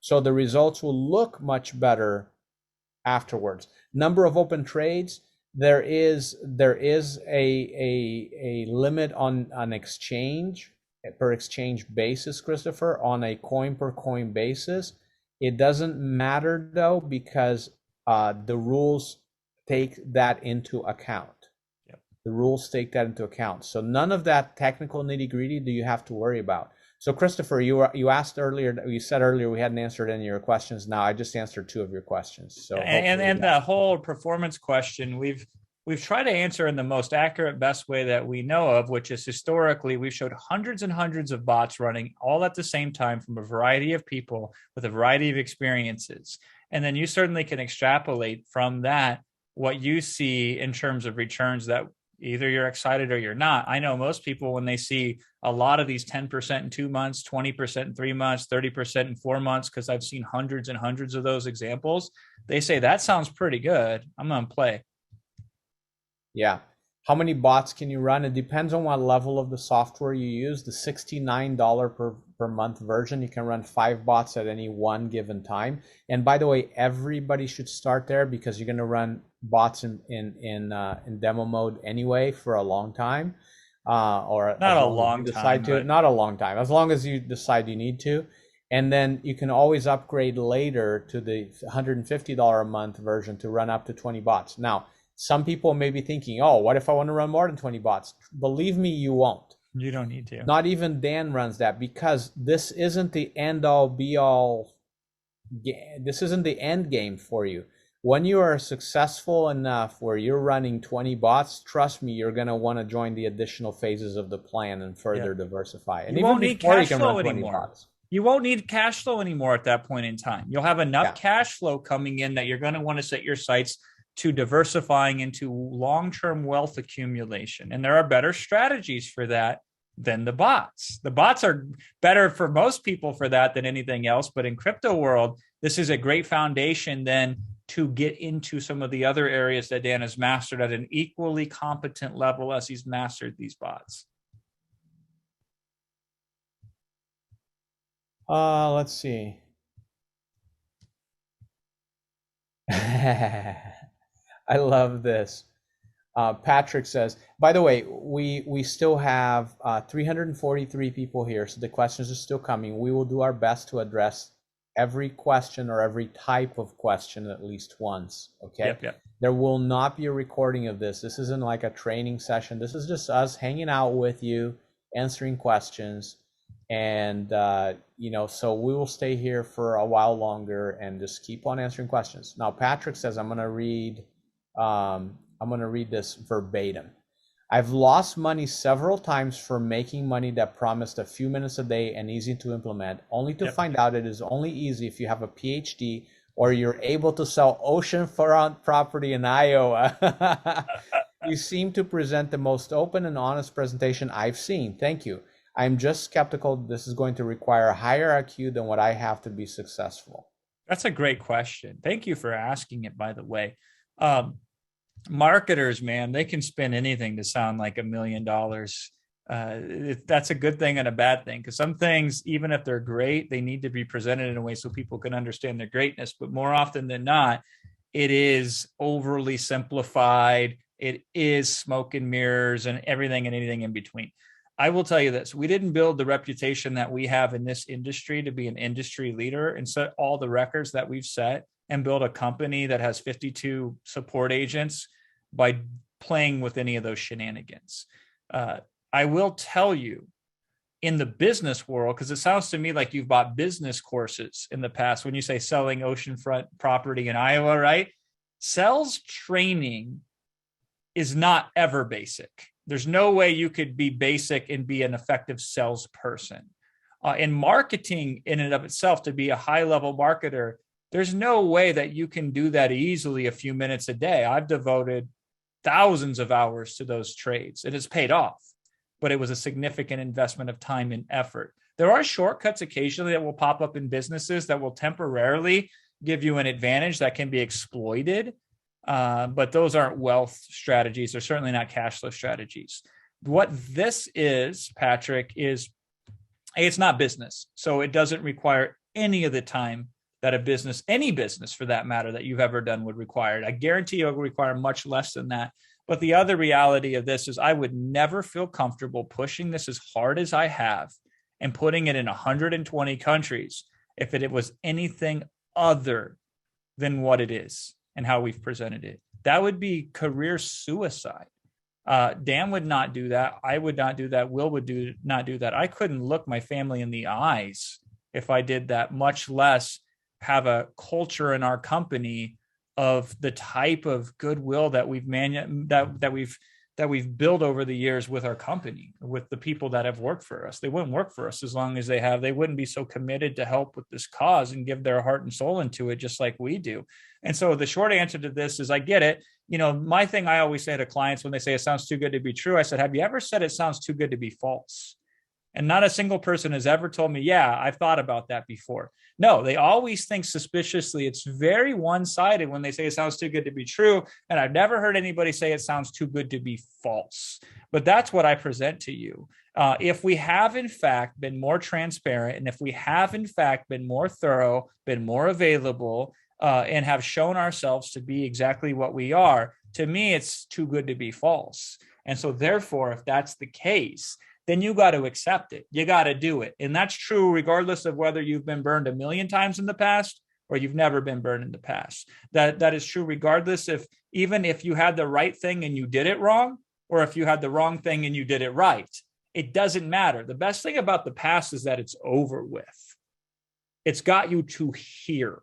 So the results will look much better afterwards. Number of open trades, there is a limit on an exchange per exchange basis, Christopher, on a coin per coin basis. It doesn't matter though, because the rules take that into account. The rules take that into account. So none of that technical nitty-gritty do you have to worry about. So Christopher, you asked earlier, you said earlier we hadn't answered any of your questions. Now I just answered 2 of your questions. So and the whole performance question, we've tried to answer in the most accurate, best way that we know of, which is historically we've showed hundreds and hundreds of bots running all at the same time from a variety of people with a variety of experiences. And then you certainly can extrapolate from that what you see in terms of returns that either you're excited or you're not. I know most people, when they see a lot of these 10% in 2 months, 20% in 3 months, 30% in 4 months, because I've seen hundreds and hundreds of those examples, they say, that sounds pretty good. I'm going to play. Yeah. How many bots can you run? It depends on what level of the software you use. The $69 per month version, you can run 5 bots at any one given time. And by the way, everybody should start there, because you're going to run bots in demo mode anyway for a long time. Or not a long time. Not a long time, as long as you decide you need to. And then you can always upgrade later to the $150 a month version to run up to 20 bots. Now, Some people may be thinking, oh, what if I want to run more than 20 bots? Believe me, you won't. You don't need to. Not even Dan runs that, because this isn't the end all be all. This isn't the end game for you. When you are successful enough where you're running 20 bots, trust me, you're going to want to join the additional phases of the plan and further diversify. And you even won't need before you cash can flow run 20 anymore. bots. You won't need cash flow anymore at that point in time. You'll have enough cash flow coming in that you're going to want to set your sights to diversifying into long-term wealth accumulation. And there are better strategies for that than the bots. The bots are better for most people for that than anything else. But in crypto world, this is a great foundation then to get into some of the other areas that Dan has mastered at an equally competent level as he's mastered these bots. Let's see. I love this. Patrick says, by the way, we still have 343 people here, so the questions are still coming. We will do our best to address every question or every type of question at least once, okay? Yep. There will not be a recording of this. This isn't like a training session. This is just us hanging out with you, answering questions. And, so we will stay here for a while longer and just keep on answering questions. Now, Patrick says, I'm going to read this verbatim. I've lost money several times for making money that promised a few minutes a day and easy to implement, only to find out it is only easy if you have a PhD or you're able to sell oceanfront property in Iowa. You seem to present the most open and honest presentation I've seen. Thank you. I'm just skeptical this is going to require a higher IQ than what I have to be successful. That's a great question. Thank you for asking it, by the way. Marketers, man, they can spin anything to sound like $1 million. That's a good thing and a bad thing, because some things, even if they're great, they need to be presented in a way so people can understand their greatness. But more often than not, it is overly simplified. It is smoke and mirrors and everything and anything in between. I will tell you this. We didn't build the reputation that we have in this industry to be an industry leader and set all the records that we've set and build a company that has 52 support agents by playing with any of those shenanigans. I will tell you, in the business world, because it sounds to me like you've bought business courses in the past when you say selling oceanfront property in Iowa, right? Sales training is not ever basic. There's no way you could be basic and be an effective salesperson. In marketing in and of itself, to be a high-level marketer, there's no way that you can do that easily a few minutes a day. I've devoted thousands of hours to those trades. It has paid off, but it was a significant investment of time and effort. There are shortcuts occasionally that will pop up in businesses that will temporarily give you an advantage that can be exploited. But those aren't wealth strategies. They're certainly not cash flow strategies. What this is, Patrick, is it's not business. So it doesn't require any of the time that a business, any business for that matter, that you've ever done would require. I guarantee you it will require much less than that. But the other reality of this is I would never feel comfortable pushing this as hard as I have and putting it in 120 countries if it was anything other than what it is and how we've presented it. That would be career suicide. Dan would not do that. I would not do that. Will would not do that. I couldn't look my family in the eyes if I did that, much less have a culture in our company of the type of goodwill that we've built over the years with our company, with the people that have worked for us. They wouldn't work for us as long as they have. They wouldn't be so committed to help with this cause and give their heart and soul into it, just like we do. And so the short answer to this is I get it. My thing I always say to clients when they say it sounds too good to be true, I said, have you ever said it sounds too good to be false? And not a single person has ever told me, yeah, I've thought about that before. No, they always think suspiciously. It's very one-sided when they say it sounds too good to be true. And I've never heard anybody say it sounds too good to be false. But that's what I present to you. If we have, in fact, been more transparent, and if we have, in fact, been more thorough, been more available, and have shown ourselves to be exactly what we are, to me, it's too good to be false. And so therefore, if that's the case, then you got to accept it. You got to do it. And that's true regardless of whether you've been burned 1 million times in the past or you've never been burned in the past. That is true regardless even if you had the right thing and you did it wrong, or if you had the wrong thing and you did it right. It doesn't matter. The best thing about the past is that it's over with. It's got you to here.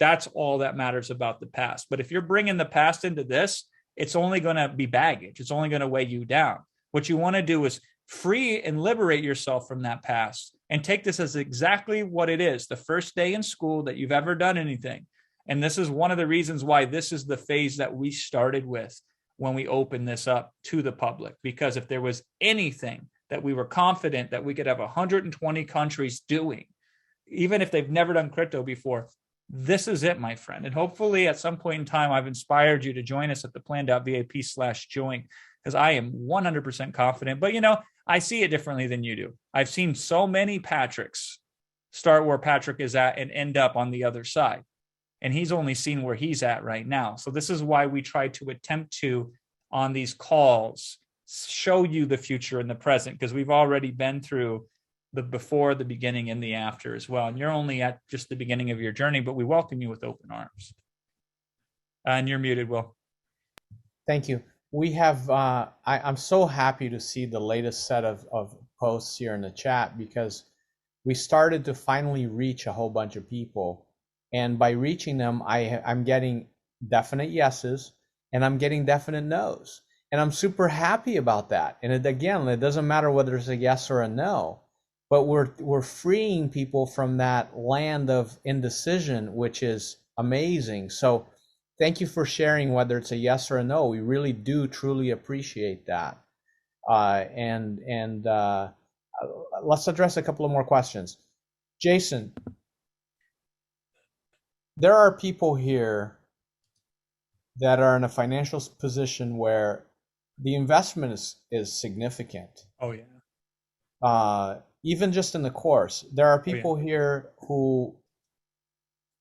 That's all that matters about the past. But if you're bringing the past into this, it's only going to be baggage. It's only going to weigh you down. What you want to do is free and liberate yourself from that past and take this as exactly what it is, the first day in school that you've ever done anything. And this is one of the reasons why this is the phase that we started with when we opened this up to the public, because if there was anything that we were confident that we could have 120 countries doing, even if they've never done crypto before, this is it, my friend. And hopefully at some point in time, I've inspired you to join us at the plan.vip/join, because I am 100% confident. But, I see it differently than you do. I've seen so many Patricks start where Patrick is at and end up on the other side. And he's only seen where he's at right now. So this is why we try to attempt to, on these calls, show you the future and the present, because we've already been through the before, the beginning, and the after as well. And you're only at just the beginning of your journey, but we welcome you with open arms. And you're muted, Will. Thank you. We have, I'm so happy to see the latest set of posts here in the chat, because we started to finally reach a whole bunch of people. And by reaching them, I'm getting definite yeses and I'm getting definite nos. And I'm super happy about that. And it doesn't matter whether it's a yes or a no, but we're freeing people from that land of indecision, which is amazing. So thank you for sharing whether it's a yes or a no. We really do truly appreciate that. Let's address a couple of more questions. Jason, there are people here that are in a financial position where the investment is significant. Oh, yeah. Even just in the course, there are people here who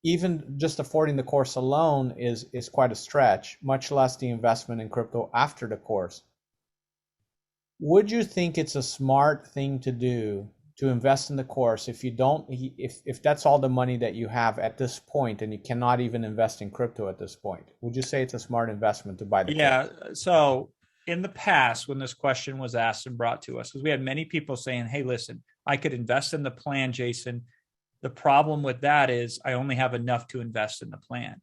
even just affording the course alone is quite a stretch, much less the investment in crypto after the course. Would you think it's a smart thing to do to invest in the course if that's all the money that you have at this point and you cannot even invest in crypto at this point? Would you say it's a smart investment to buy the course? Yeah. So in the past, when this question was asked and brought to us, because we had many people saying, hey, listen, I could invest in the plan, Jason. The problem with that is I only have enough to invest in the plan,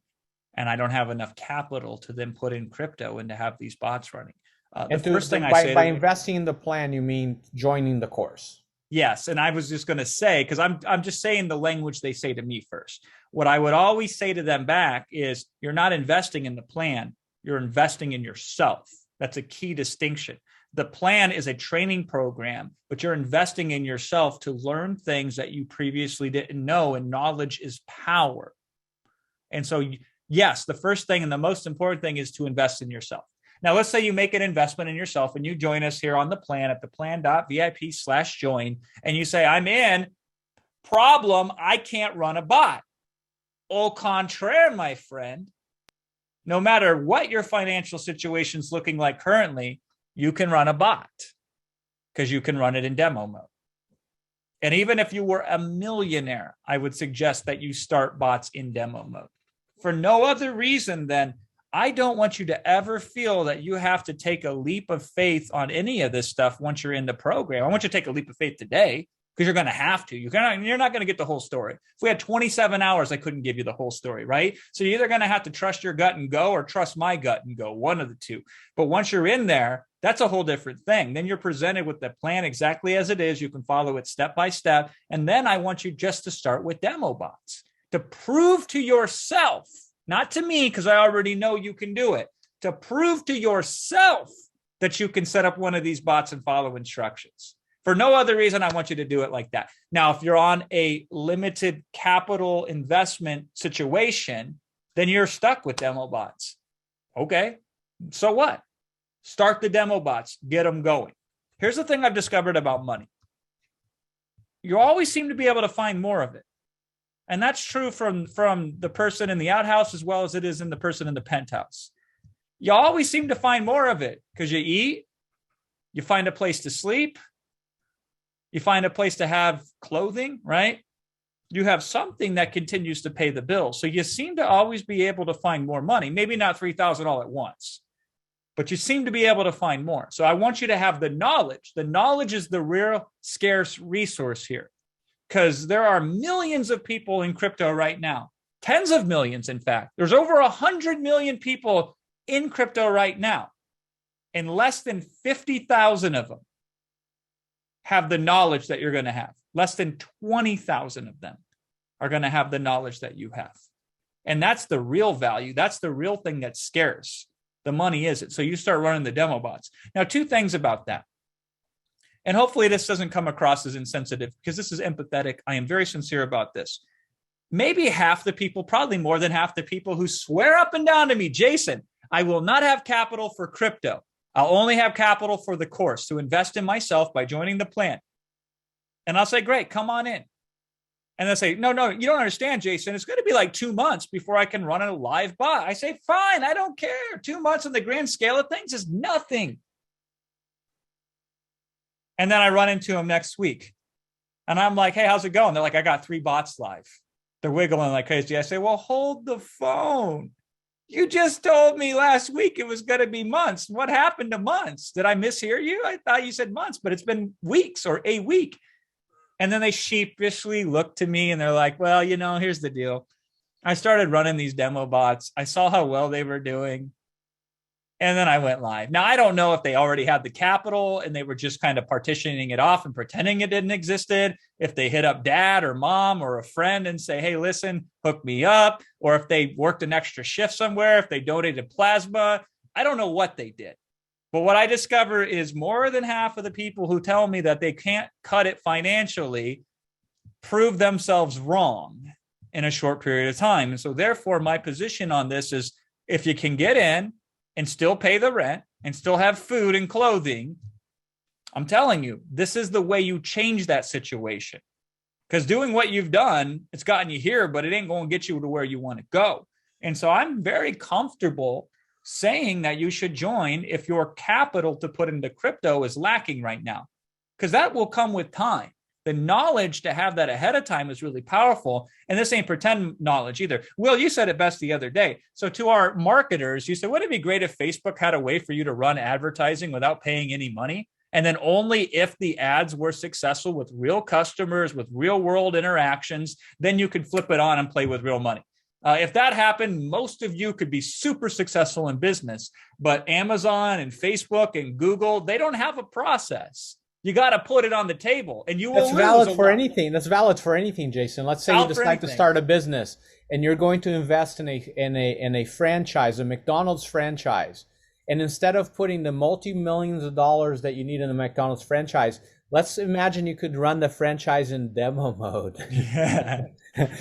and I don't have enough capital to then put in crypto and to have these bots running. By investing in the plan, you mean joining the course? Yes. And I was just going to say, because I'm just saying the language they say to me first. What I would always say to them back is, you're not investing in the plan, you're investing in yourself. That's a key distinction. The plan is a training program, but you're investing in yourself to learn things that you previously didn't know, and knowledge is power. And so, yes, the first thing and the most important thing is to invest in yourself. Now, let's say you make an investment in yourself and you join us here on the plan at the plan.vip/join, and you say, I'm in. Problem, I can't run a bot. Au contraire, my friend, no matter what your financial situation is looking like currently, you can run a bot because you can run it in demo mode. And even if you were a millionaire, I would suggest that you start bots in demo mode for no other reason than I don't want you to ever feel that you have to take a leap of faith on any of this stuff once you're in the program. I want you to take a leap of faith today, because you're going to have to. You're not going to get the whole story. If we had 27 hours, I couldn't give you the whole story, right? So you're either going to have to trust your gut and go, or trust my gut and go, one of the two. But once you're in there, that's a whole different thing. Then you're presented with the plan exactly as it is. You can follow it step by step. And then I want you just to start with demo bots to prove to yourself, not to me, because I already know you can do it, to prove to yourself that you can set up one of these bots and follow instructions. For no other reason, I want you to do it like that. Now, if you're on a limited capital investment situation, then you're stuck with demo bots. Okay, so what? Start the demo bots, get them going. Here's the thing I've discovered about money. You always seem to be able to find more of it. And that's true from the person in the outhouse as well as it is in the person in the penthouse. You always seem to find more of it because you eat, you find a place to sleep, you find a place to have clothing, right? you have something that continues to pay the bills. So you seem to always be able to find more money, maybe not 3,000 all at once, but you seem to be able to find more. So I want you to have the knowledge. The knowledge is the real scarce resource here, because there are millions of people in crypto right now, tens of millions, in fact. There's over 100 million people in crypto right now, and less than 50,000 of them have the knowledge that you're going to have. Less than 20,000 of them are going to have the knowledge that you have. And that's the real value. That's the real thing that's scarce. The money isn't. So you start running the demo bots. Now, two things about that. And hopefully this doesn't come across as insensitive, because this is empathetic. I am very sincere about this. Maybe half the people, probably more than half the people, who swear up and down to me, Jason, I will not have capital for crypto. I'll only have capital for the course to invest in myself by joining the plan. And I'll say, great, come on in. And they'll say, no, you don't understand, Jason. It's going to be like 2 months before I can run a live bot. I say, fine, I don't care. 2 months in the grand scale of things is nothing. And then I run into them next week. And I'm like, hey, how's it going? They're like, I got 3 bots live. They're wiggling like crazy. I say, well, hold the phone. You just told me last week it was going to be months. What happened to months? Did I mishear you? I thought you said months, but it's been weeks or a week. And then they sheepishly look to me and they're like, well, here's the deal. I started running these demo bots. I saw how well they were doing. And then I went live. Now, I don't know if they already had the capital and they were just kind of partitioning it off and pretending it didn't existed. If they hit up dad or mom or a friend and say, hey, listen, hook me up. Or if they worked an extra shift somewhere, if they donated plasma. I don't know what they did. But what I discover is more than half of the people who tell me that they can't cut it financially prove themselves wrong in a short period of time. And so therefore, my position on this is, if you can get in and still pay the rent and still have food and clothing, I'm telling you, this is the way you change that situation. Because doing what you've done, it's gotten you here, but it ain't going to get you to where you want to go. And so I'm very comfortable saying that you should join if your capital to put into crypto is lacking right now, because that will come with time. The knowledge to have that ahead of time is really powerful. And this ain't pretend knowledge either. Will, you said it best the other day. So to our marketers, you said, wouldn't it be great if Facebook had a way for you to run advertising without paying any money? And then only if the ads were successful with real customers, with real world interactions, then you could flip it on and play with real money. If that happened, most of you could be super successful in business. But Amazon and Facebook and Google, they don't have a process. You got to put it on the table, and you will lose. That's valid for anything. That's valid for anything, Jason. Let's say you decide to start a business, and you're going to invest in a franchise, a McDonald's franchise, and instead of putting the multi-millions of dollars that you need in a McDonald's franchise, let's imagine you could run the franchise in demo mode. Yeah.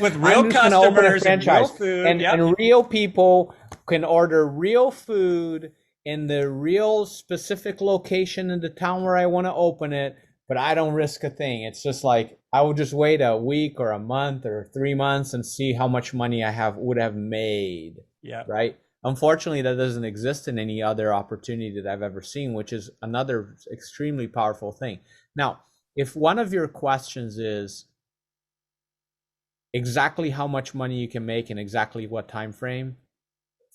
With real customers and real food. And real people can order real food in the real specific location in the town where I want to open it, but I don't risk a thing. It's just like, I will just wait a week or a month or 3 months and see how much money I would have made. Yeah. Right. Unfortunately, that doesn't exist in any other opportunity that I've ever seen, which is another extremely powerful thing. Now, if one of your questions is exactly how much money you can make in exactly what time frame,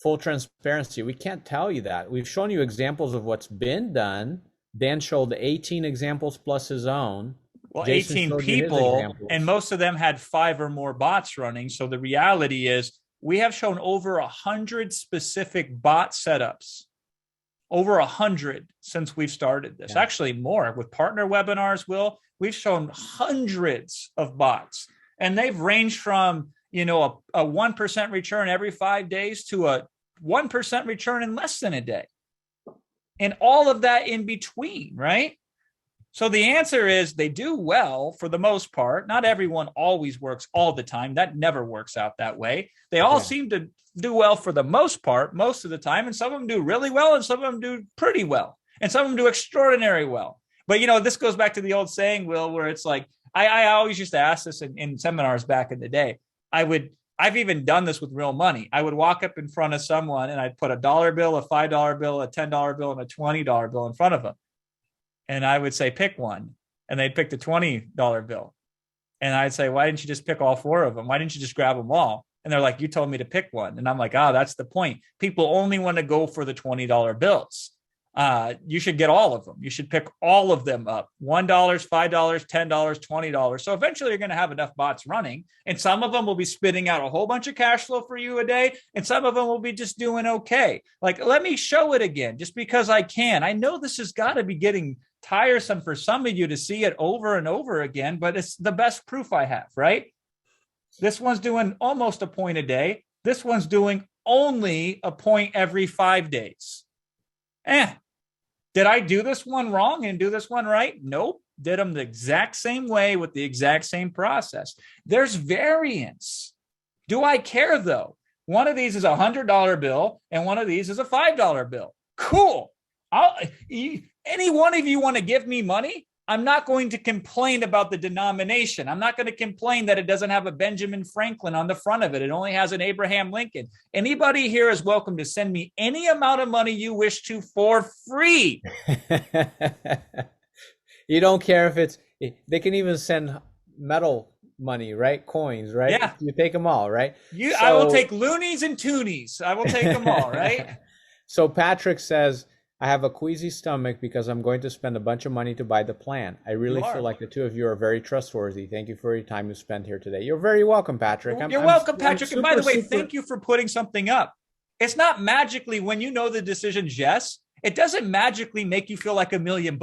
full transparency, we can't tell you that. We've shown you examples of what's been done. Dan showed 18 examples plus his own. Well, Jason 18 people, and most of them had 5 or more bots running. So the reality is we have shown over 100 specific bot setups, over 100 since we've started this. Yeah. Actually more with partner webinars, Will. We've shown hundreds of bots, and they've ranged from a 1% return every 5 days to a 1% return in less than a day. And all of that in between, right? So the answer is they do well for the most part. Not everyone always works all the time. That never works out that way. They all seem to do well for the most part, most of the time. And some of them do really well, and some of them do pretty well. And some of them do extraordinary well. But, this goes back to the old saying, Will, where it's like, I always used to ask this in seminars back in the day. I've even done this with real money. I would walk up in front of someone and I'd put a $1 bill, a $5 bill, a $10 bill, and a $20 bill in front of them. And I would say, pick one. And they'd pick the $20 bill. And I'd say, why didn't you just pick all four of them? Why didn't you just grab them all? And they're like, you told me to pick one. And I'm like, that's the point. People only want to go for the $20 bills. You should get all of them. You should pick all of them up. $1, $5, $10, $20. So eventually you're going to have enough bots running. And some of them will be spitting out a whole bunch of cash flow for you a day. And some of them will be just doing okay. Like, let me show it again just because I can. I know this has got to be getting tiresome for some of you to see it over and over again, but it's the best proof I have, right? This one's doing almost a point a day. This one's doing only a point every 5 days. Did I do this one wrong and do this one right? Nope. Did them the exact same way with the exact same process. There's variance. Do I care though? One of these is a $100 bill and one of these is a $5 bill. Cool. Any one of you want to give me money? I'm not going to complain about the denomination. I'm not going to complain that it doesn't have a Benjamin Franklin on the front of it. It only has an Abraham Lincoln. Anybody here is welcome to send me any amount of money you wish to for free. You don't care if they can even send metal money, right? Coins, right? Yeah. You take them all, right? I will take loonies and toonies. I will take them all, right? So Patrick says, I have a queasy stomach because I'm going to spend a bunch of money to buy the plan. I really feel like the two of you are very trustworthy. Thank you for your time you spent here today. You're very welcome, Patrick. You're welcome, Patrick. And by the way, thank you for putting something up. It's not magically when you know the decision's yes, it doesn't magically make you feel like $1 million.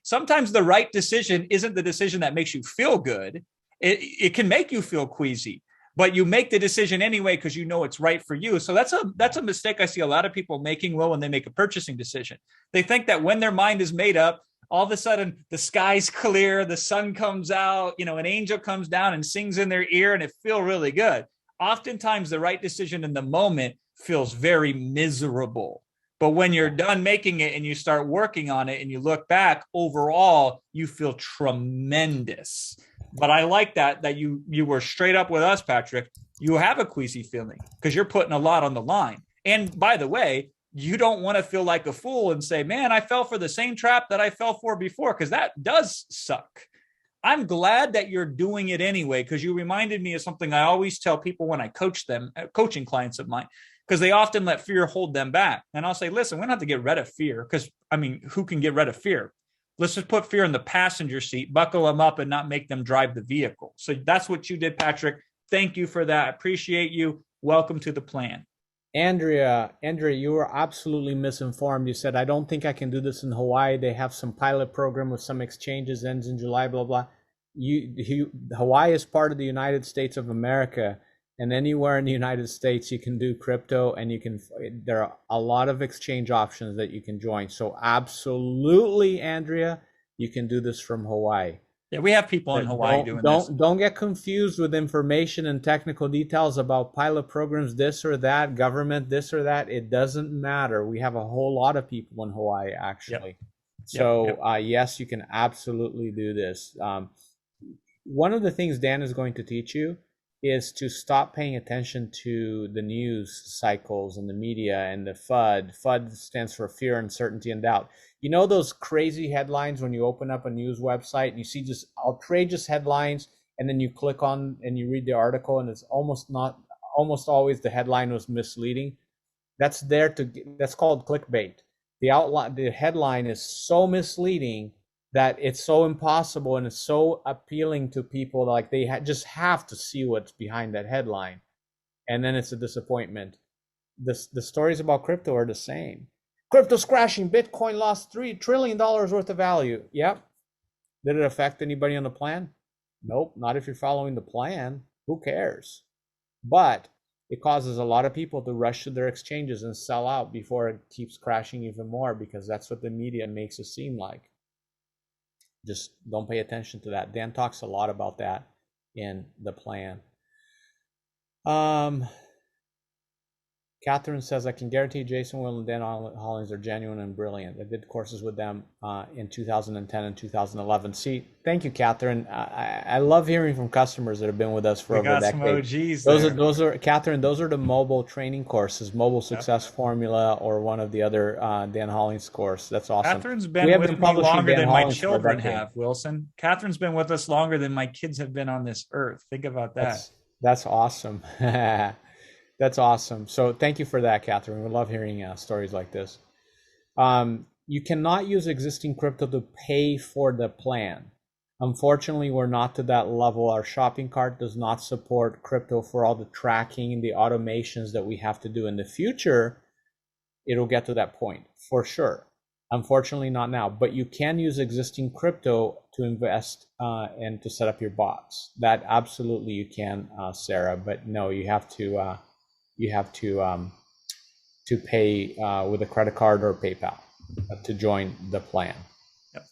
Sometimes the right decision isn't the decision that makes you feel good. It can make you feel queasy, but you make the decision anyway because you know it's right for you. So that's a mistake I see a lot of people making when they make a purchasing decision. They think that when their mind is made up, all of a sudden the sky's clear, the sun comes out, an angel comes down and sings in their ear and it feels really good. Oftentimes the right decision in the moment feels very miserable. But when you're done making it and you start working on it and you look back, overall, you feel tremendous. But I like that you were straight up with us, Patrick. You have a queasy feeling because you're putting a lot on the line. And by the way, you don't want to feel like a fool and say, man, I fell for the same trap that I fell for before, because that does suck. I'm glad that you're doing it anyway, because you reminded me of something I always tell people when I coach them, coaching clients of mine, because they often let fear hold them back. And I'll say, listen, we don't have to get rid of fear because, who can get rid of fear? Let's just put fear in the passenger seat, buckle them up and not make them drive the vehicle. So that's what you did, Patrick. Thank you for that. I appreciate you. Welcome to the plan. Andrea, you were absolutely misinformed. You said, I don't think I can do this in Hawaii. They have some pilot program with some exchanges, ends in July, blah, blah. Hawaii is part of the United States of America. And anywhere in the United States, you can do crypto and there are a lot of exchange options that you can join. So absolutely, Andrea, you can do this from Hawaii. Yeah, we have people in Hawaii doing this. Don't get confused with information and technical details about pilot programs, this or that, government, this or that. It doesn't matter. We have a whole lot of people in Hawaii, actually. Yep. So yes, you can absolutely do this. One of the things Dan is going to teach you is to stop paying attention to the news cycles and the media and the FUD. FUD stands for fear, uncertainty, and doubt. You know those crazy headlines when you open up a news website and you see just outrageous headlines, and then you click on and you read the article and it's almost always the headline was misleading. That's called clickbait. The headline is so misleading that it's so impossible and it's so appealing to people, like they just have to see what's behind that headline, and then it's a disappointment. The stories about crypto are the same. Crypto's crashing, Bitcoin lost $3 trillion worth of value. Yep. Did it affect anybody on the plan? Nope, not if you're following the plan. Who cares? But it causes a lot of people to rush to their exchanges and sell out before it keeps crashing even more, because that's what the media makes it seem like. Just don't pay attention to that. Dan talks a lot about that in the plan. Catherine says, I can guarantee Jason, Will, and Dan Hollings are genuine and brilliant. I did courses with them in 2010 and 2011. See, thank you, Catherine. I love hearing from customers that have been with us for We over a got some decade. OGs Those there. Catherine, those are the mobile training courses, Mobile Yep. Success Formula, or one of the other Dan Hollings course. That's awesome. Catherine's We been have been with me publishing longer Dan than my Hollings for a children decade. have, Wilson. Catherine's been with us longer than my kids have been on this earth. Think about that. That's awesome. That's awesome. So thank you for that, Catherine. We love hearing stories like this. You cannot use existing crypto to pay for the plan. Unfortunately, we're not to that level. Our shopping cart does not support crypto for all the tracking and the automations that we have to do in the future. It'll get to that point for sure. Unfortunately, not now, but you can use existing crypto to invest and to set up your bots. That absolutely you can, Sarah. But no, you have to pay with a credit card or PayPal to join the plan. Yep.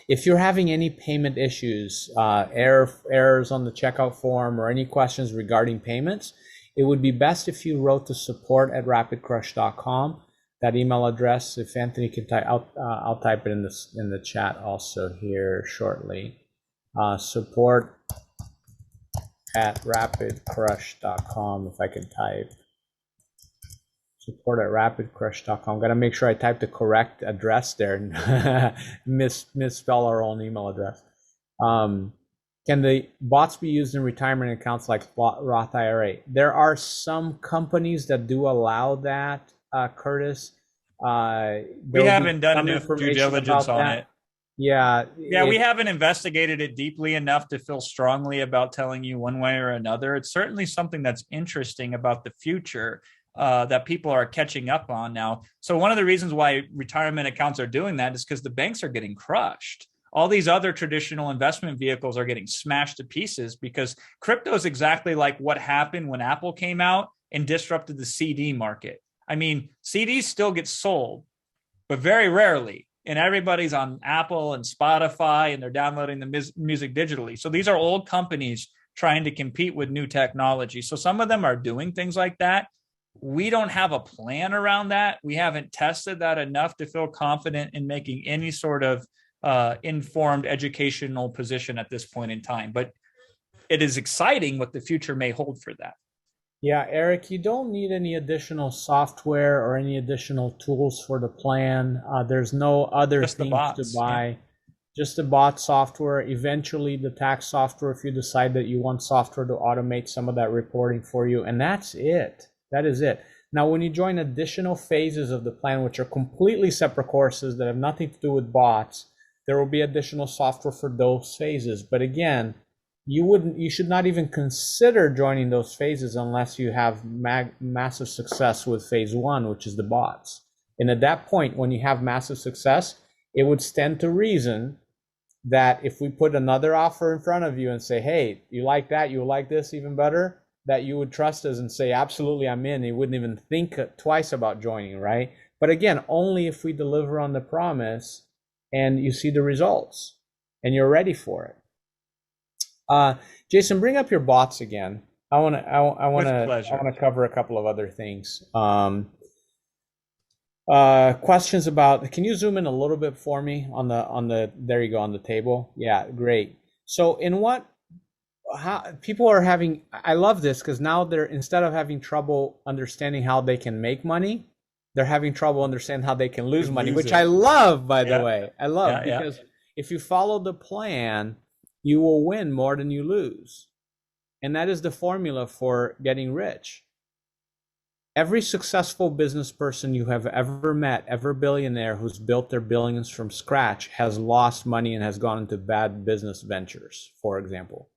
If you're having any payment issues, errors on the checkout form, or any questions regarding payments, it would be best if you wrote to support@rapidcrush.com. That email address, if Anthony can type, I'll type it in the chat also here shortly. Support@rapidcrush.com. If I can type support@rapidcrush.com. Got to make sure I type the correct address there and misspell our own email address. Can the bots be used in retirement accounts like Roth IRA? There are some companies that do allow that, Curtis. We haven't done enough due diligence on it. Yeah. We haven't investigated it deeply enough to feel strongly about telling you one way or another. It's certainly something that's interesting about the future that people are catching up on now. So one of the reasons why retirement accounts are doing that is because the banks are getting crushed. All these other traditional investment vehicles are getting smashed to pieces because crypto is exactly like what happened when Apple came out and disrupted the CD market. I mean, CDs still get sold, but very rarely. And everybody's on Apple and Spotify, and they're downloading the music digitally. So these are old companies trying to compete with new technology. So some of them are doing things like that. We don't have a plan around that. We haven't tested that enough to feel confident in making any sort of informed educational position at this point in time. But it is exciting what the future may hold for that. Yeah, Eric, you don't need any additional software or any additional tools for the plan. There's no other things to buy. Yeah. Just the bot software. Eventually, the tax software, if you decide that you want software to automate some of that reporting for you. And that's it. That is it. Now, when you join additional phases of the plan, which are completely separate courses that have nothing to do with bots, there will be additional software for those phases. But again, you should not even consider joining those phases unless you have massive success with phase one, which is the bots. And at that point, when you have massive success, it would stand to reason that if we put another offer in front of you and say, hey, you like that, you like this even better, that you would trust us and say, absolutely, I'm in. You wouldn't even think twice about joining, right? But again, only if we deliver on the promise and you see the results and you're ready for it. Jason, bring up your bots again. I want to cover a couple of other things. Questions about, can you zoom in a little bit for me on the there you go, on the table? Yeah, great. So how people are having, I love this because now they're, instead of having trouble understanding how they can make money, they're having trouble understanding how they can lose money, which I love, by the way. I love because if you follow the plan, you will win more than you lose. And that is the formula for getting rich. Every successful business person you have ever met, every billionaire who's built their billions from scratch, has lost money and has gone into bad business ventures, for example.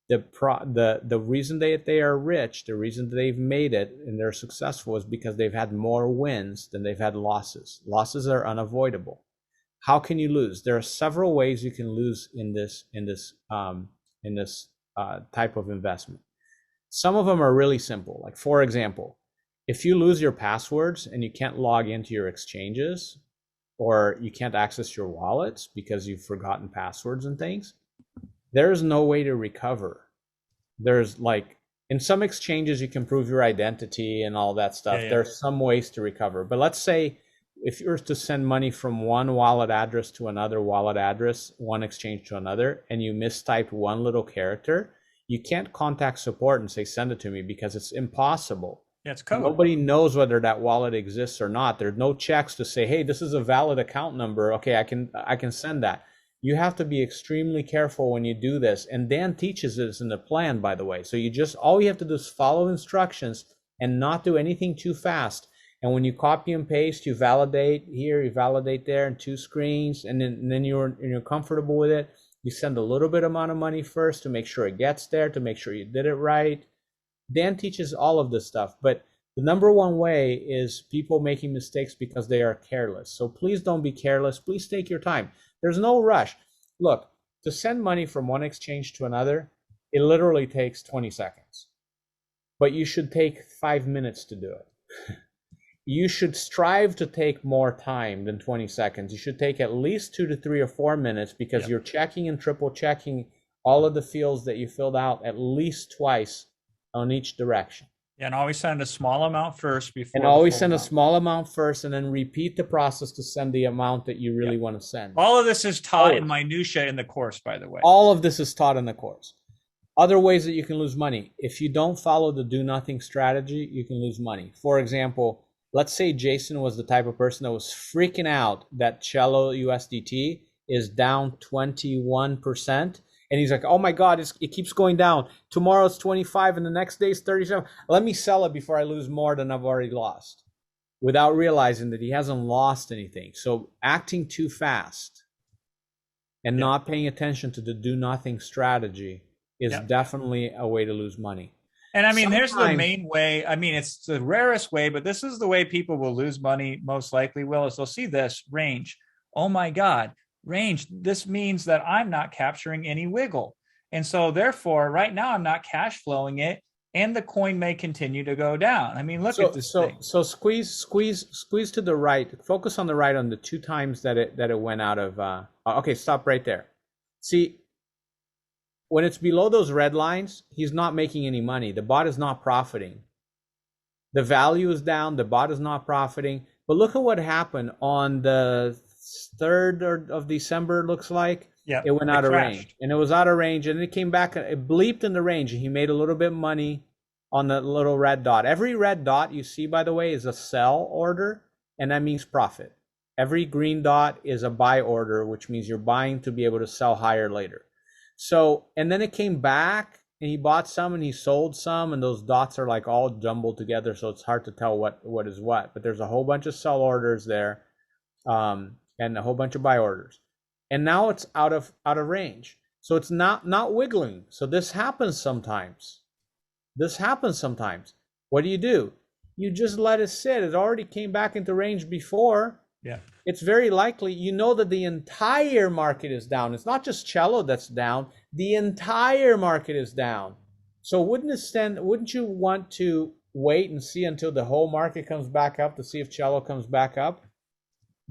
The reason they are rich, the reason they've made it and they're successful is because they've had more wins than they've had losses. Losses are unavoidable. How can you lose? There are several ways you can lose in this type of investment. Some of them are really simple. Like, for example, if you lose your passwords and you can't log into your exchanges, or you can't access your wallets because you've forgotten passwords and things, there's no way to recover. There's like, In some exchanges, you can prove your identity and all that stuff. Yeah, There yeah. are some ways to recover. But let's say if you were to send money from one wallet address to another wallet address, one exchange to another, and you mistyped one little character, you can't contact support and say, send it to me, because it's impossible. Yeah, it's code. Nobody knows whether that wallet exists or not. There's no checks to say, hey, this is a valid account number. Okay, I can send that. You have to be extremely careful when you do this. And Dan teaches this in the plan, by the way. So all you have to do is follow instructions and not do anything too fast. And when you copy and paste, you validate here, you validate there in two screens, and then you're comfortable with it. You send a little bit amount of money first to make sure it gets there, to make sure you did it right. Dan teaches all of this stuff, but the number one way is people making mistakes because they are careless. So please don't be careless. Please take your time. There's no rush. Look, to send money from one exchange to another, it literally takes 20 seconds. But you should take 5 minutes to do it. You should strive to take more time than 20 seconds. You should take at least 2 to 3 or 4 minutes, because you're checking and triple checking all of the fields that you filled out at least twice on each direction. Yeah, and always send a small amount first before. And always send a small amount first, and then repeat the process to send the amount that you really want to send. All of this is taught in minutia in the course, by the way. All of this is taught in the course. Other ways that you can lose money. If you don't follow the do nothing strategy, you can lose money. For example, let's say Jason was the type of person that was freaking out that Cello USDT is down 21%. And he's like, oh my God, it keeps going down. Tomorrow it's 25 and the next day is 37. Let me sell it before I lose more than I've already lost, without realizing that he hasn't lost anything. So acting too fast and not paying attention to the do nothing strategy is definitely a way to lose money. And I mean, there's the main way. I mean, it's the rarest way, but this is the way people will lose money most likely, Will, is they'll see this range. Oh my God. Range, this means that I'm not capturing any wiggle. And so therefore, right now, I'm not cash flowing it, and the coin may continue to go down. I mean, look at this thing. So squeeze to the right. Focus on the right on the 2 times that it went out of. Okay, stop right there. See, when it's below those red lines, he's not making any money. The bot is not profiting. The value is down. The bot is not profiting. But look at what happened on the 3rd of December, looks like. Yeah, it went out of range, and it was out of range, and it came back. It bleeped in the range, and he made a little bit of money on the little red dot. Every red dot you see, by the way, is a sell order, and that means profit. Every green dot is a buy order, which means you're buying to be able to sell higher later. So, and then it came back, and he bought some and he sold some, and those dots are like all jumbled together, so it's hard to tell what is what. But there's a whole bunch of sell orders there. And a whole bunch of buy orders, and now it's out of range, so it's not wiggling. So this happens sometimes. What do? You just let it sit. It already came back into range before. Yeah, it's very likely, that the entire market is down. It's not just Cello that's down. The entire market is down. So wouldn't you want to wait and see until the whole market comes back up to see if Cello comes back up?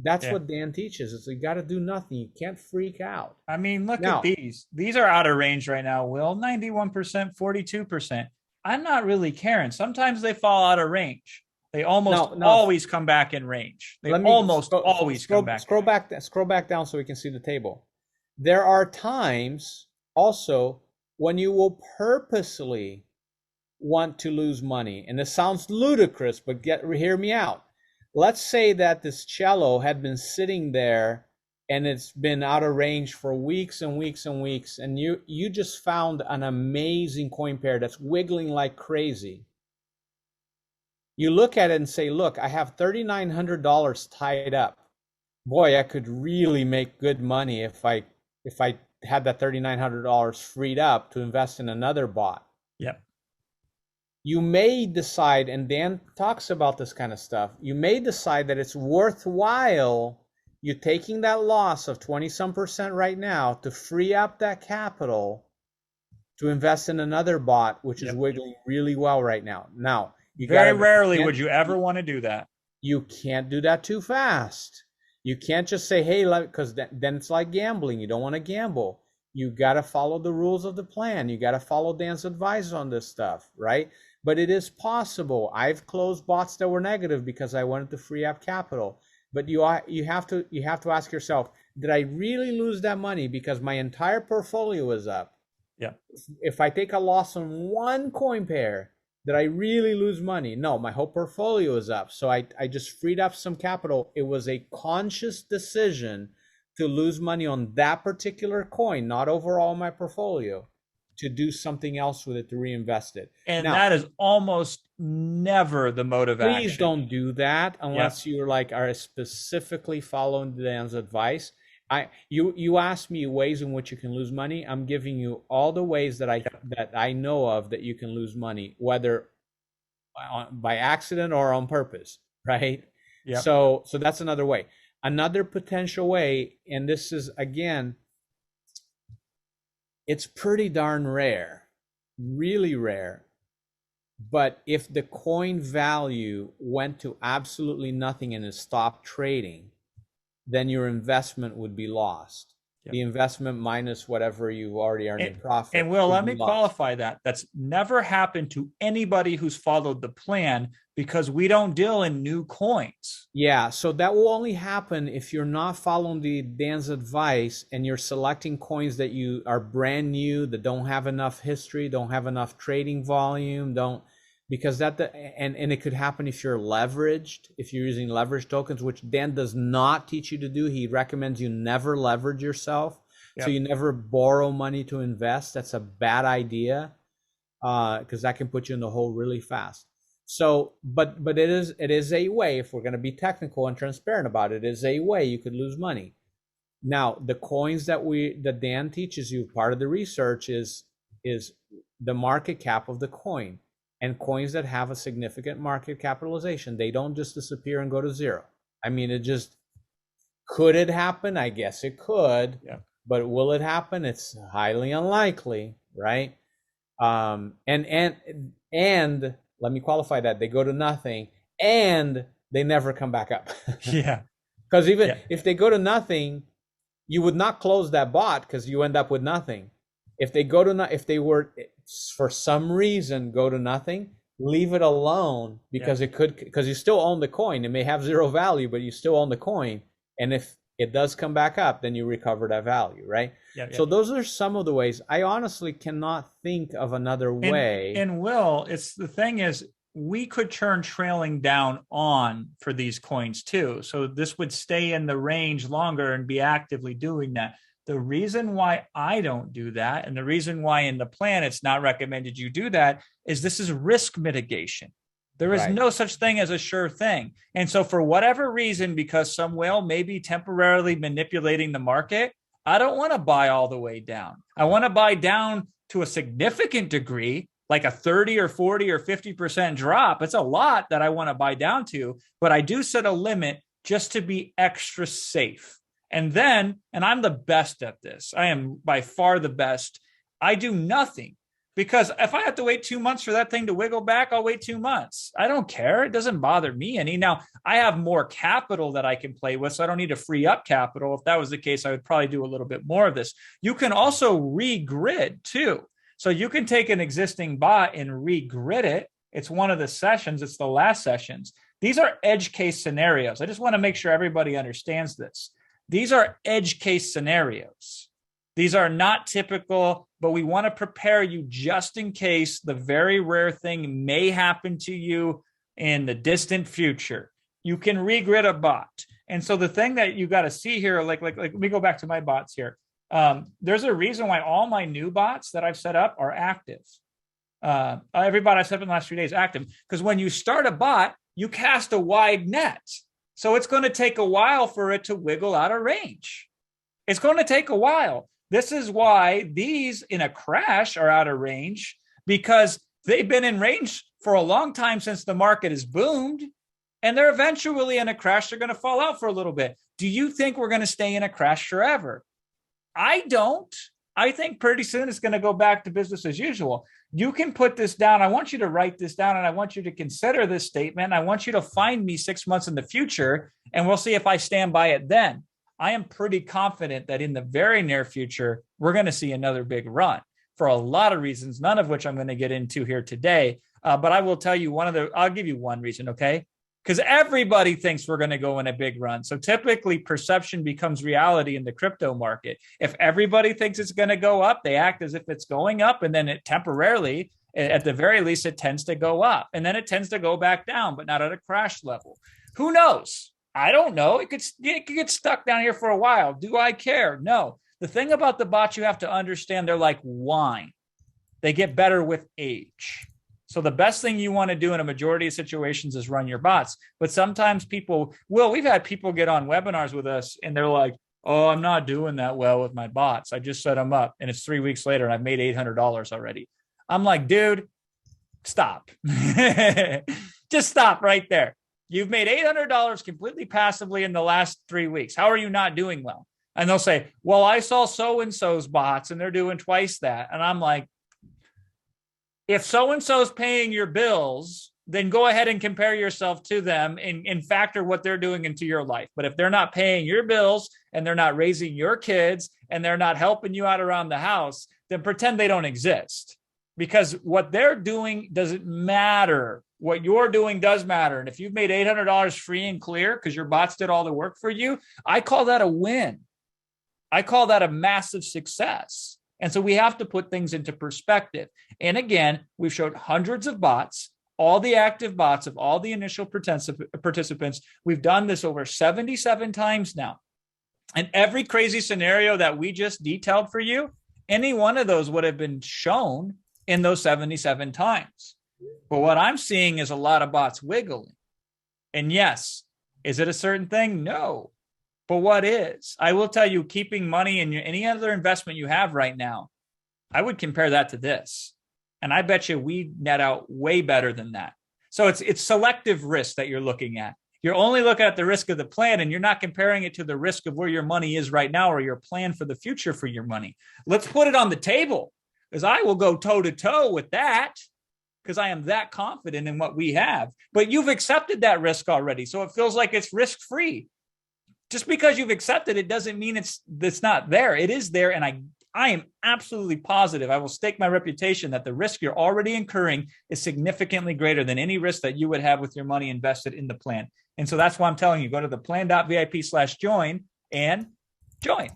That's what Dan teaches. Is you got to do nothing. You can't freak out. I mean, look at these. These are out of range right now, Will. 91%, 42%. I'm not really caring. Sometimes they fall out of range. They almost always come back in range. They always come back. Scroll back down so we can see the table. There are times also when you will purposely want to lose money. And this sounds ludicrous, but hear me out. Let's say that this Cello had been sitting there and it's been out of range for weeks and weeks and weeks, and you just found an amazing coin pair that's wiggling like crazy. You look at it and say, look, I have $3,900 tied up. Boy, I could really make good money if I had that $3,900 freed up to invest in another bot. Yep. You may decide, and Dan talks about this kind of stuff, you may decide that it's worthwhile you taking that loss of 20-some% right now to free up that capital to invest in another bot, which is wiggling really well right now. Now, very rarely would you ever want to do that. You can't do that too fast. You can't just say, hey, because then it's like gambling. You don't want to gamble. You got to follow the rules of the plan. You got to follow Dan's advice on this stuff, right? But it is possible. I've closed bots that were negative because I wanted to free up capital. But you have to ask yourself, did I really lose that money because my entire portfolio is up? Yeah. If I take a loss on one coin pair, did I really lose money? No, my whole portfolio is up. So I just freed up some capital. It was a conscious decision to lose money on that particular coin, not overall my portfolio, to do something else with it, to reinvest it. And Now, that is almost never the mode of action. please don't do that unless Yep. you're like are specifically following Dan's advice. You asked me ways in which you can lose money. I'm giving you all the ways that I know of that you can lose money, whether by accident or on purpose, right? Yep. So that's another way. Another potential way, and this is again, it's pretty darn rare, really rare. But if the coin value went to absolutely nothing and it stopped trading, then your investment would be lost. Yep. The investment minus whatever you've already earned in profit. And Will, let me qualify that. That's never happened to anybody who's followed the plan because we don't deal in new coins. Yeah, so that will only happen if you're not following Dan's advice and you're selecting coins that you are brand new, that don't have enough history, don't have enough trading volume, because and it could happen if you're leveraged, if you're using leverage tokens, which Dan does not teach you to do. He recommends you never leverage yourself. Yep. So you never borrow money to invest. That's a bad idea because that can put you in the hole really fast. So, but it is a way, if we're going to be technical and transparent about it, is a way you could lose money. Now, the coins that Dan teaches you, part of the research is the market cap of the coin. And coins that have a significant market capitalization, they don't just disappear and go to zero. I mean, could it happen? I guess it could. Yeah. But will it happen? It's highly unlikely, right? And let me qualify that. They go to nothing and they never come back up. Yeah. Because even if they go to nothing, you would not close that bot because you end up with nothing. If they were for some reason go to nothing, leave it alone because because you still own the coin. It may have zero value, but you still own the coin. And if it does come back up, then you recover that value, right? So those are some of the ways. I honestly cannot think of another way. And Will, the thing is, we could turn trailing down on for these coins too. So this would stay in the range longer and be actively doing that. The reason why I don't do that, and the reason why in the plan it's not recommended you do that, is this is risk mitigation. There is no such thing as a sure thing. And so for whatever reason, because some whale may be temporarily manipulating the market, I don't want to buy all the way down. I want to buy down to a significant degree, like a 30 or 40 or 50% drop. It's a lot that I want to buy down to, but I do set a limit just to be extra safe. And then, and I'm the best at this, I am by far the best, I do nothing. Because if I have to wait 2 months for that thing to wiggle back, I'll wait 2 months. I don't care. It doesn't bother me any. Now, I have more capital that I can play with, so I don't need to free up capital. If that was the case, I would probably do a little bit more of this. You can also regrid too. So you can take an existing bot and regrid it. It's one of the sessions. It's the last sessions. These are edge case scenarios. I just want to make sure everybody understands this. These are edge case scenarios. These are not typical, but we want to prepare you just in case the very rare thing may happen to you in the distant future. You can regrid a bot. And so the thing that you got to see here, like let me go back to my bots here. There's a reason why all my new bots that I've set up are active. Every bot I've set up in the last 3 days active, because when you start a bot, you cast a wide net. So it's going to take a while for it to wiggle out of range. It's going to take a while. This is why these in a crash are out of range, because they've been in range for a long time since the market has boomed, and they're eventually in a crash. They're going to fall out for a little bit. Do you think we're going to stay in a crash forever? I don't. I think pretty soon it's going to go back to business as usual. You can put this down. I want you to write this down, and I want you to consider this statement. I want you to find me 6 months in the future, and we'll see if I stand by it then. I am pretty confident that in the very near future, we're going to see another big run for a lot of reasons, none of which I'm going to get into here today. But I will tell you I'll give you one reason, okay? Because everybody thinks we're going to go in a big run. So typically perception becomes reality in the crypto market. If everybody thinks it's going to go up, they act as if it's going up, and then it temporarily, at the very least, it tends to go up, and then it tends to go back down, but not at a crash level. Who knows? I don't know. It could get stuck down here for a while. Do I care? No. The thing about the bots, you have to understand, they're like wine. They get better with age. So the best thing you want to do in a majority of situations is run your bots. But sometimes we've had people get on webinars with us and they're like, oh, I'm not doing that well with my bots. I just set them up and it's 3 weeks later and I've made $800 already. I'm like, dude, stop. Just stop right there. You've made $800 completely passively in the last 3 weeks. How are you not doing well? And they'll say, well, I saw so-and-so's bots and they're doing twice that. And I'm like, if so-and-so's paying your bills, then go ahead and compare yourself to them and factor what they're doing into your life. But if they're not paying your bills and they're not raising your kids and they're not helping you out around the house, then pretend they don't exist. Because what they're doing doesn't matter. What you're doing does matter. And if you've made $800 free and clear because your bots did all the work for you, I call that a win. I call that a massive success. And so we have to put things into perspective. And again, we've showed hundreds of bots, all the active bots of all the initial participants. We've done this over 77 times now. And every crazy scenario that we just detailed for you, any one of those would have been shown in those 77 times. But what I'm seeing is a lot of bots wiggling. And yes, is it a certain thing? No. But what is? I will tell you, keeping money in any other investment you have right now, I would compare that to this. And I bet you we net out way better than that. So it's selective risk that you're looking at. You're only looking at the risk of the plan, and you're not comparing it to the risk of where your money is right now or your plan for the future for your money. Let's put it on the table, because I will go toe-to-toe with that, because I am that confident in what we have. But you've accepted that risk already, so it feels like it's risk-free. Just because you've accepted it doesn't mean it's not there. It is there, and I am absolutely positive, I will stake my reputation that the risk you're already incurring is significantly greater than any risk that you would have with your money invested in the plan. And so that's why I'm telling you, go to the plan.vip/join and join.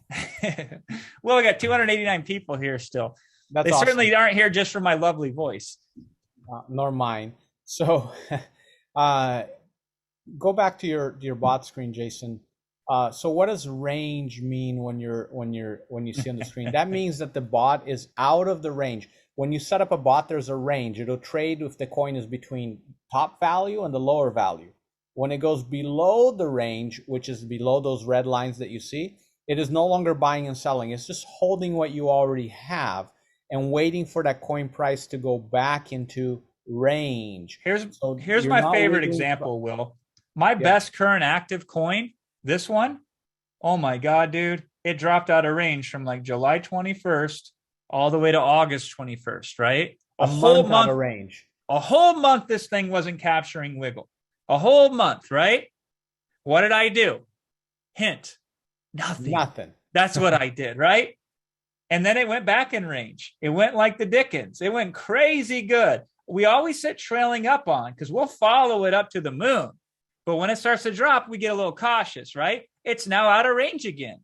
Well, we got 289 people here still. They awesome. Certainly aren't here just for my lovely voice. Nor mine. So go back to your bot screen, Jason. So what does range mean when you see on the screen? That means that the bot is out of the range. When you set up a bot, there's a range. It'll trade if the coin is between top value and the lower value. When it goes below the range, which is below those red lines that you see, it is no longer buying and selling. It's just holding what you already have and waiting for that coin price to go back into range. Here's my favorite example, Will. My best current active coin, this one, oh my God, dude, it dropped out of range from like July 21st all the way to August 21st, right? A whole month out of range. A whole month this thing wasn't capturing wiggle. A whole month, right? What did I do? Hint, nothing. That's what I did, right? And then it went back in range. It went like the Dickens. It went crazy good. We always sit trailing up on because we'll follow it up to the moon. But when it starts to drop, we get a little cautious, right? It's now out of range again.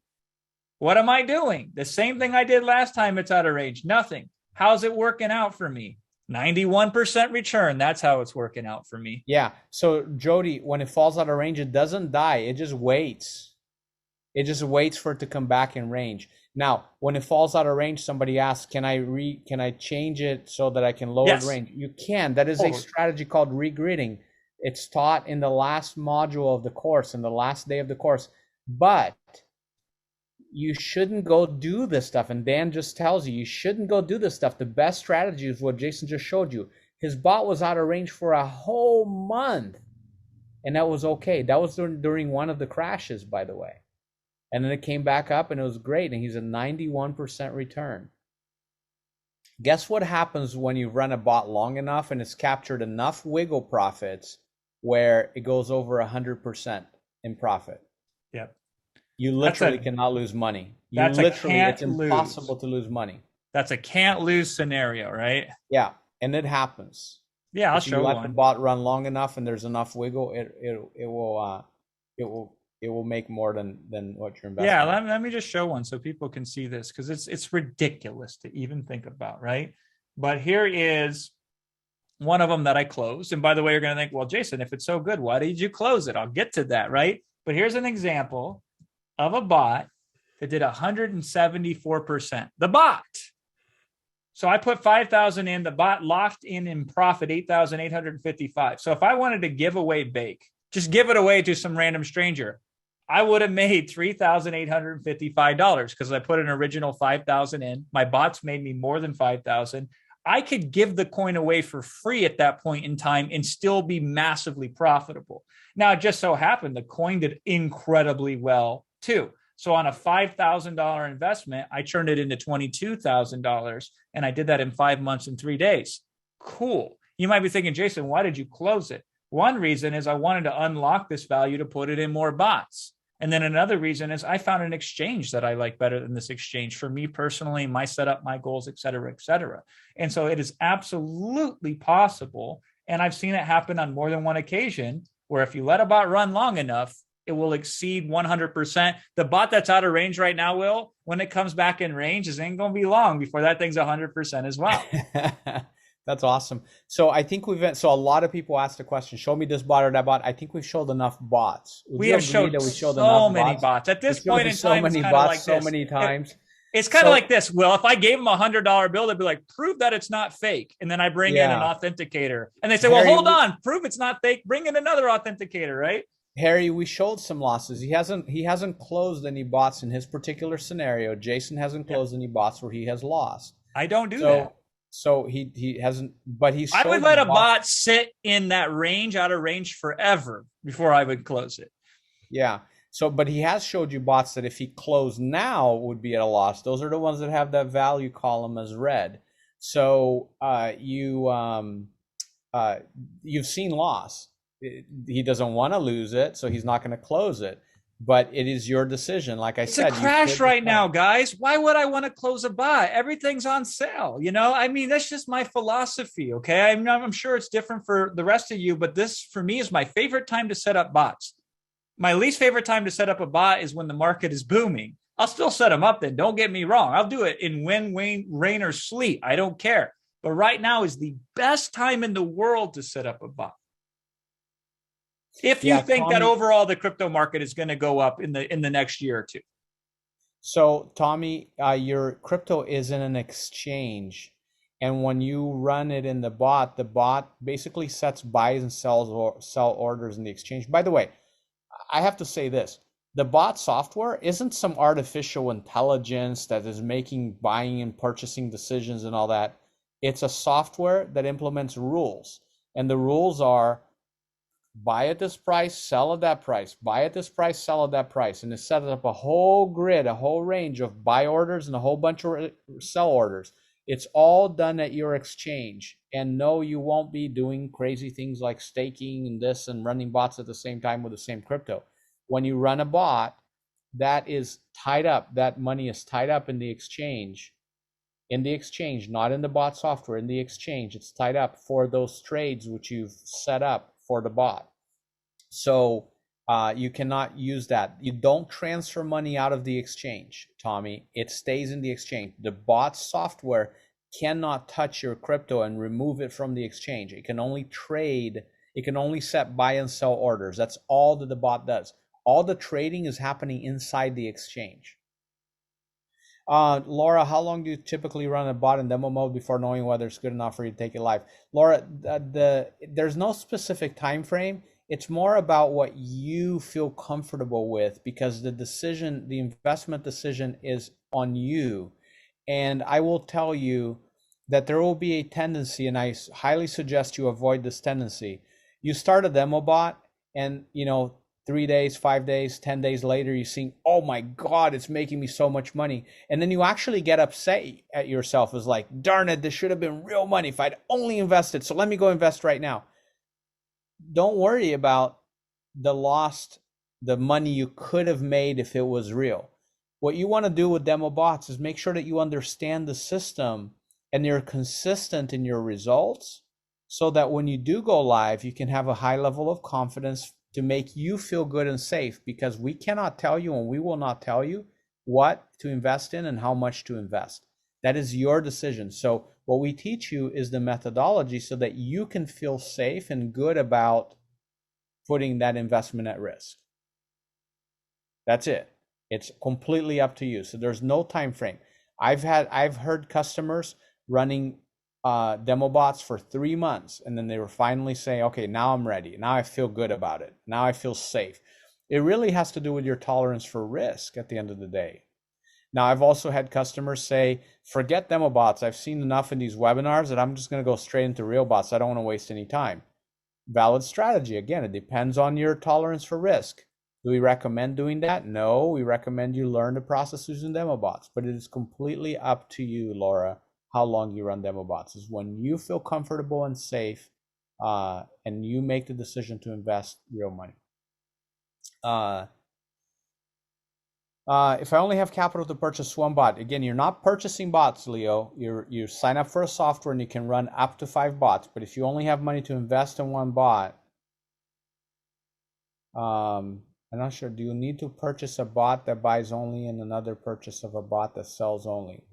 What am I doing? The same thing I did last time it's out of range. Nothing. How's it working out for me? 91% return. That's how it's working out for me. Yeah. So Jody, when it falls out of range, it doesn't die. It just waits. It just waits for it to come back in range. Now, when it falls out of range, somebody asks, can I change it so that I can lower the range? You can. That is a strategy called regridding. It's taught in the last module of the course, in the last day of the course. But you shouldn't go do this stuff. And Dan just tells you shouldn't go do this stuff. The best strategy is what Jason just showed you. His bot was out of range for a whole month. And that was okay. That was during one of the crashes, by the way. And then it came back up and it was great. And he's a 91% return. Guess what happens when you run a bot long enough and it's captured enough wiggle profits where it goes over 100% in profit? Yep. You That's literally a cannot lose money. You that's a literally, it's can't lose. impossible to lose money. That's a can't lose scenario, right? Yeah, and it happens. Yeah, I'll If you show let the one. bot run long enough and there's enough wiggle, it will make more than what your Yeah, investment is. let me just show one so people can see this because it's ridiculous to even think about, right? But here is one of them that I closed. And by the way, you're going to think, well, Jason, if it's so good, why did you close it? I'll get to that, right? But here's an example of a bot that did 174%. The bot. So I put 5,000 in, the bot locked in profit 8,855. So if I wanted to give away bake, just give it away to some random stranger, I would have made $3,855 because I put an original 5,000 in. My bots made me more than 5,000. I could give the coin away for free at that point in time and still be massively profitable. Now, it just so happened the coin did incredibly well too. So on a $5,000 investment, I turned it into $22,000, and I did that in 5 months and 3 days. Cool. You might be thinking, Jason, why did you close it? One reason is I wanted to unlock this value to put it in more bots. And then another reason is I found an exchange that I like better than this exchange for me personally, my setup, my goals, et cetera, et cetera. And so it is absolutely possible. And I've seen it happen on more than one occasion where if you let a bot run long enough, it will exceed 100%. The bot that's out of range right now, Will, when it comes back in range, it ain't going to be long before that thing's 100% as well. That's awesome. So I think so a lot of people ask the question, show me this bot or that bot. I think we've showed enough bots. We have showed so many bots. At this point in time, it's kind of like so many times. It's kind of like this, Will. If I gave them $100 bill, they'd be like, prove that it's not fake. And then I bring in an authenticator. And they say, well, hold on, prove it's not fake. Bring in another authenticator, right? Harry, we showed some losses. He hasn't closed any bots in his particular scenario. Jason hasn't closed any bots where he has lost. I don't do that. So he hasn't, but he's. I would let a bot sit in that range, out of range forever before I would close it. Yeah. So, but he has showed you bots that if he closed now would be at a loss. Those are the ones that have that value column as red. So you've seen loss. He doesn't want to lose it, so he's not going to close it. But it is your decision. Like I said, it's a crash right now, guys. Why would I want to close a bot? Everything's on sale. I mean, that's just my philosophy. Okay. I'm sure it's different for the rest of you, but this for me is my favorite time to set up bots. My least favorite time to set up a bot is when the market is booming. I'll still set them up then. Don't get me wrong. I'll do it in wind, rain, or sleet. I don't care. But right now is the best time in the world to set up a bot. If you think Tommy, that overall the crypto market is going to go up in the next year or two. So Tommy, your crypto is in an exchange, and when you run it in the bot basically sets buys and sells or sell orders in the exchange. By the way, I have to say this: the bot software isn't some artificial intelligence that is making buying and purchasing decisions and all that. It's a software that implements rules, and the rules are: buy at this price, sell at that price, buy at this price, sell at that price. And it sets up a whole grid, a whole range of buy orders and a whole bunch of sell orders. It's all done at your exchange. And no, you won't be doing crazy things like staking and this and running bots at the same time with the same crypto. When you run a bot, that is tied up. That money is tied up in the exchange. In the exchange, not in the bot software, in the exchange. It's tied up for those trades which you've set up for the bot. So you cannot use that. You don't transfer money out of the exchange, Tommy. It stays in the exchange. The bot software cannot touch your crypto and remove it from the exchange. It can only trade. It can only set buy and sell orders. That's all that the bot does. All the trading is happening inside the exchange. Laura, how long do you typically run a bot in demo mode before knowing whether it's good enough for you to take it live? Laura, there's no specific time frame. It's more about what you feel comfortable with, because the investment decision is on you. And I will tell you that there will be a tendency, and I highly suggest you avoid this tendency. You start a demo bot and, 3 days, 5 days, 10 days later, you think, oh my God, it's making me so much money. And then you actually get upset at yourself. It's like, darn it, this should have been real money if I'd only invested. So let me go invest right now. Don't worry about the lost the money you could have made if it was real. What you want to do with demo bots is make sure that you understand the system and you're consistent in your results so that when you do go live, you can have a high level of confidence to make you feel good and safe, because we cannot tell you and we will not tell you what to invest in and how much to invest. That is your decision. So what we teach you is the methodology so that you can feel safe and good about putting that investment at risk. That's it. It's completely up to you. So there's no time frame. I've heard customers running demo bots for 3 months, and then they were finally saying, okay, now I'm ready. Now I feel good about it. Now I feel safe. It really has to do with your tolerance for risk at the end of the day. Now, I've also had customers say, forget demo bots. I've seen enough in these webinars that I'm just going to go straight into real bots. I don't want to waste any time. Valid strategy. Again, it depends on your tolerance for risk. Do we recommend doing that? No, we recommend you learn the process using demo bots, but it is completely up to you, Laura, how long you run demo bots. Is when you feel comfortable and safe, and you make the decision to invest real money. If I only have capital to purchase one bot, again, you're not purchasing bots, Leo. You sign up for a software and you can run up to 5 bots. But if you only have money to invest in one bot, I'm not sure. Do you need to purchase a bot that buys only and another purchase of a bot that sells only?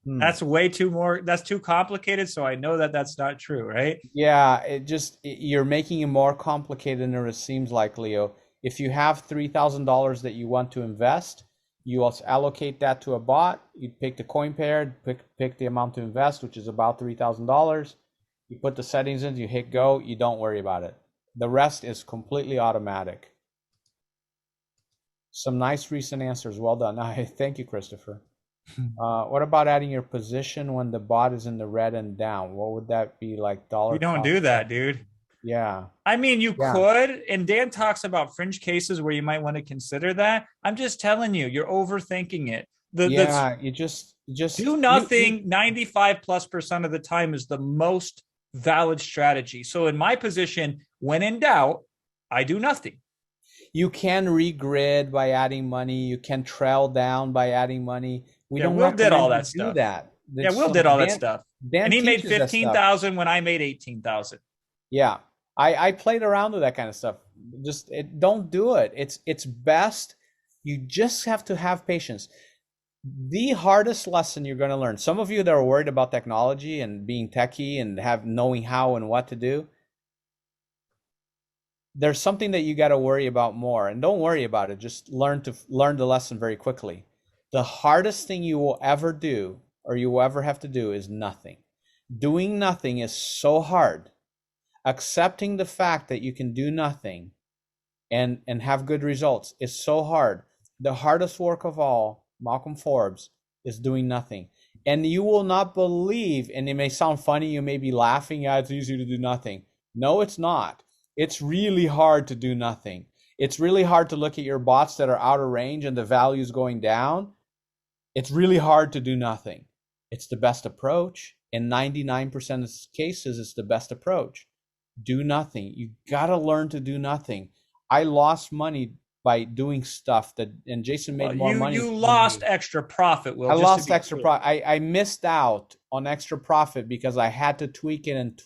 That's that's too complicated. So I know that that's not true, right? Yeah, you're making it more complicated than it seems like, Leo. If you have $3,000 that you want to invest, you also allocate that to a bot. You pick the coin pair, pick the amount to invest, which is about $3,000. You put the settings in, you hit go, you don't worry about it. The rest is completely automatic. Some nice recent answers. Well done. Thank you, Christopher. What about adding your position when the bot is in the red and down? What would that be like? You don't do that, dude. Yeah. I mean, you could, and Dan talks about fringe cases where you might want to consider that. I'm just telling you, you're overthinking it. You just do nothing 95+% of the time is the most valid strategy. So in my position, when in doubt, I do nothing. You can regrid by adding money. You can trail down by adding money. Will did all that stuff. Will did all that stuff. And he made 15,000 when I made 18,000. Yeah. I played around with that kind of stuff. Don't do it. It's best. You just have to have patience. The hardest lesson you're going to learn, some of you that are worried about technology and being techie and knowing how and what to do, there's something that you got to worry about more, and don't worry about it. Just learn the lesson very quickly. The hardest thing you will ever do or you will ever have to do is nothing. Doing nothing is so hard. Accepting the fact that you can do nothing and have good results is so hard. The hardest work of all, Malcolm Forbes, is doing nothing. And you will not believe, and it may sound funny, you may be laughing, yeah, it's easy to do nothing. No, it's not. It's really hard to do nothing. It's really hard to look at your bots that are out of range and the value is going down. It's really hard to do nothing. It's the best approach. In 99% of cases, it's the best approach. Do nothing. You got to learn to do nothing. I lost money by doing stuff and Jason made more money. You lost extra profit, Will. I lost extra profit. I missed out on extra profit because I had to tweak it and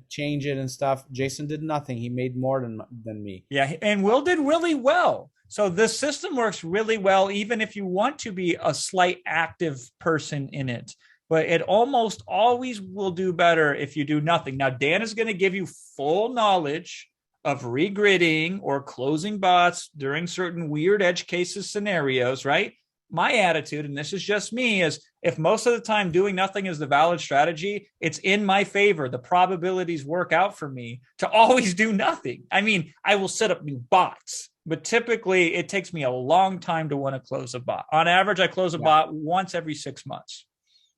change it and stuff. Jason did nothing. He made more than me. Yeah, and Will did really well. So this system works really well, even if you want to be a slight active person in it. But it almost always will do better if you do nothing. Now, Dan is going to give you full knowledge of regridding or closing bots during certain weird edge cases scenarios, right? My attitude, and this is just me, is if most of the time doing nothing is the valid strategy, it's in my favor. The probabilities work out for me to always do nothing. I mean, I will set up new bots, but typically it takes me a long time to want to close a bot. On average, I close a bot once every 6 months.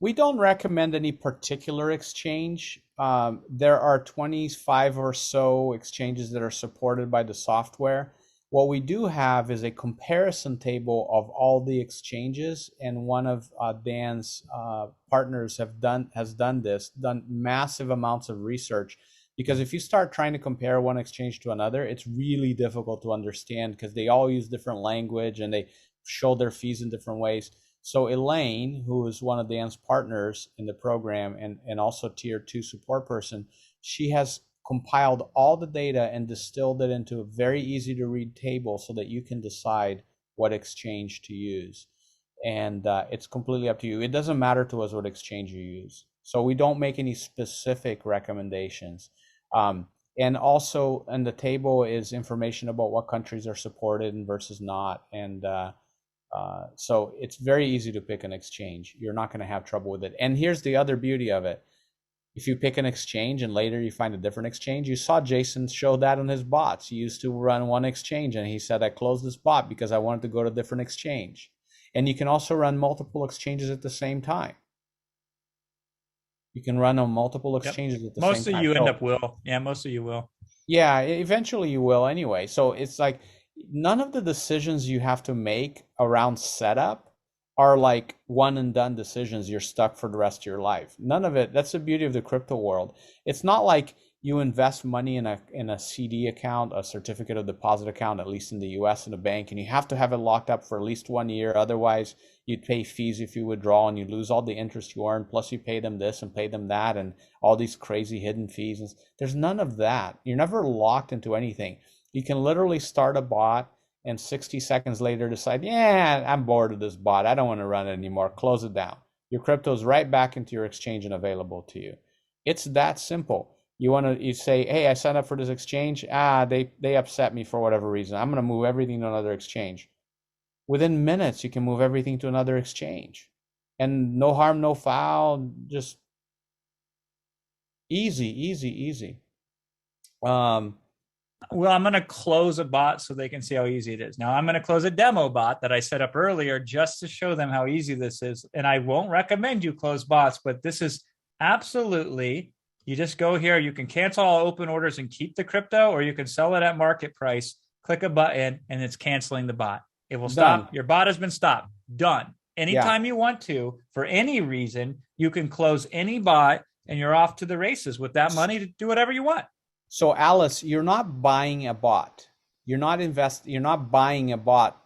We don't recommend any particular exchange. There are 25 or so exchanges that are supported by the software. What we do have is a comparison table of all the exchanges, and one of Dan's partners has done massive amounts of research Because if you start trying to compare one exchange to another, it's really difficult to understand because they all use different language and they show their fees in different ways. So Elaine, who is one of Dan's partners in the program and also tier 2 support person, she has compiled all the data and distilled it into a very easy to read table so that you can decide what exchange to use. And it's completely up to you. It doesn't matter to us what exchange you use. So we don't make any specific recommendations. And also in the table is information about what countries are supported and versus not. And so it's very easy to pick an exchange. You're not going to have trouble with it. And here's the other beauty of it. If you pick an exchange and later you find a different exchange, you saw Jason show that on his bots. He used to run one exchange and he said, I closed this bot because I wanted to go to a different exchange. And you can also run multiple exchanges at the same time. You can run on multiple exchanges at the same time. Most of you end up will. Yeah, most of you will. Yeah, eventually you will anyway. So it's like none of the decisions you have to make around setup are like one and done decisions. You're stuck for the rest of your life. None of it. That's the beauty of the crypto world. It's not like you invest money in a CD account, a certificate of deposit account, at least in the US in a bank, and you have to have it locked up for at least 1 year. Otherwise, you'd pay fees if you withdraw and you lose all the interest you earn. Plus, you pay them this and pay them that and all these crazy hidden fees. And there's none of that. You're never locked into anything. You can literally start a bot and 60 seconds later decide, yeah, I'm bored of this bot. I don't want to run it anymore. Close it down. Your crypto's right back into your exchange and available to you. It's that simple. You say, hey, I signed up for this exchange. They upset me for whatever reason. I'm going to move everything to another exchange. Within minutes, you can move everything to another exchange. And no harm, no foul. Just easy, easy, easy. Well, I'm going to close a bot so they can see how easy it is. Now, I'm going to close a demo bot that I set up earlier just to show them how easy this is. And I won't recommend you close bots, but this is absolutely, you just go here. You can cancel all open orders and keep the crypto, or you can sell it at market price, click a button, and it's canceling the bot. It will stop. Your bot has been stopped. Done. Anytime you want to, for any reason, you can close any bot and you're off to the races with that money to do whatever you want. So Alice, you're not buying a bot. You're not buying a bot.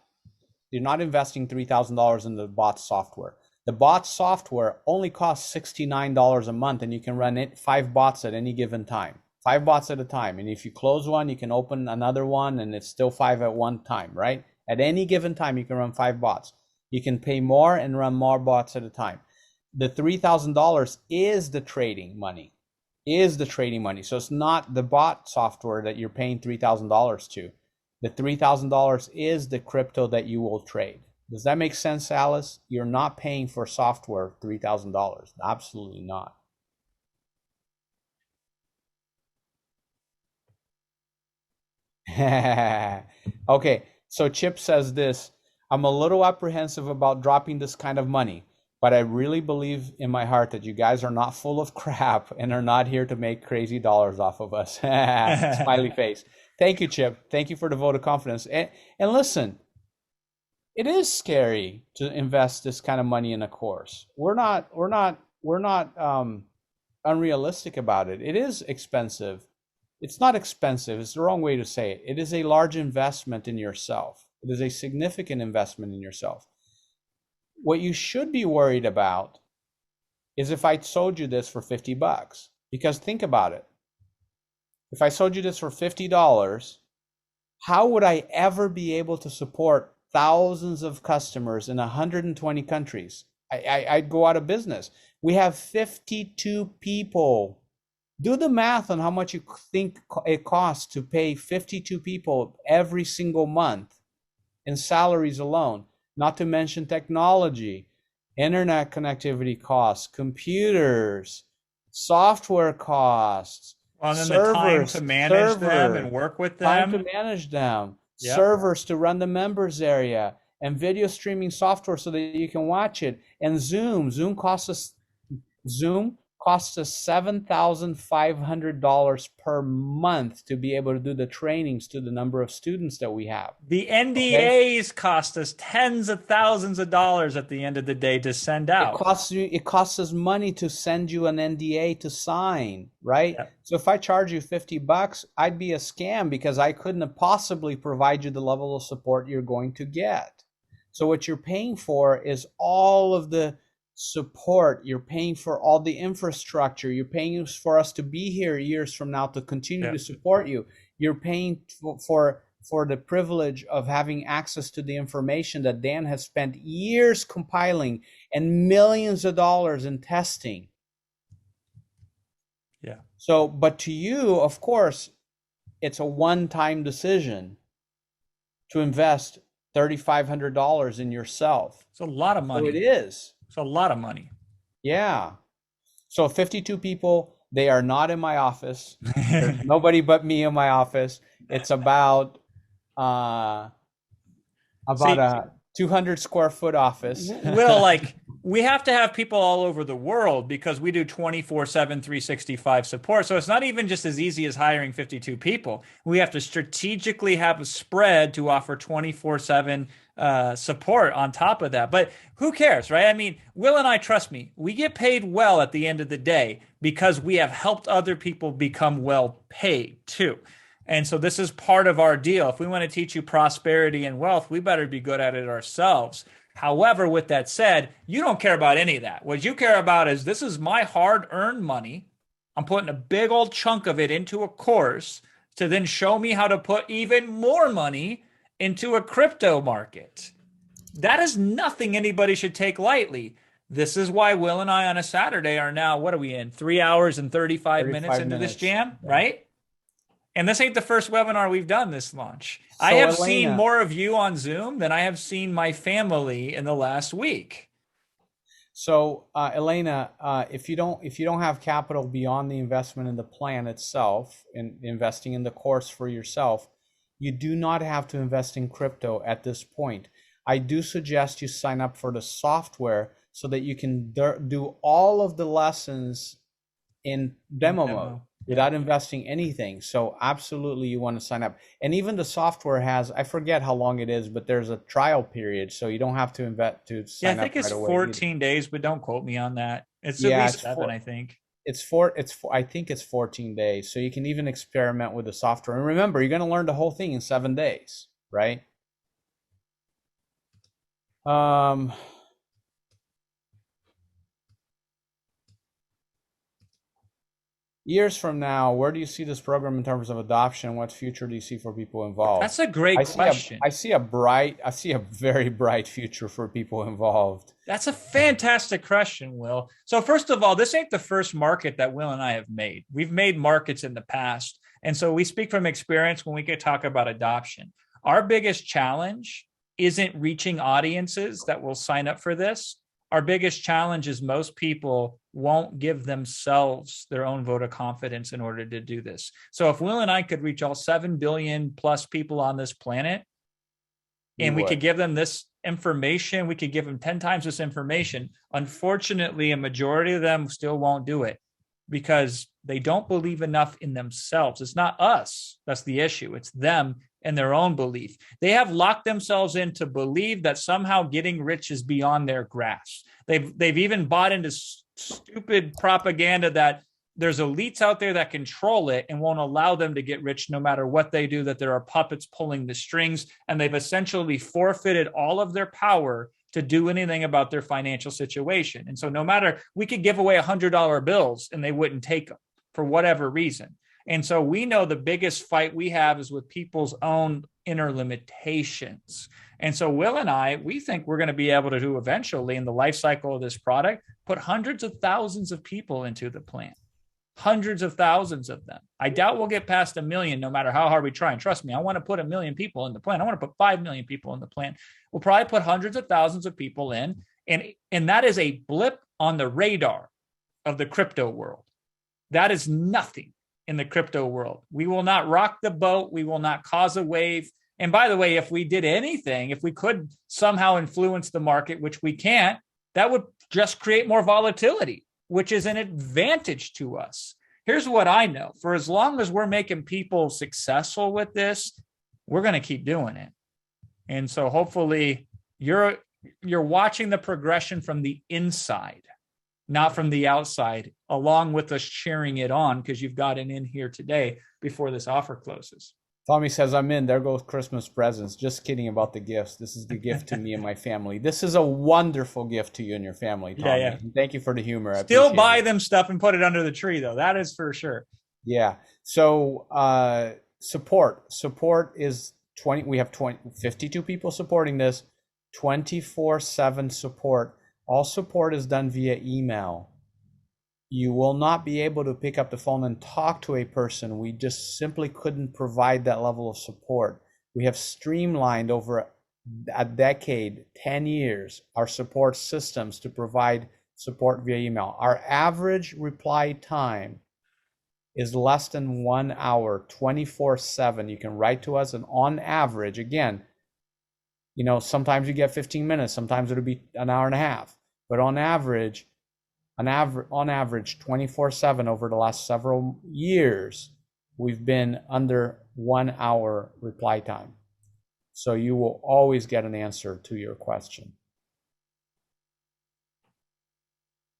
You're not investing $3,000 in the bot software. The bot software only costs $69 a month, and you can run 5 bots at any given time. 5 bots at a time. And if you close one, you can open another one, and it's still 5 at one time, right? At any given time, you can run 5 bots. You can pay more and run more bots at a time. The $3,000 is the trading money. So it's not the bot software that you're paying $3,000 to. The $3,000 is the crypto that you will trade. Does that make sense, Alice? You're not paying for software $3,000. Absolutely not. Okay, so Chip says this, I'm a little apprehensive about dropping this kind of money, but I really believe in my heart that you guys are not full of crap and are not here to make crazy dollars off of us. Smiley face. Thank you, Chip. Thank you for the vote of confidence. And listen, it is scary to invest this kind of money in a course. We're not unrealistic about it. It is expensive. It's not expensive. It's the wrong way to say it. It is a large investment in yourself. It is a significant investment in yourself. What you should be worried about is if I sold you this for $50, because think about it. If I sold you this for $50, how would I ever be able to support thousands of customers in 120 countries? I'd go out of business. We have 52 people. Do the math on how much you think it costs to pay 52 people every single month in salaries alone, not to mention technology, internet connectivity costs, computers, software costs, well, and then servers, the time to manage them and work with them. Time to manage them, servers to run the members area, and video streaming software so that you can watch it. And Zoom costs us Costs us $7,500 per month to be able to do the trainings to the number of students that we have. The Okay? NDAs cost us tens of thousands of dollars at the end of the day to send out. It costs us money to send you an NDA to sign, right? Yeah. So if I charge you $50, I'd be a scam because I couldn't have possibly provide you the level of support you're going to get. So what you're paying for is all of the support. You're paying for all the infrastructure. You're paying for us to be here years from now to continue to support you. You're paying for the privilege of having access to the information that Dan has spent years compiling and millions of dollars in testing. Yeah. So, but to you, of course, it's a one-time decision to invest $3,500 in yourself. It's a lot of money. So it is. It's a lot of money. Yeah. So 52 people, they are not in my office. There's nobody but me in my office. It's about a 200 square foot office. Will, like, we have to have people all over the world because we do 24/7, 365 support. So it's not even just as easy as hiring 52 people. We have to strategically have a spread to offer 24/7 support on top of that. But who cares, right? I mean, Will and I, trust me, we get paid well at the end of the day because we have helped other people become well paid too. And so this is part of our deal. If we want to teach you prosperity and wealth, we better be good at it ourselves. However, with that said, you don't care about any of that. What you care about is this is my hard-earned money. I'm putting a big old chunk of it into a course to then show me how to put even more money into a crypto market. That is nothing anybody should take lightly. This is why Will and I on a Saturday are now, what are we in? 3 hours and 35 minutes into this jam, right? And this ain't the first webinar we've done this launch. So I have seen more of you on Zoom than I have seen my family in the last week. So Elena, if you don't have capital beyond the investment in the plan itself, in investing in the course for yourself, you do not have to invest in crypto at this point. I do suggest you sign up for the software so that you can do all of the lessons in demo mode without investing anything. So absolutely you want to sign up. And even the software has, I forget how long it is, but there's a trial period. So you don't have to invest to sign up. Yeah, I think it's 14 days, but don't quote me on that. It's at least 7, I think. I think it's 14 days. So you can even experiment with the software. And remember, you're going to learn the whole thing in 7 days, right? Years from now, where do you see this program in terms of adoption? What future do you see for people involved? That's a great question. I see a very bright future for people involved. That's a fantastic question, Will. So first of all, this ain't the first market that Will and I have made. We've made markets in the past. And so we speak from experience when we could talk about adoption. Our biggest challenge isn't reaching audiences that will sign up for this. Our biggest challenge is most people won't give themselves their own vote of confidence in order to do this. So if Will and I could reach all 7 billion plus people on this planet, and we could give them this information, we could give them 10 times this information. Unfortunately, a majority of them still won't do it because they don't believe enough in themselves. It's not us that's the issue. It's them and their own belief. They have locked themselves in to believe that somehow getting rich is beyond their grasp. They've even bought into stupid propaganda that there's elites out there that control it and won't allow them to get rich no matter what they do, that there are puppets pulling the strings, and they've essentially forfeited all of their power to do anything about their financial situation. And so no matter, we could give away $100 bills and they wouldn't take them for whatever reason. And so we know the biggest fight we have is with people's own inner limitations. And so Will and I, we think we're going to be able to do eventually in the life cycle of this product, put hundreds of thousands of people into the plan. Hundreds of thousands of them. I doubt we'll get past 1 million no matter how hard we try. And trust me, I want to put 1 million people in the plan. I want to put 5 million people in the plan. We'll probably put hundreds of thousands of people in. And that is a blip on the radar of the crypto world. That is nothing in the crypto world. We will not rock the boat. We will not cause a wave. And by the way, if we did anything, if we could somehow influence the market, which we can't, that would just create more volatility. which is an advantage to us. Here's what I know. For as long as we're making people successful with this, we're going to keep doing it. And so hopefully you're watching the progression from the inside, not from the outside, along with us cheering it on because you've gotten in here today before this offer closes. Tommy says, I'm in. There goes Christmas presents. Just kidding about the gifts. This is the gift to me and my family. This is a wonderful gift to you and your family, Tommy. Yeah. Thank you for the humor. Still buy them stuff and put it under the tree, though. That is for sure. Yeah. So support is 20. We have 52 people supporting this, 24/7 support. All support is done via email. You will not be able to pick up the phone and talk to a person. We just simply couldn't provide that level of support. We have streamlined over a decade, 10 years, our support systems to provide support via email. Our average reply time is less than 1 hour, 24/7. You can write to us, and on average, again, sometimes you get 15 minutes, sometimes it'll be an hour and a half, but on average 24/7 over the last several years, we've been under 1 hour reply time. So you will always get an answer to your question.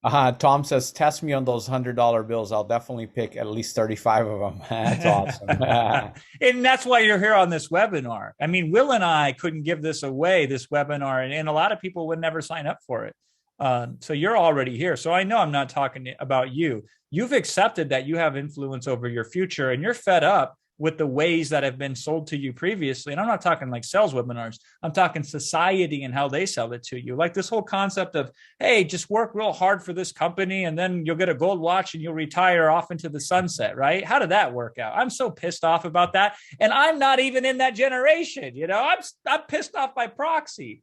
Tom says, test me on those $100 bills. I'll definitely pick at least 35 of them. That's awesome. And that's why you're here on this webinar. I mean, Will and I couldn't give this away, this webinar, and a lot of people would never sign up for it. So you're already here. So I know I'm not talking about you. You've accepted that you have influence over your future, and you're fed up with the ways that have been sold to you previously. And I'm not talking like sales webinars. I'm talking society and how they sell it to you. Like this whole concept of, hey, just work real hard for this company and then you'll get a gold watch and you'll retire off into the sunset, right? How did that work out? I'm so pissed off about that. And I'm not even in that generation. I'm pissed off by proxy.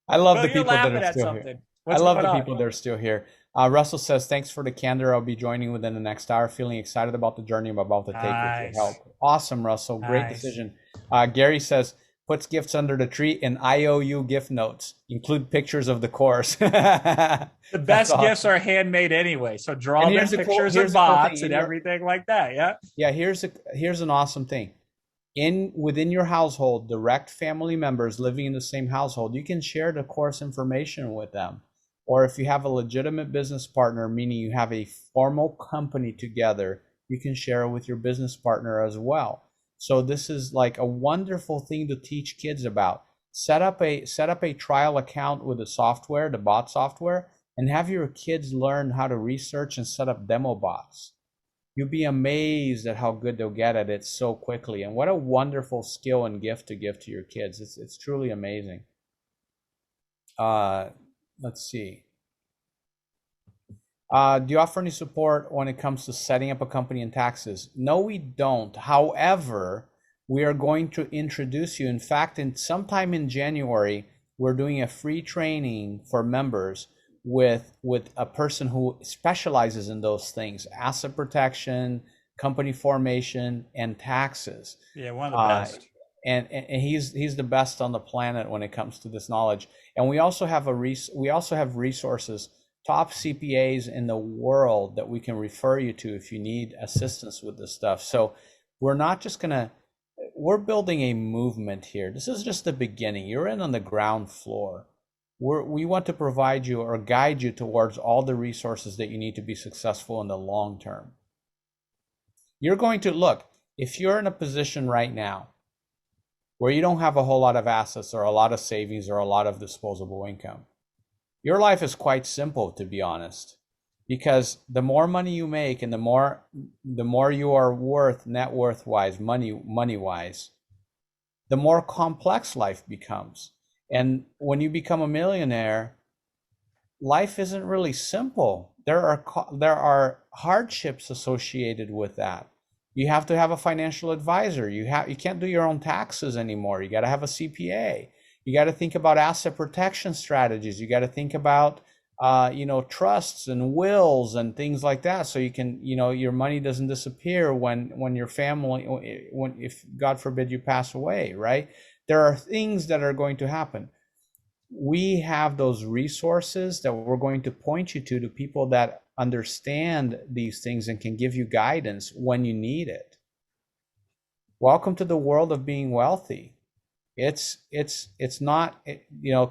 I love the people that are still here. I love the people that are still here. Russell says, thanks for the candor. I'll be joining within the next hour. Feeling excited about the journey I'm about to take with your help. Awesome, Russell. Great decision. Gary says, puts gifts under the tree and IOU gift notes. Include pictures of the course. The best gifts are handmade anyway. So draw them pictures of bots and everything like that. Yeah. Yeah. Here's an awesome thing. Within your household, direct family members living in the same household, you can share the course information with them. Or if you have a legitimate business partner, meaning you have a formal company together, you can share it with your business partner as well. So this is like a wonderful thing to teach kids about. Set up a trial account with the software, the bot software, and have your kids learn how to research and set up demo bots. You'll be amazed at how good they'll get at it so quickly. And what a wonderful skill and gift to give to your kids. It's truly amazing. Let's see. Do you offer any support when it comes to setting up a company and taxes? No, we don't. However, we are going to introduce you. In fact, sometime in January, we're doing a free training for members with a person who specializes in those things: asset protection, company formation, and taxes. Yeah, one of the best. And he's the best on the planet when it comes to this knowledge. And we also have resources, top CPAs in the world that we can refer you to if you need assistance with this stuff. So we're building a movement here. This is just the beginning. You're in on the ground floor. We want to provide you or guide you towards all the resources that you need to be successful in the long term. You're going to look, if you're in a position right now where you don't have a whole lot of assets or a lot of savings or a lot of disposable income, your life is quite simple, to be honest, because the more money you make and the more you are worth, net worth wise, money wise, the more complex life becomes. And when you become a millionaire, life isn't really simple. There are hardships associated with that. You have to have a financial advisor. You can't do your own taxes anymore. You got to have a CPA. You got to think about asset protection strategies. You got to think about trusts and wills and things like that, so you can, your money doesn't disappear when your family, if God forbid you pass away, right? There are things that are going to happen. we have those resources that we're going to point you to people that understand these things and can give you guidance when you need it. Welcome to the world of being wealthy. It's not,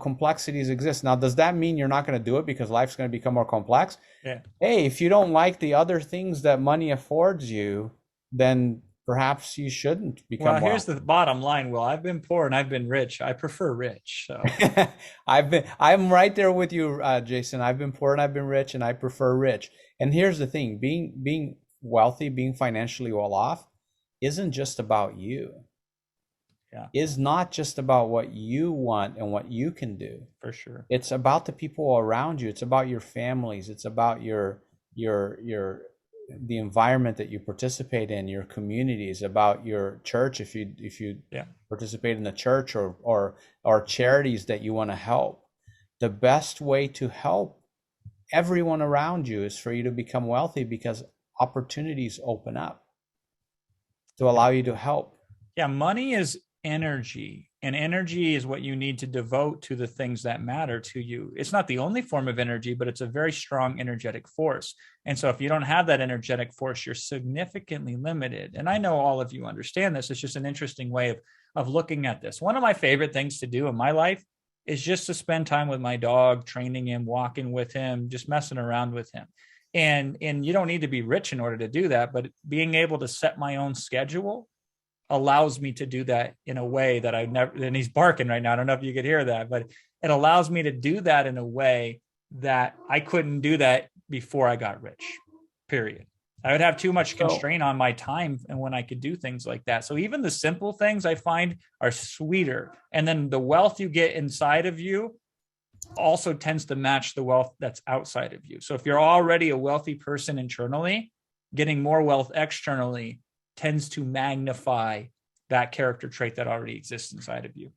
complexities exist. Now, does that mean you're not going to do it because life's going to become more complex? Yeah. Hey, if you don't like the other things that money affords you, then perhaps you shouldn't become Well, here's wealthy. the bottom line. Well, I've been poor and I've been rich. I prefer rich. So I'm right there with you, Jason. I've been poor and I've been rich, and I prefer rich. And here's the thing: being wealthy, being financially well off, isn't just about you. yeah, Is not just about what you want and what you can do. for sure. It's about the people around you. It's about your families. It's about your the environment that you participate in, your communities, about your church if you Yeah. participate in the church, or charities that you want to help. The best way to help everyone around you is for you to become wealthy, because opportunities open up to allow you to help. Yeah, money is energy, and energy is what you need to devote to the things that matter to you. It's not the only form of energy, but it's a very strong energetic force. And so if you don't have that energetic force, you're significantly limited. And I know all of you understand this. It's just an interesting way of looking at this. One of my favorite things to do in my life is just to spend time with my dog, training him, walking with him, just messing around with him. And you don't need to be rich in order to do that, but being able to set my own schedule allows me to do that in a way that I've never, and he's barking right now. I don't know if you could hear that, but it allows me to do that in a way that I couldn't do that before I got rich, period. I would have too much constraint on my time and when I could do things like that. So even the simple things I find are sweeter. And then the wealth you get inside of you also tends to match the wealth that's outside of you. So if you're already a wealthy person internally, getting more wealth externally tends to magnify that character trait that already exists inside of you.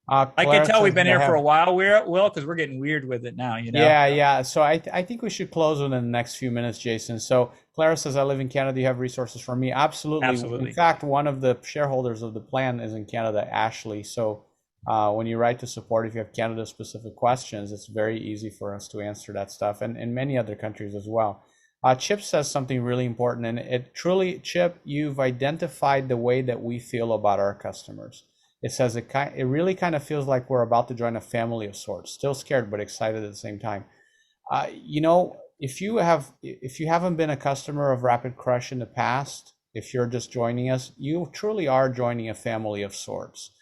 I can tell we've been here for a while, Will, because we're getting weird with it now, Yeah. So I think we should close within the next few minutes, Jason. So Clara says, I live in Canada. Do you have resources for me? Absolutely. In fact, one of the shareholders of the plan is in Canada, Ashley. So when you write to support, if you have Canada-specific questions, it's very easy for us to answer that stuff, and in many other countries as well. Chip says something really important, and it truly, Chip, you've identified the way that we feel about our customers. It says it really kind of feels like we're about to join a family of sorts, still scared but excited at the same time. If you haven't been a customer of Rapid Crush in the past, if you're just joining us, you truly are joining a family of sorts.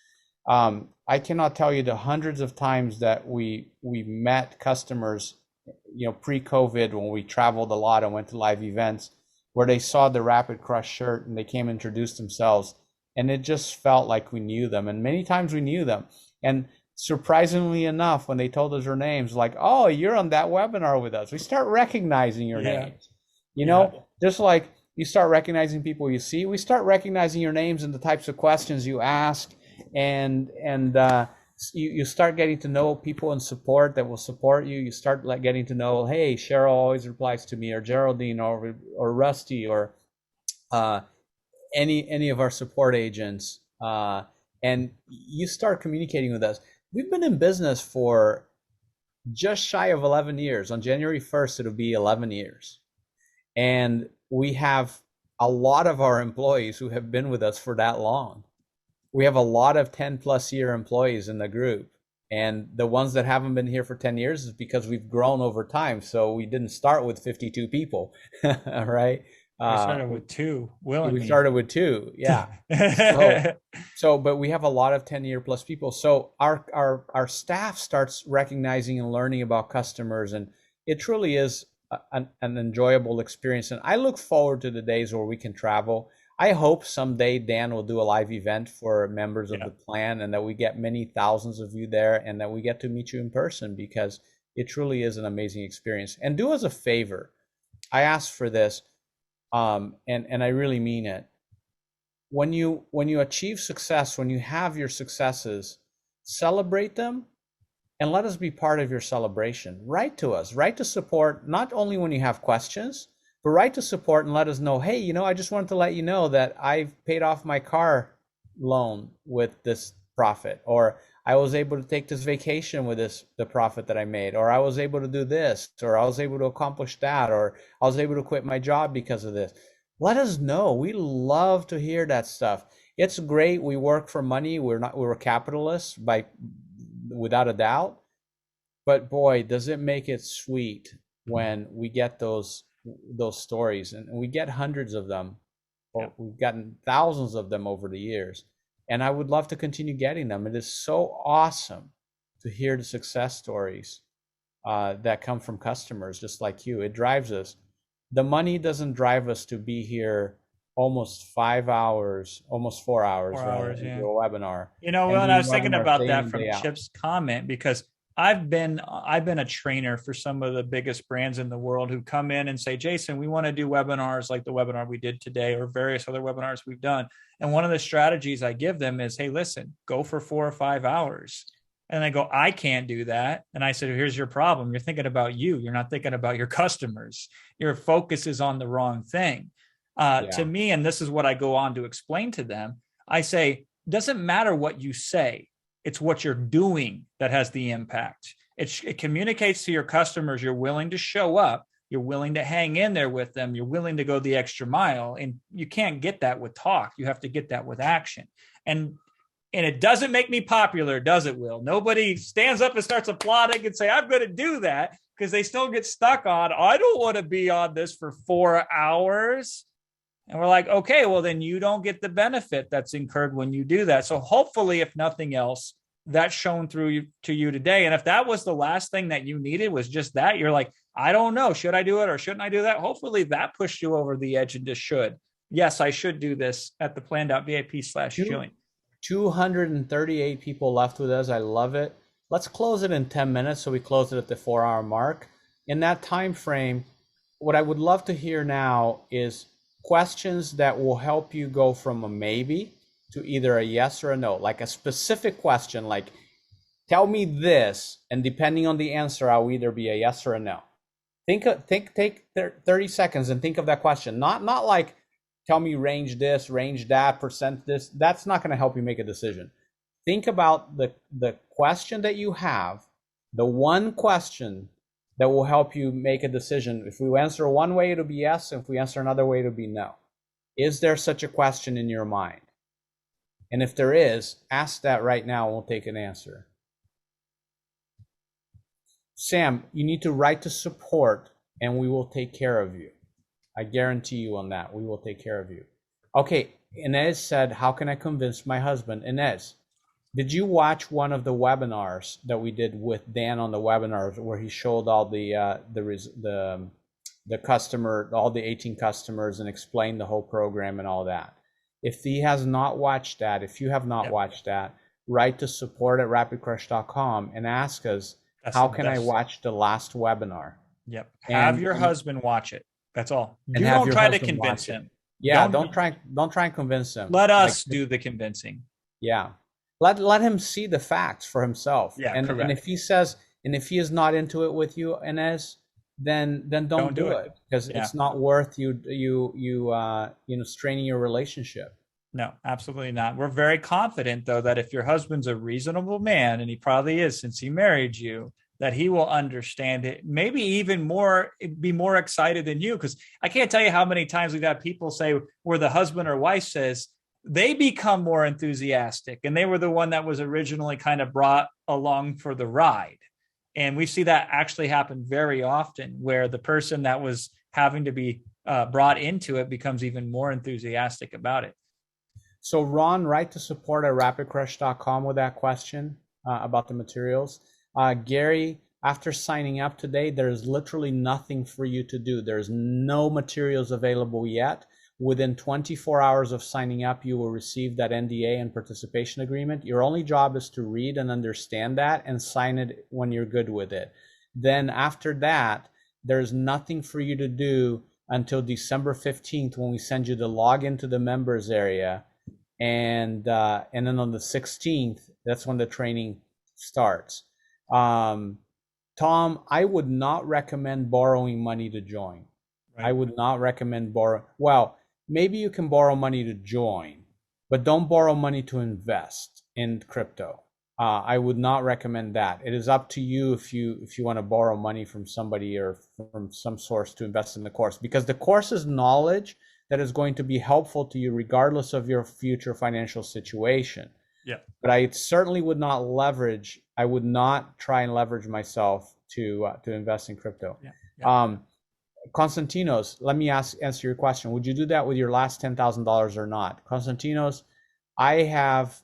I cannot tell you the hundreds of times that we met customers, pre-COVID, when we traveled a lot and went to live events, where they saw the Rapid Crush shirt and they came and introduced themselves, and it just felt like we knew them. And many times we knew them. And surprisingly enough, when they told us their names, like, oh, you're on that webinar with us, we start recognizing your names. Just like you start recognizing people you see, we start recognizing your names and the types of questions you ask, and you start getting to know people in support that will support you. You start getting to know, hey, Cheryl always replies to me, or Geraldine, or Rusty, or any of our support agents, and you start communicating with us. We've been in business for just shy of 11 years. On January 1st, it'll be 11 years. And we have a lot of our employees who have been with us for that long. We have a lot of 10 plus year employees in the group. And the ones that haven't been here for 10 years is because we've grown over time. So we didn't start with 52 people, right? We started with two. We started with two, yeah. But we have a lot of 10-year plus people. So our staff starts recognizing and learning about customers, and it truly is an enjoyable experience. And I look forward to the days where we can travel. I hope someday Dan will do a live event for members of the plan, and that we get many thousands of you there, and that we get to meet you in person, because it truly is an amazing experience. And do us a favor. I asked for this, and I really mean it. When you achieve success, when you have your successes, celebrate them, and let us be part of your celebration. Write to us, write to support, not only when you have questions, but write to support and let us know, hey, I just wanted to let you know that I've paid off my car loan with this profit, or I was able to take this vacation with the profit that I made, or I was able to do this, or I was able to accomplish that, or I was able to quit my job because of this. Let us know. We love to hear that stuff. It's great. We work for money. We're capitalists without a doubt. But boy, does it make it sweet when we get those stories, and we get hundreds of them. Or we've gotten thousands of them over the years, and I would love to continue getting them. It is so awesome to hear the success stories that come from customers just like you. It drives us. The money doesn't drive us to be here almost 5 hours, almost 4 hours, 4 hours, into yeah. a webinar. Well, and I was thinking Webinars about day that in, from day out. Chip's comment, because I've been a trainer for some of the biggest brands in the world who come in and say, Jason, we want to do webinars like the webinar we did today, or various other webinars we've done. And one of the strategies I give them is, hey, listen, go for 4 or 5 hours. And they go, I can't do that. And I said, here's your problem. You're thinking about you. You're not thinking about your customers. Your focus is on the wrong thing. To me, and this is what I go on to explain to them, I say, doesn't matter what you say. It's what you're doing that has the impact. It communicates to your customers you're willing to show up, you're willing to hang in there with them, you're willing to go the extra mile. And you can't get that with talk. You have to get that with action. And it doesn't make me popular, does it, Will? Nobody stands up and starts applauding and say, I'm going to do that, because they still get stuck on, I don't want to be on this for 4 hours. And we're like, okay, well, then you don't get the benefit that's incurred when you do that. So hopefully, if nothing else, that's shown through to you today. And if that was the last thing that you needed, was just that, you're like, I don't know, should I do it or shouldn't I do that? Hopefully that pushed you over the edge into should. Yes, I should do this at the plan.vip/join. 238 people left with us. I love it. Let's close it in 10 minutes. So we close it at the 4-hour mark. In that time frame, what I would love to hear now is questions that will help you go from a maybe to either a yes or a no, like a specific question, like tell me this, and depending on the answer, I'll either be a yes or a no. Take 30 seconds and think of that question. Not like tell me range this, range that, percent this. That's not going to help you make a decision. Think about the question that you have, the one question that will help you make a decision. If we answer one way, it'll be yes. If we answer another way, it'll be no. Is there such a question in your mind? And if there is, ask that right now, and we'll take an answer. Sam, you need to write to support, and we will take care of you. I guarantee you on that. We will take care of you. Okay, Inez said, how can I convince my husband? Inez, did you watch one of the webinars that we did with Dan on the webinars where he showed all the customer, all the 18 customers, and explained the whole program and all that? If he has not watched that, if you have not watched that, write to support@rapidcrush.com and ask us, how can I watch the last webinar? Yep. Have your husband watch it. That's all. And don't try to convince him. Yeah, don't try and convince him. Let us do the convincing. Yeah. Let him see the facts for himself. Yeah, and if he says, and if he is not into it with you, Inez, then don't do it, because it's not worth you straining your relationship. No, absolutely not. We're very confident, though, that if your husband's a reasonable man, and he probably is since he married you, that he will understand it, maybe even be more excited than you. Because I can't tell you how many times we've had people say where the husband or wife says they become more enthusiastic, and they were the one that was originally kind of brought along for the ride. And we see that actually happen very often, where the person that was having to be brought into it becomes even more enthusiastic about it. So Ron, write to support@rapidcrush.com with that question about the materials. Gary, after signing up today, there's literally nothing for you to do. There's no materials available yet. Within 24 hours of signing up, you will receive that NDA and participation agreement. Your only job is to read and understand that and sign it when you're good with it. Then after that, there's nothing for you to do until December 15th, when we send you the login to the members area. And then on the 16th, that's when the training starts. Tom, I would not recommend borrowing money to join. Right. I would not recommend well, maybe you can borrow money to join, but don't borrow money to invest in crypto. I would not recommend that. It is up to you if you want to borrow money from somebody or from some source to invest in the course, because the course is knowledge that is going to be helpful to you regardless of your future financial situation. Yeah. But I certainly would not leverage. I would not try and leverage myself to invest in crypto. Yeah. Yeah. Konstantinos, let me answer your question. Would you do that with your last $10,000 or not? Konstantinos, I have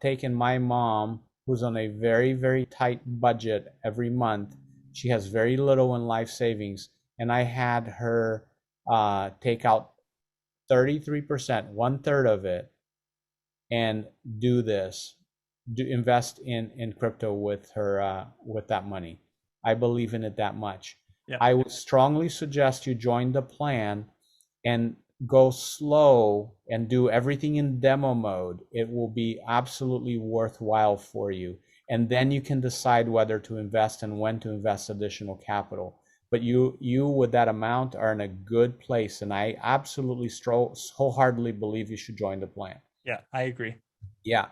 taken my mom, who's on a very, very tight budget every month. She has very little in life savings, and I had her take out 33%, one third of it, and do this, invest in crypto with her with that money. I believe in it that much. Yeah. I would strongly suggest you join the plan and go slow and do everything in demo mode. It will be absolutely worthwhile for you. And then you can decide whether to invest and when to invest additional capital. But you with that amount are in a good place. And I absolutely wholeheartedly believe you should join the plan. Yeah, I agree. Yeah.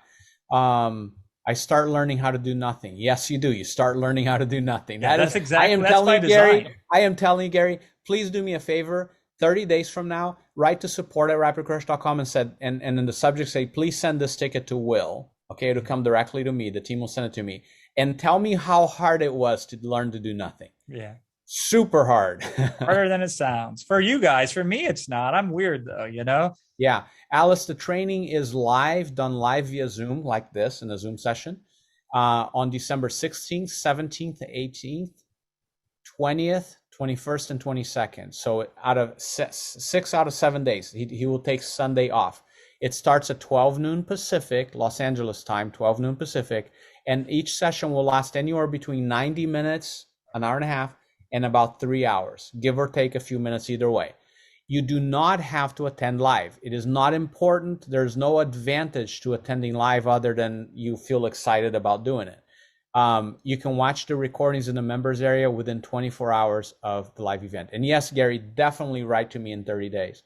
I start learning how to do nothing. Yes, you do. You start learning how to do nothing. Yeah, that's exactly. I am telling you, Gary. I am telling you, Gary. Please do me a favor. 30 days from now, write to support@rapidcrush.com and in the subject say, please send this ticket to Will. Okay, it'll come directly to me. The team will send it to me. And tell me how hard it was to learn to do nothing. Yeah. Super hard. Harder than it sounds. For you guys, for me, it's not. I'm weird though, you know? Yeah. Alice, the training is done live via Zoom like this in a Zoom session on December 16th, 17th, 18th, 20th, 21st, and 22nd. So out of 6 out of 7 days, he will take Sunday off. It starts at 12 noon Pacific, Los Angeles time, 12 noon Pacific, and each session will last anywhere between 90 minutes, an hour and a half, and about 3 hours, give or take a few minutes either way. You do not have to attend live. It is not important. There's no advantage to attending live other than you feel excited about doing it. You can watch the recordings in the members area within 24 hours of the live event. And yes, Gary, definitely write to me in 30 days.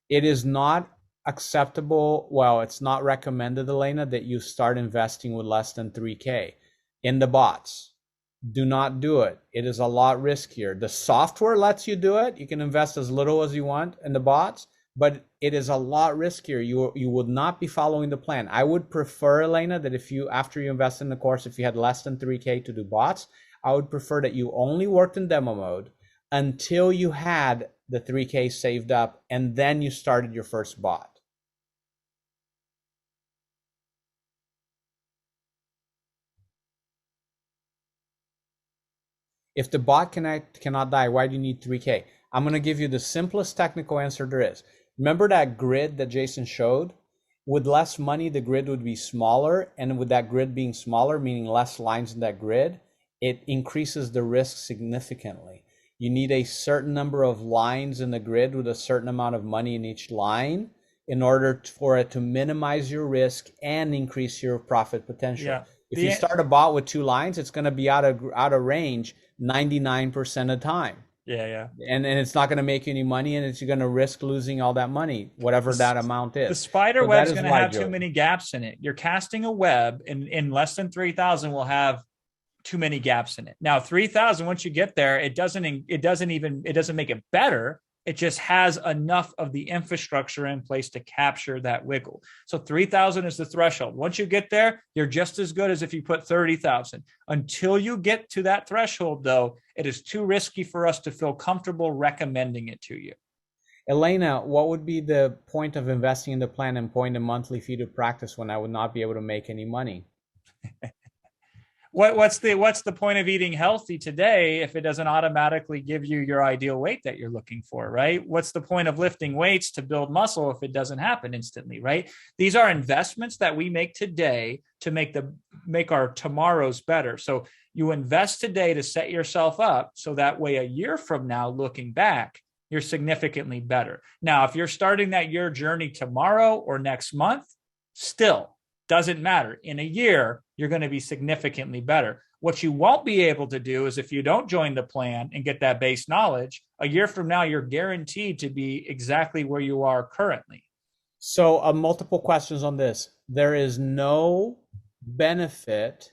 It is not acceptable. Well, it's not recommended, Elena, that you start investing with less than 3K in the bots. Do not do it. It is a lot riskier. The software lets you do it. You can invest as little as you want in the bots, but it is a lot riskier. You would not be following the plan. I would prefer, Elena, that after you invest in the course, if you had less than 3K to do bots, I would prefer that you only worked in demo mode until you had the 3K saved up, and then you started your first bot. If the bot cannot die, why do you need 3K? I'm going to give you the simplest technical answer there is. Remember that grid that Jason showed? With less money, the grid would be smaller. And with that grid being smaller, meaning less lines in that grid, it increases the risk significantly. You need a certain number of lines in the grid with a certain amount of money in each line in order for it to minimize your risk and increase your profit potential. Yeah. If you start a bot with 2 lines, it's going to be out of range 99% of the time. Yeah. And it's not going to make you any money, and you're going to risk losing all that money, whatever that amount is. The spider web's going to have too many gaps in it. You're casting a web in less than 3,000 will have too many gaps in it. Now 3,000, once you get there, it doesn't make it better. It just has enough of the infrastructure in place to capture that wiggle. So 3,000 is the threshold. Once you get there, you're just as good as if you put 30,000. Until you get to that threshold, though, it is too risky for us to feel comfortable recommending it to you. Elena, what would be the point of investing in the plan and paying a monthly fee to practice when I would not be able to make any money? What's the point of eating healthy today if it doesn't automatically give you your ideal weight that you're looking for, right? What's the point of lifting weights to build muscle if it doesn't happen instantly, right? These are investments that we make today to make our tomorrows better. So you invest today to set yourself up so that way a year from now, looking back, you're significantly better. Now, if you're starting that year journey tomorrow or next month, still doesn't matter. In a year, you're going to be significantly better. What you won't be able to do is if you don't join the plan and get that base knowledge, a year from now, you're guaranteed to be exactly where you are currently. So multiple questions on this. there is no benefit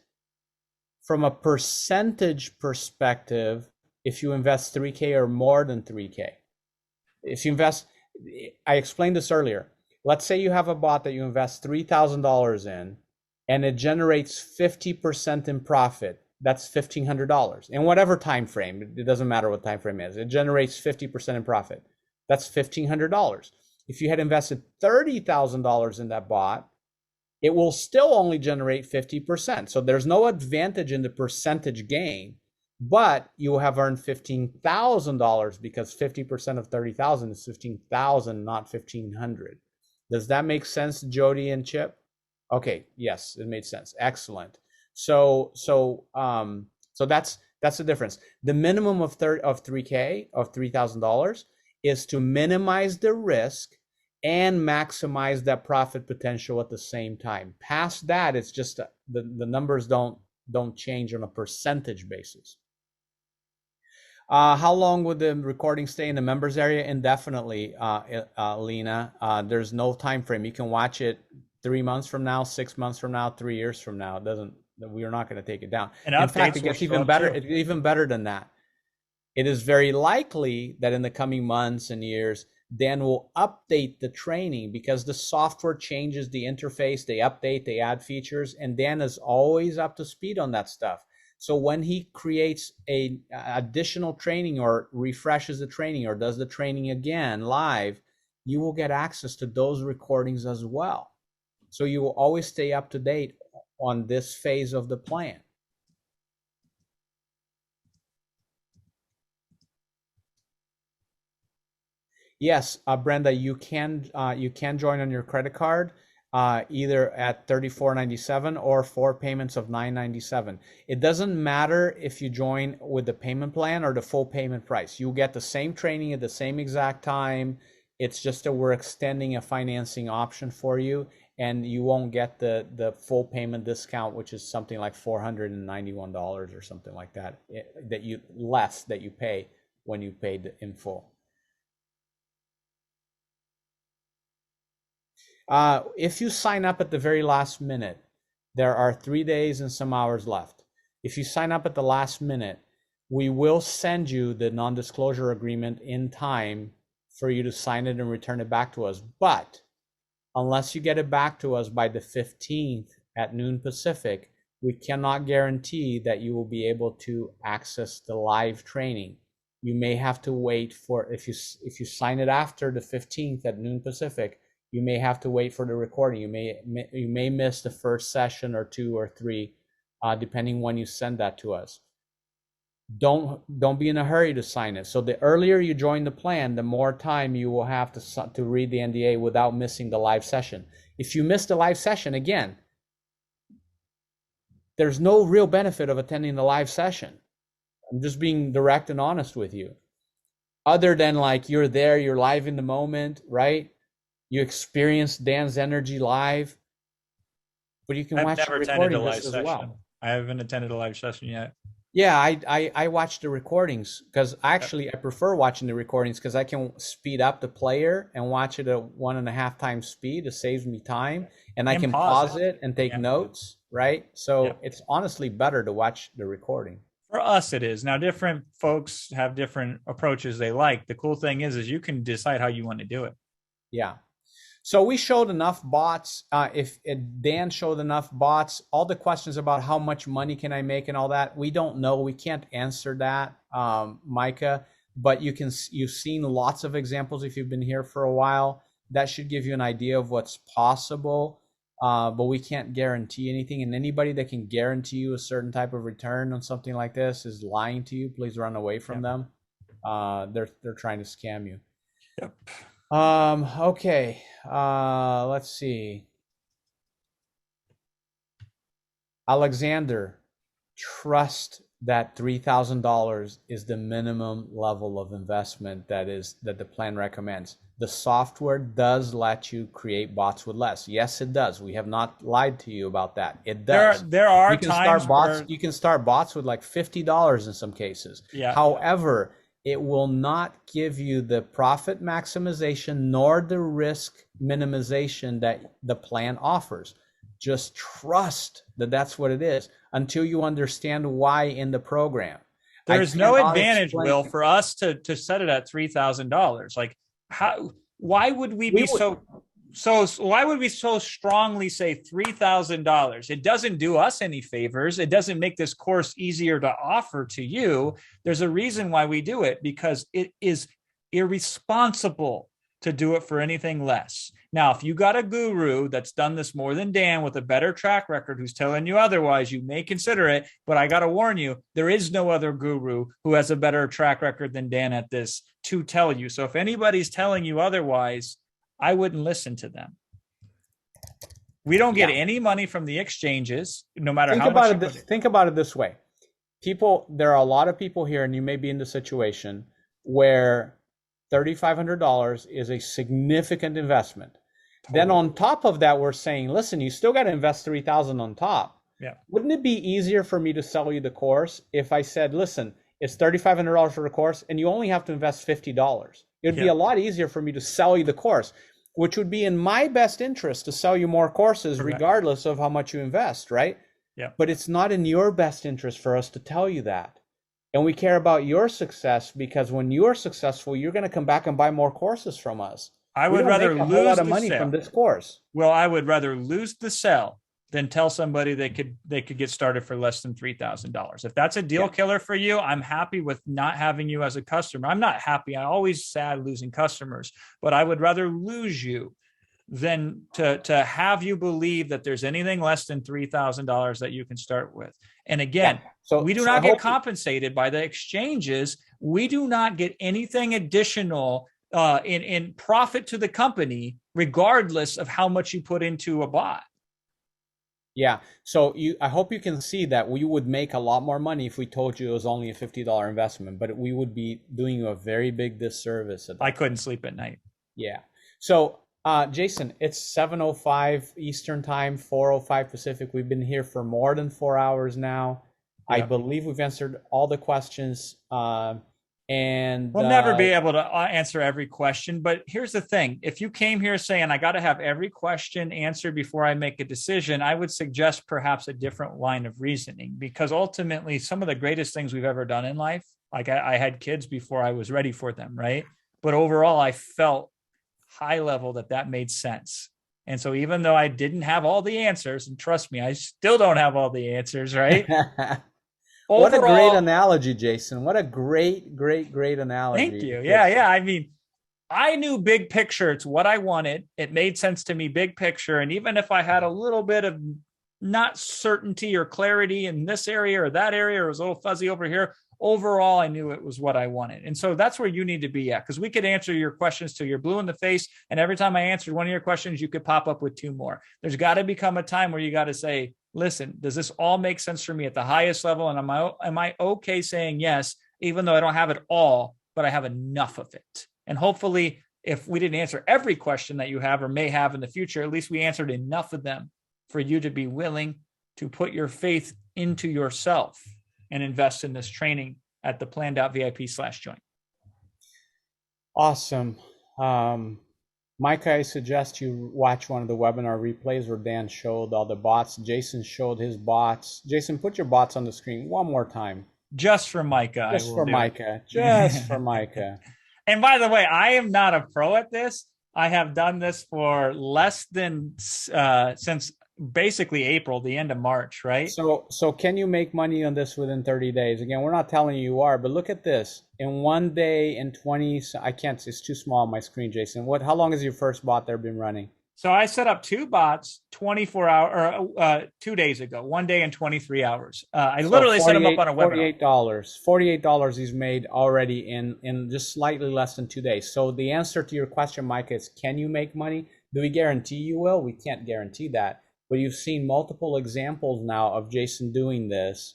from a percentage perspective if you invest 3K or more than 3K. If you invest, I explained this earlier. Let's say you have a bot that you invest $3,000 in and it generates 50% in profit. That's $1,500 in whatever time frame. It doesn't matter what time frame it is. It generates 50% in profit. That's $1,500. If you had invested $30,000 in that bot, it will still only generate 50%. So there's no advantage in the percentage gain, but you will have earned $15,000 because 50% of 30,000 is 15,000, not 1,500. Does that make sense, Jody and Chip? Okay, yes, it made sense. Excellent. So that's the difference. The minimum of 3K of $3,000 is to minimize the risk and maximize that profit potential at the same time. Past that, it's just the numbers don't change on a percentage basis. How long would the recording stay in the members area? Indefinitely, Lena. There's no time frame. You can watch it 3 months from now, 6 months from now, 3 years from now. It doesn't. We are not going to take it down. And in fact, it gets even better. It's even better than that. It is very likely that in the coming months and years, Dan will update the training because the software changes the interface. They update, they add features, and Dan is always up to speed on that stuff. So when he creates a additional training or refreshes the training or does the training again live, you will get access to those recordings as well. So you will always stay up to date on this phase of the plan. Yes, Brenda, you can join on your credit card, either at $34.97 or 4 payments of $9.97. It doesn't matter if you join with the payment plan or the full payment price. You'll get the same training at the same exact time. It's just that we're extending a financing option for you, and you won't get the full payment discount, which is something like $491 or something like that, that you pay when you paid in full. If you sign up at the very last minute, there are 3 days and some hours left. If you sign up at the last minute, we will send you the non-disclosure agreement in time for you to sign it and return it back to us. But unless you get it back to us by the 15th at noon Pacific, we cannot guarantee that you will be able to access the live training. You may have to wait for, if you sign it after the 15th at noon Pacific, you may have to wait for the recording. You may miss the first session or 2 or 3, depending when you send that to us. Don't be in a hurry to sign it. So the earlier you join the plan, the more time you will have to read the NDA without missing the live session. If you miss the live session, again, there's no real benefit of attending the live session. I'm just being direct and honest with you. Other than like you're there, you're live in the moment, right? You experience Dan's energy live, but you can watch the recording as well. I haven't attended a live session yet. Yeah, I watch the recordings because actually I prefer watching the recordings because I can speed up the player and watch it at 1.5 times speed. It saves me time, and I can pause it and take notes, right? So it's honestly better to watch the recording. For us, it is. Now, different folks have different approaches they like. The cool thing is you can decide how you want to do it. Yeah. So we showed enough bots. If Dan showed enough bots, all the questions about how much money can I make and all that, we don't know. We can't answer that, Micah. But you've seen lots of examples if you've been here for a while. That should give you an idea of what's possible. But we can't guarantee anything. And anybody that can guarantee you a certain type of return on something like this is lying to you. Please run away from them. They're trying to scam you. Yep. Okay, let's see. Alexander, trust that $3,000 is the minimum level of investment that the plan recommends. The software does let you create bots with less. Yes, it does. We have not lied to you about that. It does. There are times you can start bots with like $50 in some cases. Yeah. However, it will not give you the profit maximization nor the risk minimization that the plan offers. Just trust that that's what it is until you understand why in the program. There's no advantage, Will, for us to set it at $3,000. Like, how? Why would we be why would we so strongly say $3,000? It doesn't do us any favors. It doesn't make this course easier to offer to you. There's a reason why we do it, because it is irresponsible to do it for anything less. Now, if you got a guru that's done this more than Dan with a better track record who's telling you otherwise, you may consider it. But I got to warn you, there is no other guru who has a better track record than Dan at this to tell you. So if anybody's telling you otherwise, I wouldn't listen to them. We don't get any money from the exchanges, no matter how much. Think about it this way. There are a lot of people here, and you may be in the situation where $3,500 is a significant investment. Totally. Then on top of that, we're saying, listen, you still got to invest $3,000 on top. Yeah. Wouldn't it be easier for me to sell you the course if I said, listen, it's $3,500 for the course and you only have to invest $50? It would be a lot easier for me to sell you the course, which would be in my best interest to sell you more courses. Correct. Regardless of how much you invest, right? Yeah. But it's not in your best interest for us to tell you that. And we care about your success, because when you're successful, you're going to come back and buy more courses from us. I would rather lose a lot of money from this course. Well, I would rather lose the sale than tell somebody they could get started for less than $3,000. If that's a deal killer for you, I'm happy with not having you as a customer. I'm not happy. I'm always sad losing customers, but I would rather lose you than to have you believe that there's anything less than $3,000 that you can start with. And again, we do not get compensated by the exchanges. We do not get anything additional in profit to the company, regardless of how much you put into a bot. Yeah. So I hope you can see that we would make a lot more money if we told you it was only a $50 investment, but we would be doing you a very big disservice. I couldn't sleep at night. Yeah. So Jason, it's 7:05 Eastern time, 4:05 Pacific. We've been here for more than 4 hours now. Yep. I believe we've answered all the questions. And we'll never be able to answer every question. But here's the thing. If you came here saying, I got to have every question answered before I make a decision, I would suggest perhaps a different line of reasoning, because ultimately some of the greatest things we've ever done in life, like I had kids before I was ready for them, right? But overall, I felt high level that made sense. And so even though I didn't have all the answers, and trust me, I still don't have all the answers, right? What a great analogy, Jason. What a great analogy. Thank you. Yeah. I mean, I knew big picture. It's what I wanted. It made sense to me, big picture. And even if I had a little bit of not certainty or clarity in this area or that area, or it was a little fuzzy over here, overall, I knew it was what I wanted. And so that's where you need to be at, because we could answer your questions till you're blue in the face. And every time I answered one of your questions, you could pop up with two more. There's got to become a time where you got to say, listen, does this all make sense for me at the highest level? And am I okay saying yes, even though I don't have it all, but I have enough of it? And hopefully, if we didn't answer every question that you have or may have in the future, at least we answered enough of them for you to be willing to put your faith into yourself and invest in this training at the plan.vip/join. Awesome. Mike, I suggest you watch one of the webinar replays where Dan showed all the bots. Jason showed his bots. Jason, put your bots on the screen one more time. Just for Micah. Just for Micah. Just for Micah. And by the way, I am not a pro at this. I have done this for less than since basically April, the end of March, right? So can you make money on this within 30 days? Again, we're not telling you are, but look at this. In 1 day and 20, I can't, it's too small on my screen, Jason. How long has your first bot there been running? So I set up two bots 24 hours, 2 days ago, 1 day and 23 hours. I literally set them up on a webinar. $48 he's made already in just slightly less than 2 days. So the answer to your question, Mike, is can you make money? Do we guarantee you will? We can't guarantee that. But you've seen multiple examples now of Jason doing this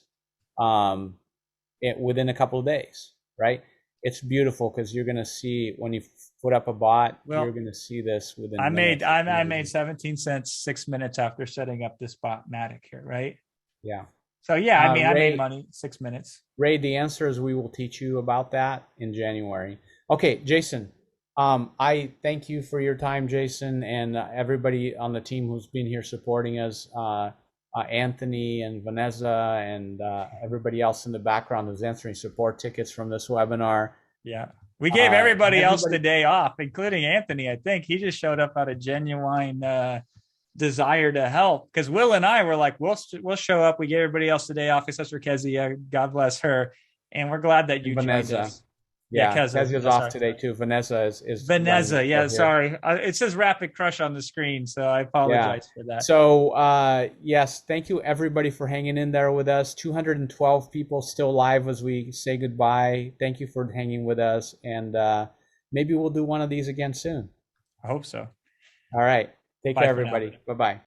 within a couple of days, right? It's beautiful because you're going to see when you put up a bot, you're going to see this within. I made 17 cents 6 minutes after setting up this botmatic here, right? Yeah. So yeah, I mean, I made Ray, money 6 minutes. Ray, the answer is we will teach you about that in January. Okay, Jason, I thank you for your time, Jason, and everybody on the team who's been here supporting us, Anthony and Vanessa and everybody else in the background who's answering support tickets from this webinar. Yeah. We gave everybody else the Everybody, day off, including Anthony. I think he just showed up out of genuine desire to help. Because Will and I were like, we'll show up. We gave everybody else the day off, except for Kezia. God bless her. And we're glad that you joined Vanessa. us. Yeah, Kezia. Kezia's off today too. Vanessa is Vanessa. Yeah, here. sorry. It says Rapid Crush on the screen, so I apologize for that. So yes, thank you everybody for hanging in there with us. 212 people still live as we say goodbye. Thank you for hanging with us, and maybe we'll do one of these again soon. I hope so. All right. Take Bye care, for now. everybody. Bye-bye.